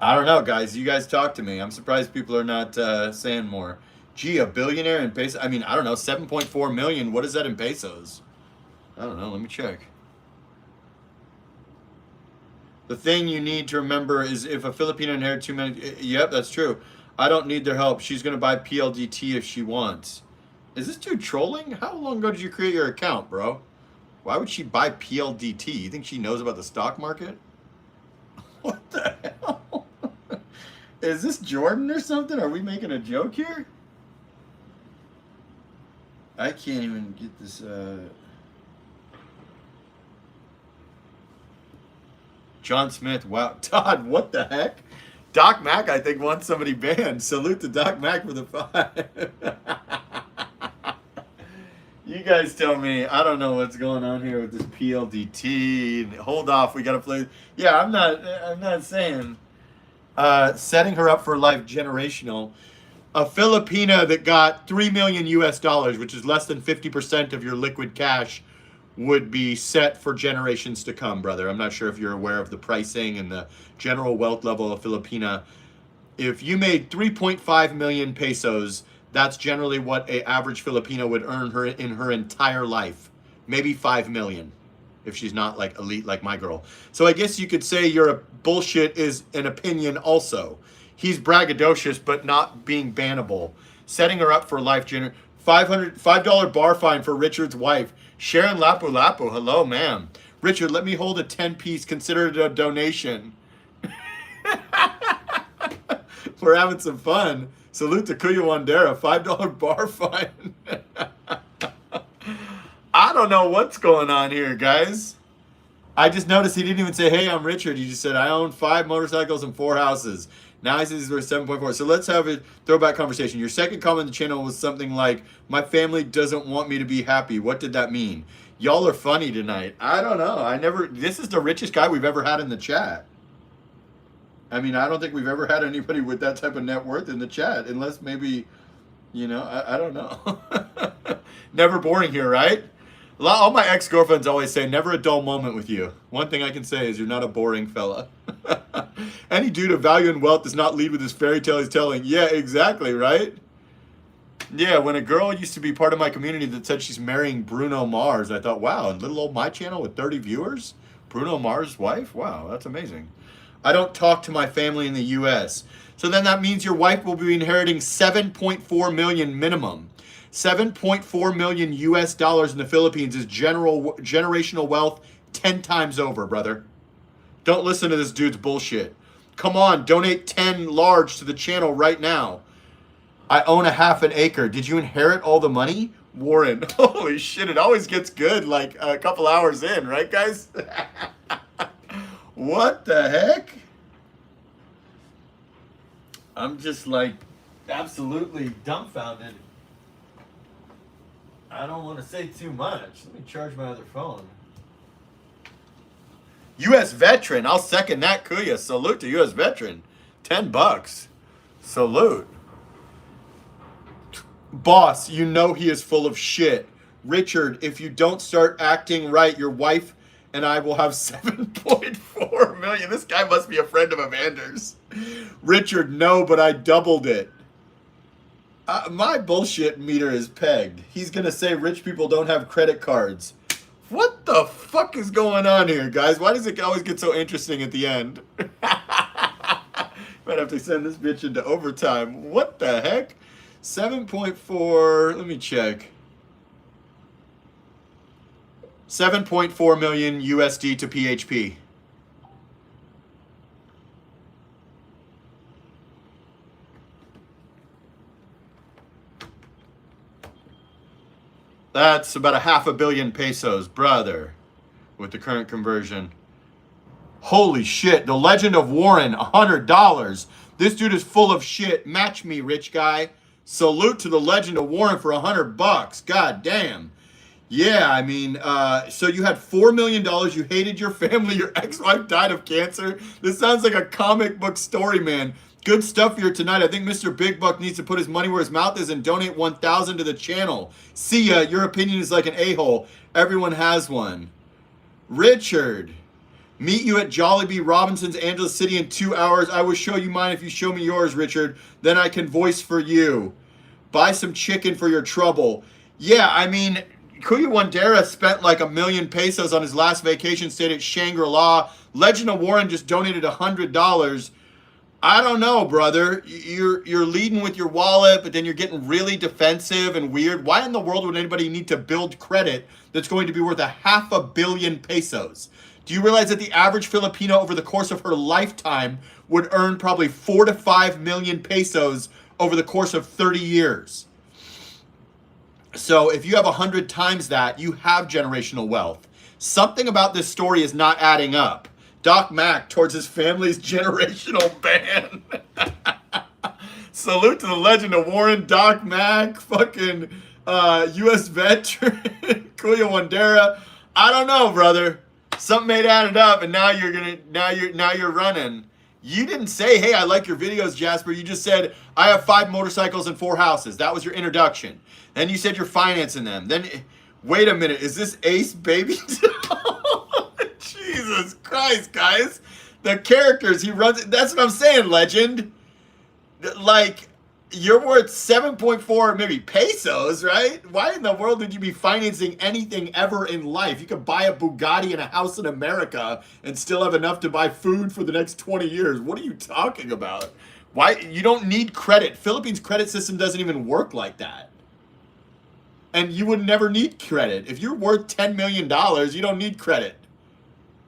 I don't know, guys. You guys talk to me. I'm surprised people are not saying more. Gee, a billionaire in pesos? I don't know. 7.4 million. What is that in pesos? I don't know. Let me check. The thing you need to remember is if a Filipino inherits too many. Yep, that's true. I don't need their help. She's gonna buy PLDT if she wants. Is this dude trolling? How long ago did you create your account, bro? Why would she buy PLDT? You think she knows about the stock market? What the hell? Is this Jordan or something? Are we making a joke here? I can't even get this. John Smith, wow. Todd, what the heck? Doc Mack, I think, wants somebody banned. Salute to Doc Mack for the 5. You guys tell me. I don't know what's going on here with this PLDT. Hold off, we gotta play. Yeah, I'm not saying. Setting her up for life, generational. A Filipina that got $3 million US, which is less than 50% of your liquid cash, would be set for generations to come, brother. I'm not sure if you're aware of the pricing and the general wealth level of Filipina. If you made 3.5 million pesos, that's generally what an average Filipino would earn her in her entire life. Maybe 5 million if she's not like elite like my girl. So I guess you could say your bullshit is an opinion also. He's braggadocious but not being bannable. Setting her up for life. $5 bar fine for Richard's wife. Sharon Lapu Lapu, hello, ma'am. Richard, let me hold a 10-piece. Consider it a donation. We're having some fun. Salute to Kuya Wandera. $5 bar fine. I don't know what's going on here, guys. I just noticed he didn't even say, hey, I'm Richard. He just said, I own 5 motorcycles and 4 houses. Now he says he's worth 7.4. So let's have a throwback conversation. Your second comment on the channel was something like, my family doesn't want me to be happy. What did that mean? Y'all are funny tonight. I don't know. This is the richest guy we've ever had in the chat. I mean, I don't think we've ever had anybody with that type of net worth in the chat, unless maybe, I don't know. Never boring here, right? All my ex-girlfriends always say, never a dull moment with you. One thing I can say is you're not a boring fella. Any dude of value and wealth does not lead with his fairy tale he's telling. Yeah, exactly, right? Yeah, when a girl used to be part of my community that said she's marrying Bruno Mars, I thought, wow, little old my channel with 30 viewers? Bruno Mars' wife? Wow, that's amazing. I don't talk to my family in the U.S. So then that means your wife will be inheriting 7.4 million minimum. 7.4 million US dollars in the Philippines is generational wealth 10 times over, brother. Don't listen to this dude's bullshit. Come on, donate 10 large to the channel right now. I own a half an acre. Did you inherit all the money? Warren, holy shit, it always gets good like a couple hours in, right, guys? What the heck? I'm just like absolutely dumbfounded. I don't want to say too much. Let me charge my other phone. U.S. veteran. I'll second that, Kuya. Salute to U.S. veteran. $10. Salute. Boss, you know he is full of shit. Richard, if you don't start acting right, your wife and I will have 7.4 million. This guy must be a friend of Amander's. Richard, no, but I doubled it. My bullshit meter is pegged. He's going to say rich people don't have credit cards. What the fuck is going on here, guys? Why does it always get so interesting at the end? Might have to send this bitch into overtime. What the heck? 7.4, let me check. 7.4 million USD to PHP. That's about 500 million pesos, brother, with the current conversion. Holy shit, the Legend of Warren, $100. This dude is full of shit. Match me, rich guy. Salute to the Legend of Warren for $100. God damn. Yeah, I mean, so you had $4 million. You hated your family. Your ex-wife died of cancer. This sounds like a comic book story, man. Good stuff here tonight. I think Mr. Big Buck needs to put his money where his mouth is and donate 1,000 to the channel. See ya. Your opinion is like an a-hole. Everyone has one. Richard. Meet you at Jollibee Robinson's Angeles City in 2 hours. I will show you mine if you show me yours, Richard. Then I can voice for you. Buy some chicken for your trouble. Yeah, I mean, Kuya Wandera spent like $1 million pesos on his last vacation, stayed at Shangri-La. Legend of Warren just donated $100. I don't know, brother. You're leading with your wallet, but then you're getting really defensive and weird. Why in the world would anybody need to build credit that's going to be worth $500 million pesos? Do you realize that the average Filipino over the course of her lifetime would earn probably 4 to 5 million pesos over the course of 30 years? So if you have 100 times that, you have generational wealth. Something about this story is not adding up. Doc Mack towards his family's generational ban. Salute to the legend of Warren, Doc Mack, fucking U.S. veteran, Kuya Wandera. I don't know, brother. Something ain't added up, and now you're running. You didn't say, hey, I like your videos, Jasper. You just said, I have 5 motorcycles and 4 houses. That was your introduction. Then you said you're financing them. Then, wait a minute, is this Ace Baby? Jesus Christ, guys. The characters he runs, that's what I'm saying, legend. Like, you're worth 7.4 maybe pesos, right? Why in the world would you be financing anything ever in life? You could buy a Bugatti and a house in America and still have enough to buy food for the next 20 years. What are you talking about? Why? You don't need credit. Philippines' credit system doesn't even work like that. And you would never need credit. If you're worth $10 million, you don't need credit.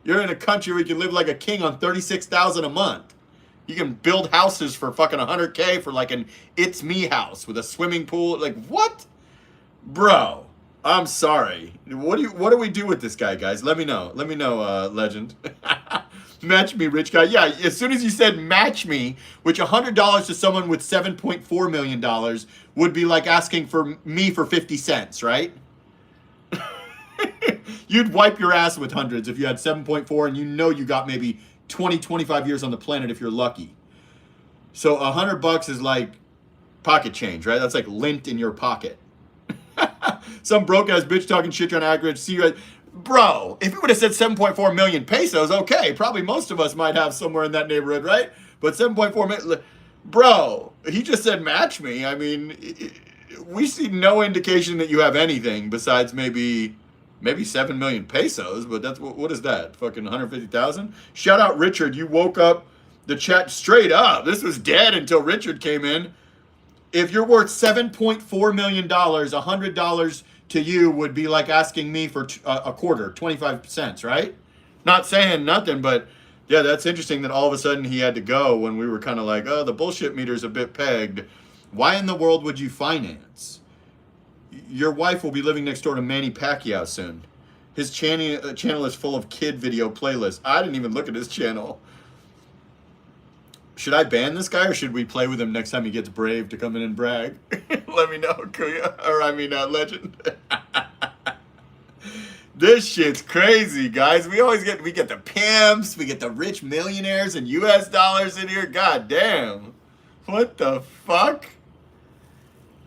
You're in a country where you can live like a king on $36,000 a month. You can build houses for fucking $100K for like an It's Me house with a swimming pool. Like, what? Bro, I'm sorry. What do we do with this guy, guys? Let me know. Let me know, legend. Match me, rich guy. Yeah, as soon as you said match me, which $100 to someone with $7.4 million would be like asking for me for 50 cents, right? You'd wipe your ass with hundreds if you had 7.4 and you know you got maybe 20, 25 years on the planet if you're lucky. So $100 is like pocket change, right? That's like lint in your pocket. Some broke ass bitch talking shit trying to aggregate. See, bro, if you would have said 7.4 million pesos, okay, probably most of us might have somewhere in that neighborhood, right? But 7.4 million, bro, he just said match me. I mean, we see no indication that you have anything besides maybe 7 million pesos, but that's what is that? Fucking 150,000? Shout out Richard, you woke up the chat straight up. This was dead until Richard came in. If you're worth $7.4 million, $100 to you would be like asking me for a quarter, 25 cents, right? Not saying nothing, but yeah, that's interesting that all of a sudden he had to go when we were kind of like, oh, the bullshit meter's a bit pegged. Why in the world would you finance? Your wife will be living next door to Manny Pacquiao soon. His channel is full of kid video playlists. I didn't even look at his channel. Should I ban this guy or should we play with him next time he gets brave to come in and brag? Let me know, Kuya. Or I mean, Legend. This shit's crazy, guys. We get the pimps, we get the rich millionaires and US dollars in here. God damn. What the fuck?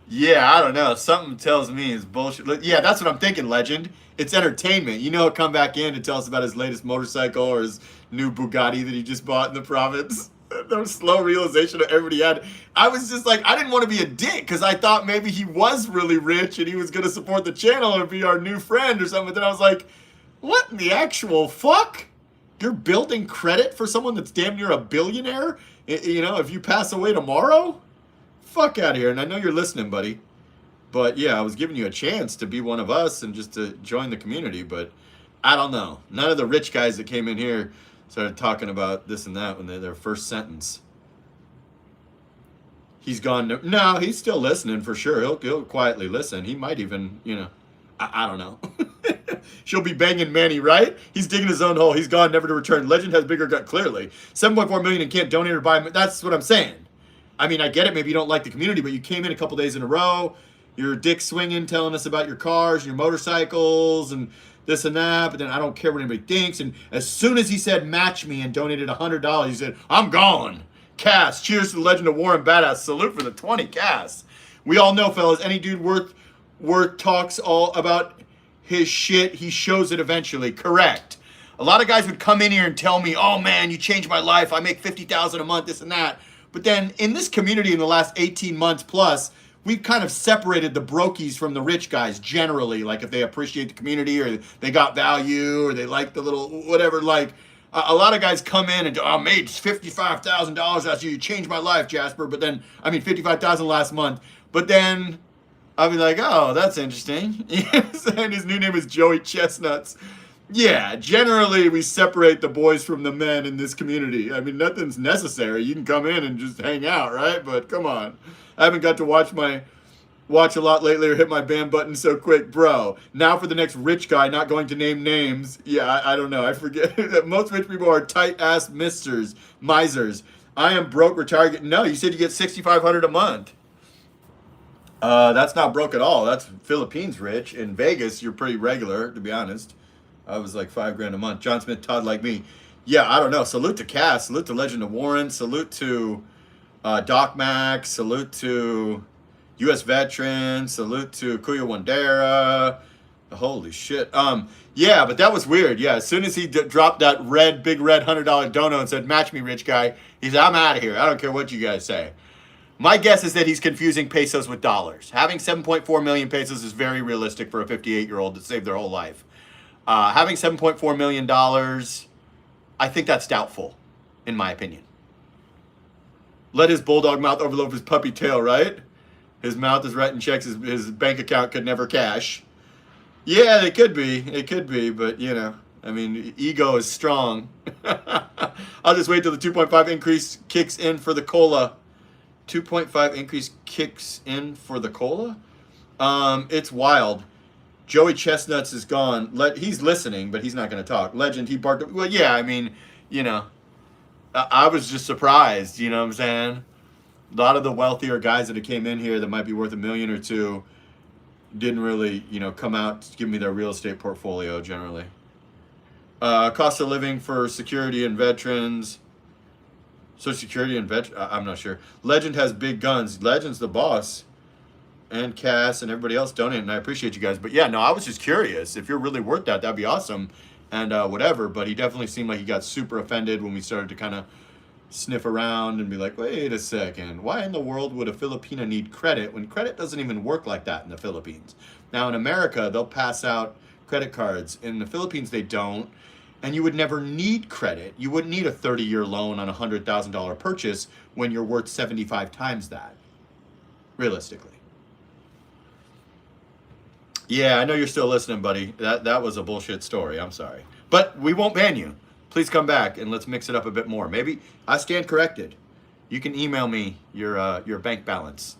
Yeah, I don't know. Something tells me it's bullshit. Yeah, that's what I'm thinking, Legend. It's entertainment. You know, he'll come back in to tell us about his latest motorcycle or his new Bugatti that he just bought in the province. The slow realization that everybody had. I was just like, I didn't want to be a dick because I thought maybe he was really rich and he was going to support the channel and be our new friend or something. But then I was like, what in the actual fuck? You're building credit for someone that's damn near a billionaire? You know, if you pass away tomorrow? Fuck out of here. And I know you're listening, buddy. But yeah, I was giving you a chance to be one of us and just to join the community. But I don't know. None of the rich guys that came in here started talking about this and that when their first sentence. He's gone. No, he's still listening for sure. He'll quietly listen. He might even, you know, I don't know. She'll be banging Manny, right? He's digging his own hole. He's gone, never to return. Legend has bigger gut, clearly. 7.4 million and can't donate or buy. That's what I'm saying. I mean, I get it. Maybe you don't like the community, but you came in a couple days in a row. You're dick swinging, telling us about your cars, your motorcycles, and this and that. But then I don't care what anybody thinks. And as soon as he said match me and donated $100, he said, I'm gone. Cass, cheers to the Legend of Warren Badass. Salute for the 20, Cass. We all know, fellas, any dude worth talks all about his shit, he shows it eventually. Correct. A lot of guys would come in here and tell me, oh man, you changed my life. I make $50,000 a month, this and that. But then in this community in the last 18 months plus, we've kind of separated the brokies from the rich guys generally. Like if they appreciate the community or they got value or they like the little whatever. Like a lot of guys come in and I made $55,000 last year. You changed my life, Jasper. But then 55,000 last month. But then I'll be like, oh, that's interesting. And his new name is Joey Chestnuts. Yeah, generally we separate the boys from the men in this community. I mean, nothing's necessary. You can come in and just hang out, right? But come on. I haven't got to watch a lot lately or hit my ban button so quick, bro. Now for the next rich guy, not going to name names. Yeah, I don't know. I forget that most rich people are tight-ass misers. I am broke, retired. No, you said you get $6,500 a month. That's not broke at all. That's Philippines rich. In Vegas, you're pretty regular, to be honest. I was like $5,000 a month. John Smith, Todd like me. Yeah, I don't know. Salute to Cass. Salute to Legend of Warren. Salute to Doc Max. Salute to U.S. Veteran. Salute to Kuya Wandera. Holy shit. Yeah, but that was weird. Yeah, as soon as he dropped that big red $100 dono and said, match me, rich guy, he said, I'm out of here. I don't care what you guys say. My guess is that he's confusing pesos with dollars. Having 7.4 million pesos is very realistic for a 58-year-old to save their whole life. Having $7.4 million, I think that's doubtful, in my opinion. Let his bulldog mouth overload his puppy tail, right? His mouth is writing checks his bank account could never cash. Yeah, it could be, but ego is strong. I'll just wait till the 2.5 increase kicks in for the cola. 2.5 increase kicks in for the cola? It's wild. Joey Chestnuts is gone. He's listening, but he's not going to talk. Legend, he barked. Well, yeah, I was just surprised, you know what I'm saying? A lot of the wealthier guys that came in here that might be worth $1 million or $2 million didn't really, come out to give me their real estate portfolio generally. Cost of living for security and veterans. Social Security and I'm not sure. Legend has big guns. Legend's the boss. And Cass and everybody else donating, and I appreciate you guys. But yeah, no, I was just curious. If you're really worth that, that'd be awesome. And whatever. But he definitely seemed like he got super offended when we started to kind of sniff around and be like, wait a second. Why in the world would a Filipina need credit when credit doesn't even work like that in the Philippines? Now in America, they'll pass out credit cards. In the Philippines, they don't. And you would never need credit. You wouldn't need a 30-year loan on a $100,000 purchase when you're worth 75 times that, realistically. Yeah, I know you're still listening, buddy. That was a bullshit story. I'm sorry. But we won't ban you. Please come back and let's mix it up a bit more. Maybe I stand corrected. You can email me your bank balance.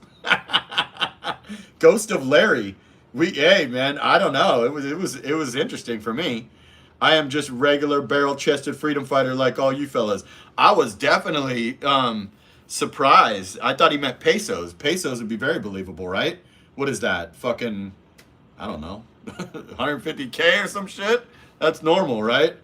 Ghost of Larry. Hey man, I don't know. It was interesting for me. I am just regular barrel-chested freedom fighter like all you fellas. I was definitely surprised. I thought he meant pesos. Pesos would be very believable, right? What is that? Fucking, I don't know, 150K or some shit? That's normal, right?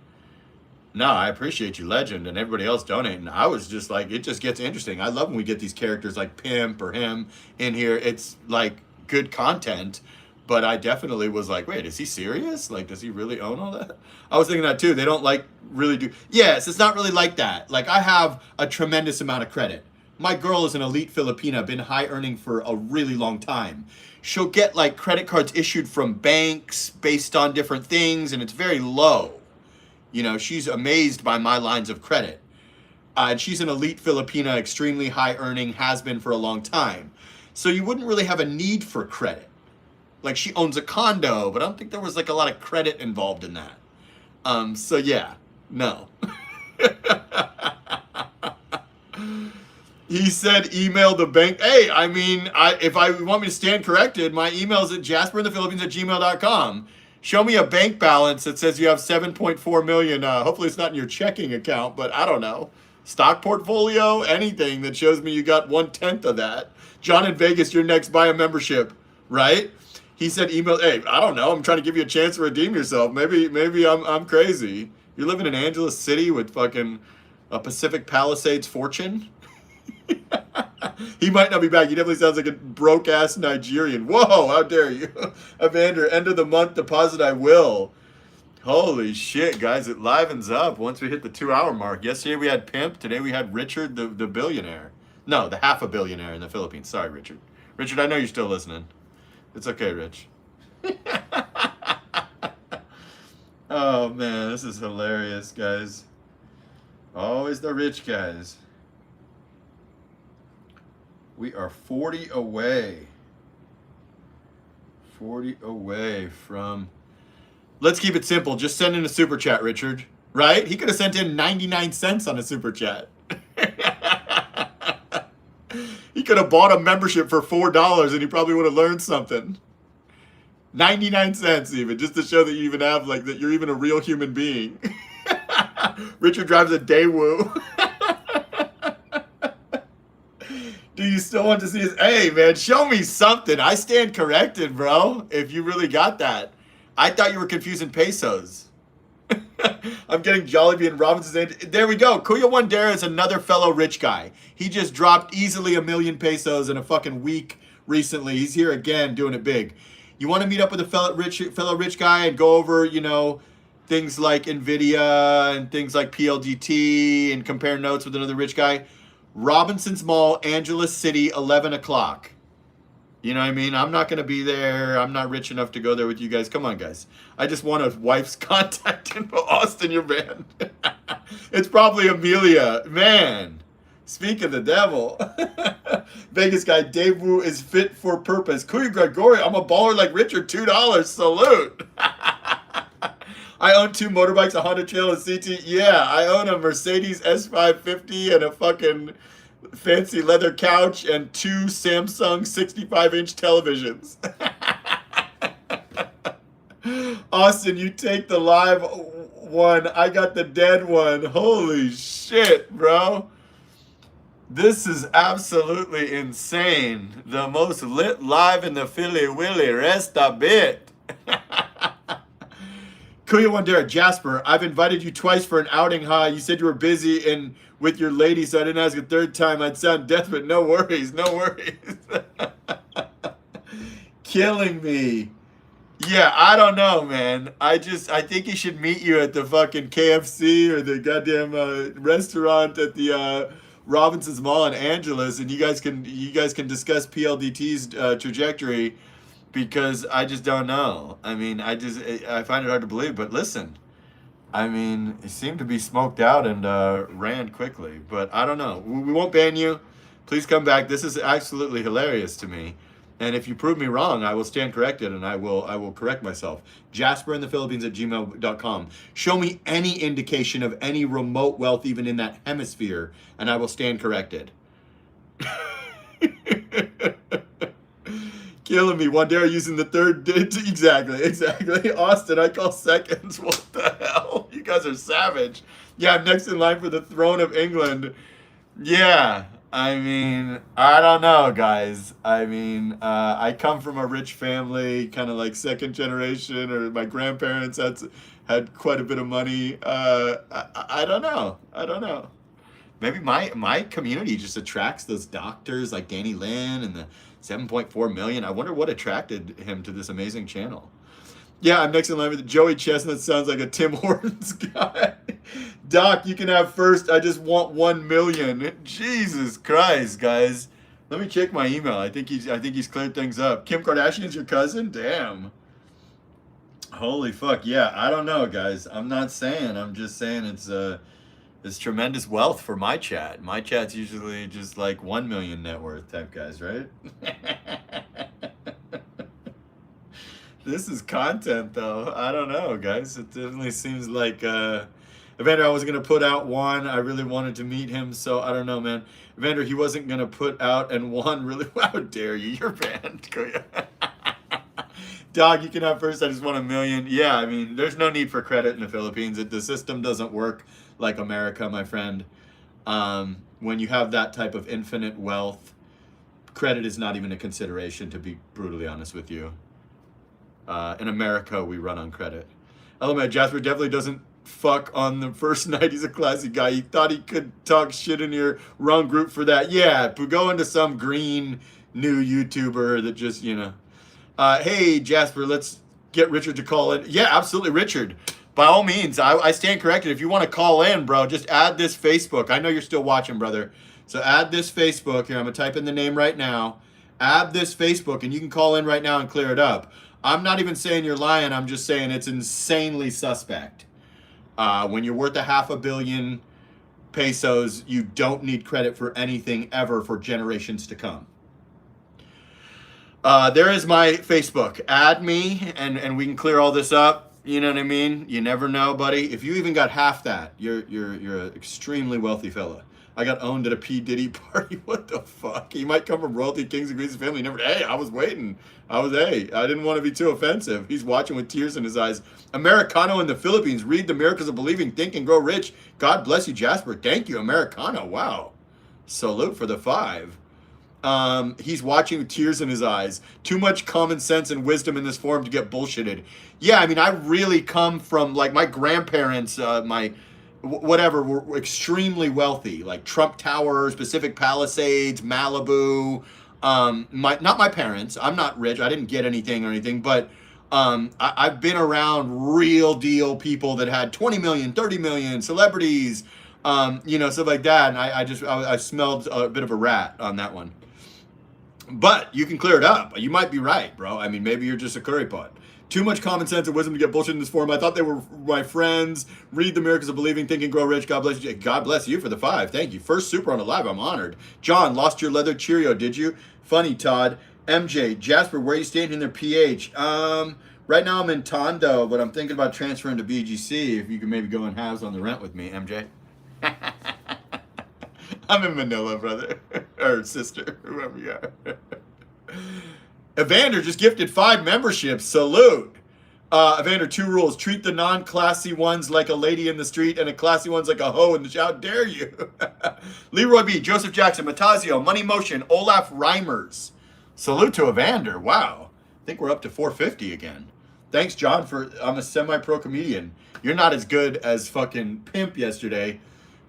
No, I appreciate you, Legend, and everybody else donating. I was just like, it just gets interesting. I love when we get these characters like Pimp or him in here. It's like good content. But I definitely was like, wait, is he serious? Like, does he really own all that? I was thinking that too. They don't like really do. Yes, it's not really like that. Like, I have a tremendous amount of credit. My girl is an elite Filipina, been high earning for a really long time. She'll get like credit cards issued from banks based on different things, and it's very low. She's amazed by my lines of credit. And she's an elite Filipina, extremely high earning, has been for a long time. So you wouldn't really have a need for credit. Like, she owns a condo, but I don't think there was like a lot of credit involved in that. So yeah, no. He said email the bank. Hey, if I want me to stand corrected, my email is at jasperinthephilippines@gmail.com. Show me a bank balance that says you have 7.4 million. Hopefully it's not in your checking account, but I don't know. Stock portfolio, anything that shows me you got 1/10 of that. John in Vegas, you're next. Buy a membership, right? He said email, hey, I don't know. I'm trying to give you a chance to redeem yourself. Maybe I'm crazy. You're living in Angeles City with fucking a Pacific Palisades fortune? He might not be back. He definitely sounds like a broke-ass Nigerian. Whoa, how dare you. Evander, end of the month deposit I will. Holy shit, guys. It livens up once we hit the 2-hour mark. Yesterday we had Pimp. Today we had Richard, the billionaire. No, the half a billionaire in the Philippines. Sorry, Richard. Richard, I know you're still listening. It's okay, Rich. Oh man, this is hilarious, guys. Always the rich guys. We are 40 away. 40 away from... Let's keep it simple. Just send in a super chat, Richard. Right? He could have sent in 99 cents on a super chat. He could have bought a membership for $4 and he probably would have learned something. 99 cents even, just to show that you even have, like, that you're even a real human being. Richard drives a Daewoo. Do you still want to see his... Hey, man, show me something. I stand corrected, bro, if you really got that. I thought you were confusing pesos. I'm getting Jollibee and Robinson's. There we go. Kuya Wandera is another fellow rich guy. He just dropped easily 1 million pesos in a fucking week recently. He's here again doing it big. You want to meet up with a fellow rich guy and go over, you know, things like NVIDIA and things like PLDT and compare notes with another rich guy? Robinson's Mall, Angeles City, 11 o'clock. You know what I mean? I'm not going to be there. I'm not rich enough to go there with you guys. Come on, guys. I just want a wife's contact info. Austin, you're banned. It's probably Amelia. Man, speak of the devil. Vegas guy, Dave Wu is fit for purpose. Kuya Gregory, I'm a baller like Richard. $2. Salute. I own 2 motorbikes, a Honda Trail and CT. Yeah, I own a Mercedes S550 and a fucking fancy leather couch and 2 Samsung 65-inch televisions. Austin, you take the live one. I got the dead one. Holy shit, bro. This is absolutely insane. The most lit live in the Philly Willy. Rest a bit. Kuya Wandera, Jasper, I've invited you twice for an outing, huh? You said you were busy and with your lady, so I didn't ask a third time. I'd sound desperate. No worries, no worries. Killing me. Yeah, I don't know, man. I think he should meet you at the fucking KFC or the goddamn restaurant at the Robinson's Mall in Angeles, and you guys can discuss PLDT's trajectory, because I just don't know. I mean, I find it hard to believe. But listen, I mean, he seemed to be smoked out and ran quickly. But I don't know. We won't ban you. Please come back. This is absolutely hilarious to me. And if you prove me wrong, I will stand corrected and I will correct myself. JasperInThePhilippines@gmail.com. Show me any indication of any remote wealth even in that hemisphere, and I will stand corrected. Killing me. Wandera using the third digit. Exactly. Austin, I call seconds. What the hell? You guys are savage. Yeah, I'm next in line for the throne of England. Yeah. I mean, I don't know, guys. I mean, I come from a rich family, kind of like second generation, or my grandparents had quite a bit of money. I don't know. Maybe my community just attracts those doctors like Danny Lin and the 7.4 million. I wonder what attracted him to this amazing channel. Yeah, I'm next in line with Joey Chestnut. Sounds like a Tim Hortons guy. Doc, you can have first. I just want 1 million. Jesus Christ, guys. Let me check my email. I think he's cleared things up. Kim Kardashian's your cousin? Damn. Holy fuck. Yeah, I don't know, guys. I'm not saying. I'm just saying it's tremendous wealth for my chat. My chat's usually just like 1 million net worth type guys, right? This is content, though. I don't know, guys. It definitely seems like Evander, I was going to put out one. I really wanted to meet him, so I don't know, man. Evander, he wasn't going to put out and one really... How dare you? You're banned. Dog, you can have first. I just want 1 million. Yeah, I mean, there's no need for credit in the Philippines. The system doesn't work like America, my friend. When you have that type of infinite wealth, credit is not even a consideration, to be brutally honest with you. In America, we run on credit. Element, Jasper definitely doesn't fuck on the first night. He's a classy guy. He thought he could talk shit in your wrong group for that. Yeah, but go into some green new YouTuber that just, you know. Hey, Jasper, let's get Richard to call in. Yeah, absolutely, Richard. By all means, I stand corrected. If you want to call in, bro, just add this Facebook. I know you're still watching, brother. So add this Facebook. Here, I'm going to type in the name right now. Add this Facebook, and you can call in right now and clear it up. I'm not even saying you're lying. I'm just saying it's insanely suspect. When you're worth $500,000,000 you don't need credit for anything ever for generations to come. There is my Facebook. Add me, and we can clear all this up. You know what I mean? You never know, buddy. If you even got half that, you're an extremely wealthy fella. I got owned at a P. Diddy party. What the fuck? He might come from royalty, kings and queens family. Never. Hey, I was waiting. I didn't want to be too offensive. He's watching with tears in his eyes. Americano in the Philippines. Read The Miracles of Believing, Think and Grow Rich. God bless you, Jasper. Thank you, Americano. Wow. Salute for the 5. He's watching with tears in his eyes. Too much common sense and wisdom in this forum to get bullshitted. Yeah, I mean, I really come from, like, my grandparents, were extremely wealthy, like Trump Towers, Pacific Palisades, Malibu. Not my parents. I'm not rich. I didn't get anything or anything, but I've been around real deal people that had 20 million, 30 million, celebrities, stuff like that. And I smelled a bit of a rat on that one. But you can clear it up. You might be right, bro. I mean, maybe you're just a curry pot. Too much common sense and wisdom to get bullshit in this forum. I thought they were my friends. Read The Miracles of Believing, Think and Grow Rich. God bless you. God bless you for the 5. Thank you. First super on the live. I'm honored. John, lost your leather Cheerio, did you? Funny, Todd. MJ, Jasper, where are you staying in their PH? Right now I'm in Condo, but I'm thinking about transferring to BGC. If you could maybe go in halves on the rent with me, MJ. I'm in Manila, brother. Or sister, whoever you are. Evander just gifted 5 memberships. Salute. Evander, 2 rules. Treat the non-classy ones like a lady in the street and the classy ones like a hoe in the shower. How dare you? Leroy B, Joseph Jackson, Matazio, Money Motion, Olaf Reimers. Salute to Evander. Wow. I think we're up to 450 again. Thanks, John, I'm a semi-pro comedian. You're not as good as fucking Pimp yesterday.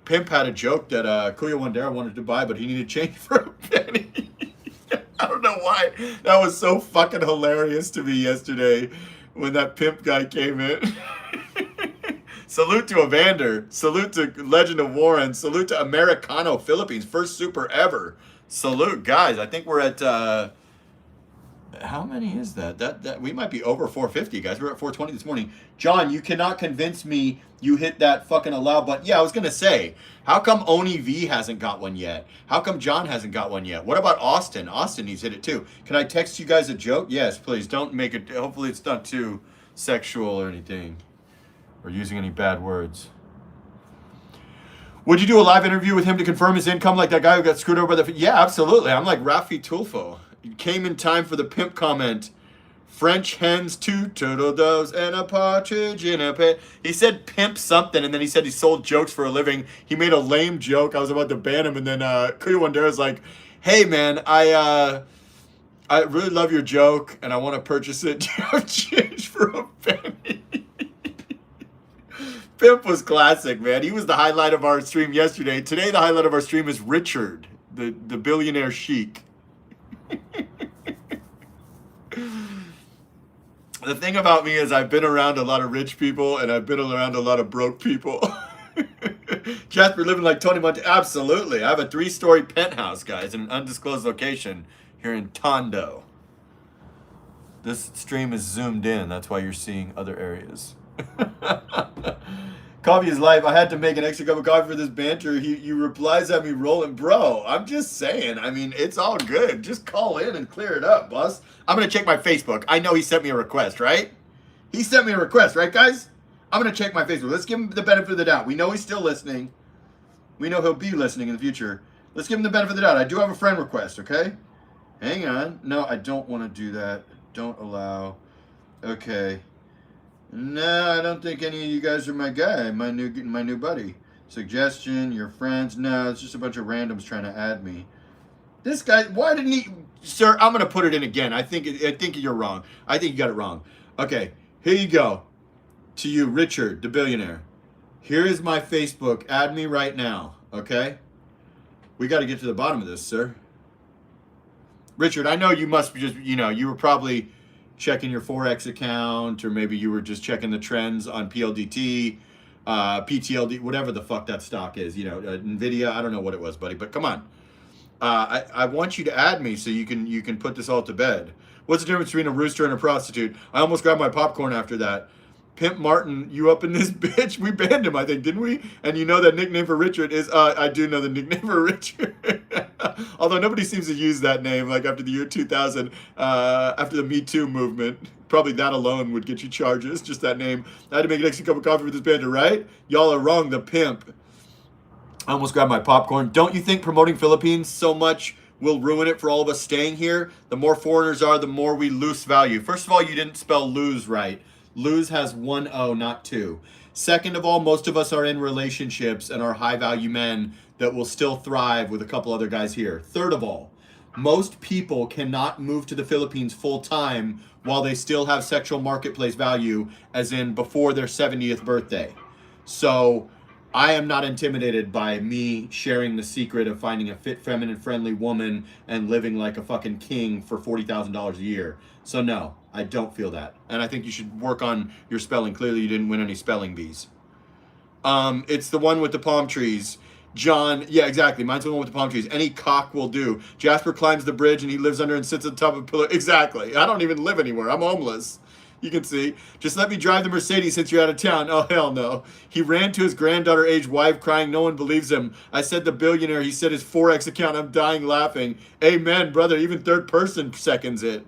Pimp had a joke that Kuya Wandera wanted to buy, but he needed change for a penny. I don't know why. That was so fucking hilarious to me yesterday when that Pimp guy came in. Salute to Evander. Salute to Legend of Warren. Salute to Americano Philippines. First super ever. Salute, guys. I think we're at... how many is that? That we might be over 450, guys. We're at 420 this morning. John, you cannot convince me you hit that fucking allow button. Yeah, I was gonna say, how come Oni V hasn't got one yet? How come John hasn't got one yet? What about Austin? Austin needs to hit it too. Can I text you guys a joke? Yes, please. Don't make it. Hopefully, it's not too sexual or anything, or using any bad words. Would you do a live interview with him to confirm his income, like that guy who got screwed over by the? Yeah, absolutely. I'm like Rafi Tulfo. Came in time for the Pimp comment. French hens, 2 turtle doves, and a partridge in a pear. He said pimp something, and then he said he sold jokes for a living. He made a lame joke. I was about to ban him, and then Kuya Wandera's like, hey, man, I really love your joke, and I want to purchase it. Do you have change for a penny? Pimp was classic, man. He was the highlight of our stream yesterday. Today, the highlight of our stream is Richard, the billionaire sheik. The thing about me is I've been around a lot of rich people and I've been around a lot of broke people. Jasper living like Tony Montana. Absolutely. I have a 3-story penthouse, guys, in an undisclosed location here in Condo. This stream is zoomed in. That's why you're seeing other areas. Coffee is life. I had to make an extra cup of coffee for this banter. He replies at me rolling. Bro, I'm just saying. I mean, it's all good. Just call in and clear it up, boss. I'm going to check my Facebook. I know he sent me a request, right? He sent me a request, right, guys? I'm going to check my Facebook. Let's give him the benefit of the doubt. We know he's still listening. We know he'll be listening in the future. Let's give him the benefit of the doubt. I do have a friend request, okay? Hang on. No, I don't want to do that. Don't allow. Okay. No, I don't think any of you guys are my guy, my new buddy. Suggestion, your friends. No, it's just a bunch of randoms trying to add me. This guy, why didn't he? Sir, I'm gonna put it in again. I think you're wrong. I think you got it wrong. Okay, here you go. To you, Richard, the billionaire. Here is my Facebook. Add me right now. Okay. We got to get to the bottom of this, sir. Richard, I know you must be just. You were probably checking your Forex account, or maybe you were just checking the trends on PLDT, PTLD, whatever the fuck that stock is, NVIDIA, I don't know what it was, buddy, but come on. I want you to add me so you can put this all to bed. What's the difference between a rooster and a prostitute? I almost grabbed my popcorn after that. Pimp Martin, you up in this bitch? We banned him, I think, didn't we? And you know that nickname for Richard is, I do know the nickname for Richard. Although nobody seems to use that name, like after the year 2000, after the Me Too movement. Probably that alone would get you charges, just that name. I had to make an extra cup of coffee for this bandit, right? Y'all are wrong, the pimp. I almost grabbed my popcorn. Don't you think promoting Philippines so much will ruin it for all of us staying here? The more foreigners are, the more we lose value. First of all, you didn't spell lose right. Lose has one O, not two. Second of all, most of us are in relationships and are high value men that will still thrive with a couple other guys here. Third of all, most people cannot move to the Philippines full time while they still have sexual marketplace value, as in before their 70th birthday. So I am not intimidated by me sharing the secret of finding a fit, feminine, friendly woman and living like a fucking king for $40,000 a year. So no, I don't feel that. And I think you should work on your spelling. Clearly you didn't win any spelling bees. It's the one with the palm trees. John, yeah, exactly. Mine's the one with the palm trees. Any cock will do. Jasper climbs the bridge and he lives under and sits on top of a pillar. Exactly. I don't even live anywhere. I'm homeless. You can see. Just let me drive the Mercedes since you're out of town. Oh, hell no. He ran to his granddaughter-aged wife crying. No one believes him. I said the billionaire. He said his Forex account. I'm dying laughing. Amen, brother. Even third person seconds it.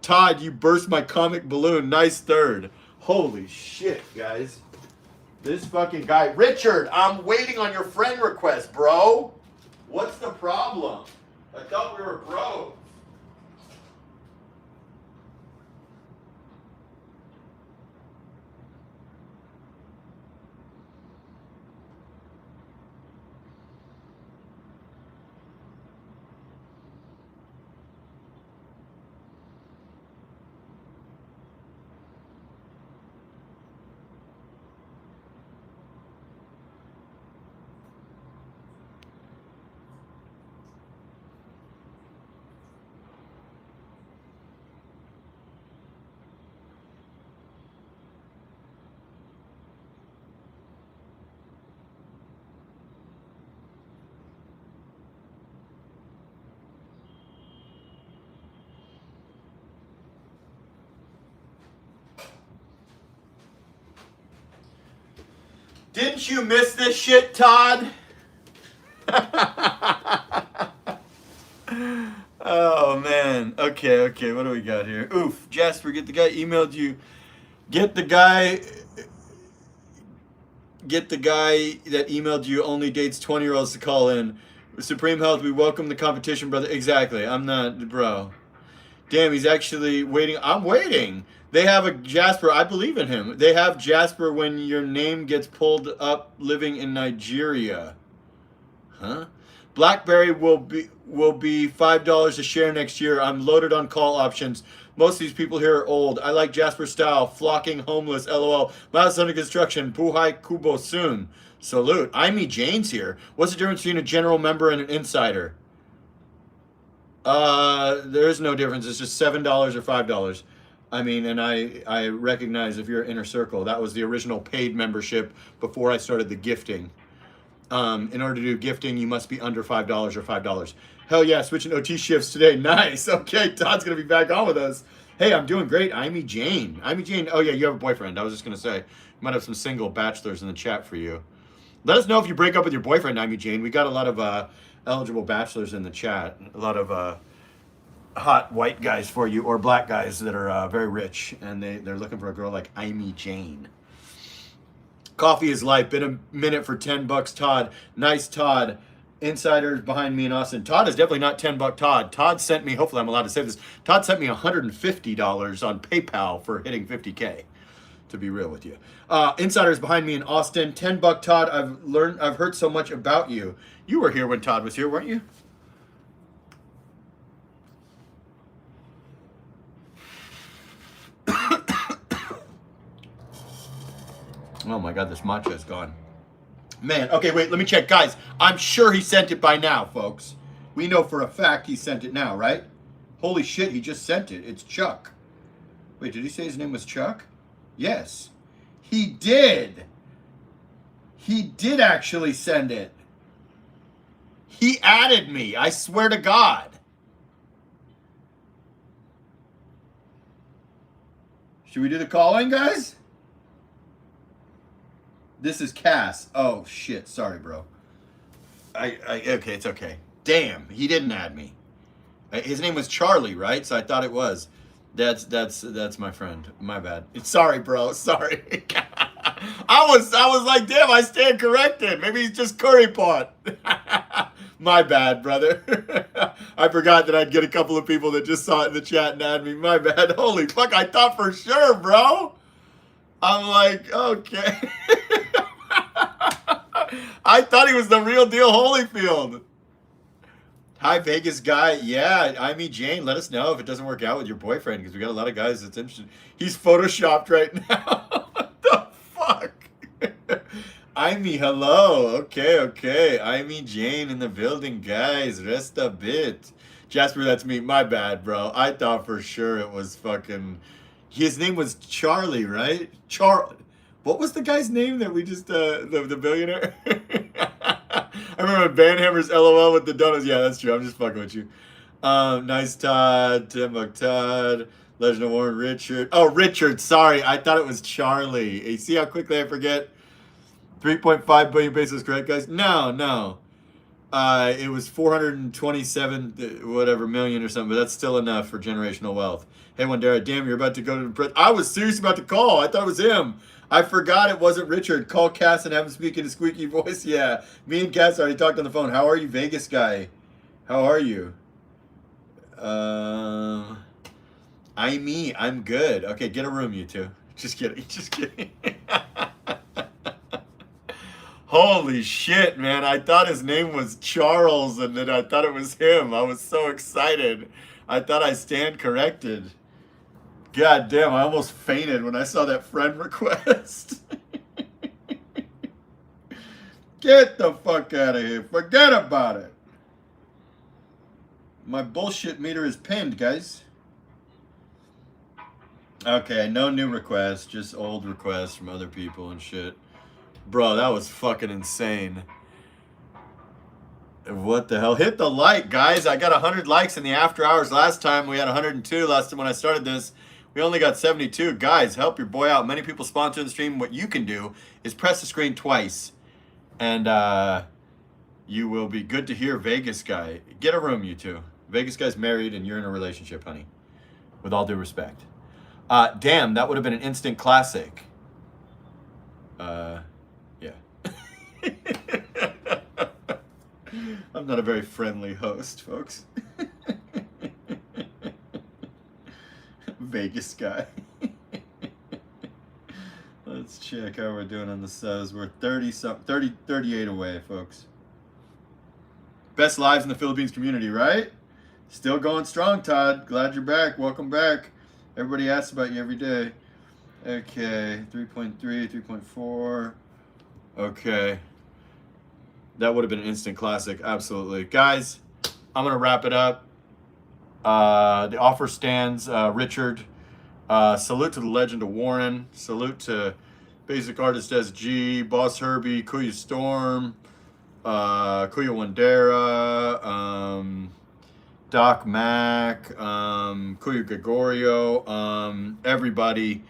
Todd, you burst my comic balloon. Nice third. Holy shit, guys. This fucking guy. Richard, I'm waiting on your friend request, bro. What's the problem? I thought we were bros. Didn't you miss this shit, Todd? Oh, man. Okay, what do we got here? Oof. Jasper, get the guy emailed you. Get the guy that emailed you only dates 20-year-olds to call in. Supreme Health, we welcome the competition, brother. Exactly. I'm not, bro. Damn, he's actually waiting. I'm waiting. They have a Jasper. I believe in him. They have Jasper when your name gets pulled up living in Nigeria. Huh? BlackBerry will be $5 a share next year. I'm loaded on call options. Most of these people here are old. I like Jasper style. Flocking homeless. LOL. Miles under construction. Puhai Kubo soon. Salute. Amy Jane's here. What's the difference between a general member and an insider? There is no difference. It's just $7 or $5. I mean, and I recognize if you're inner circle, that was the original paid membership before I started the gifting. In order to do gifting, you must be under $5 or $5. Hell yeah, switching OT shifts today. Nice. Okay, Todd's gonna be back on with us. Hey, I'm doing great. Amy Jane. Oh yeah, you have a boyfriend. I was just gonna say, you might have some single bachelors in the chat for you. Let us know if you break up with your boyfriend, Amy Jane. We got a lot of eligible bachelors in the chat. A lot of hot white guys for you, or black guys that are very rich, and they're looking for a girl like Amy Jane. Coffee is life. Been a minute for $10, Todd. Nice, Todd. Insiders behind me in Austin. Todd is definitely not $10 Todd. Todd sent me, hopefully I'm allowed to say this, Todd sent me $150 on PayPal for hitting 50K, to be real with you. Insiders behind me in Austin. $10 Todd. I've heard so much about you. You were here when Todd was here, weren't you? Oh my God, this matcha is gone. Man, okay, wait, let me check. Guys, I'm sure he sent it by now, folks. We know for a fact he sent it now, right? Holy shit, he just sent it. It's Chuck. Wait, did he say his name was Chuck? Yes. He did. He did actually send it. He added me. I swear to God. Should we do the call-in, guys? This is Cass. Oh, shit. Sorry, bro. Okay, it's okay. Damn, he didn't add me. His name was Charlie, right? So I thought it was. That's my friend. My bad. Sorry, bro. Sorry. I was like, damn, I stand corrected. Maybe he's just curry pot. My bad, brother. I forgot that I'd get a couple of people that just saw it in the chat and add me. My bad. Holy fuck, I thought for sure, bro. I'm like, okay. I thought he was the real deal Holyfield. Hi, Vegas guy. Yeah, I mean, Jane, let us know if it doesn't work out with your boyfriend because we got a lot of guys that's interested. He's photoshopped right now. What the fuck? I mean, hello. Okay. I mean, Jane in the building, guys. Rest a bit. Jasper, that's me. My bad, bro. I thought for sure it was fucking. His name was Charlie, right? What was the guy's name that we just the billionaire? I remember Banhammer's LOL with the donuts. Yeah, that's true. I'm just fucking with you. Nice Todd, Timbuk Todd, Legend of Warren Richard. Oh, Richard. Sorry, I thought it was Charlie. You see how quickly I forget? 3.5 billion pesos, correct, guys? No. It was 427 whatever million or something, but that's still enough for generational wealth. Hey, Wandera, damn, you're about to go to the press. I was serious about to call. I thought it was him. I forgot it wasn't Richard. Call Cass and have him speak in a squeaky voice. Yeah, me and Cass already talked on the phone. How are you, Vegas guy? How are you? I'm good. Okay, get a room, you two. Just kidding. Holy shit, man. I thought his name was Charles and then I thought it was him. I was so excited. I thought I stand corrected. God damn, I almost fainted when I saw that friend request. Get the fuck out of here. Forget about it. My bullshit meter is pinned, guys. Okay, no new requests, just old requests from other people and shit. Bro, that was fucking insane. What the hell? Hit the like, guys. I got 100 likes in the after hours last time. We had 102 last time when I started this. We only got 72. Guys, help your boy out. Many people sponsor the stream. What you can do is press the screen twice. And you will be good to hear, Vegas guy. Get a room, you two. Vegas guy's married and you're in a relationship, honey. With all due respect. Damn, that would have been an instant classic. Yeah. I'm not a very friendly host, folks. Vegas guy. Let's check how we're doing on the subs. We're 38 away, folks. Best lives in the Philippines community, right? Still going strong, Todd. Glad you're back. Welcome back. Everybody asks about you every day. Okay, 3.3, 3.4. Okay. That would have been an instant classic. Absolutely. Guys, I'm going to wrap it up. The offer stands. Richard, salute to the legend of Warren. Salute to Basic Artist SG, Boss Herbie, Kuya Storm, Kuya Wandera, Doc Mac, Kuya Gregorio, everybody.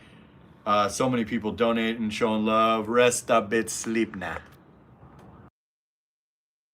So many people donating, showing love. Rest a bit, sleep now.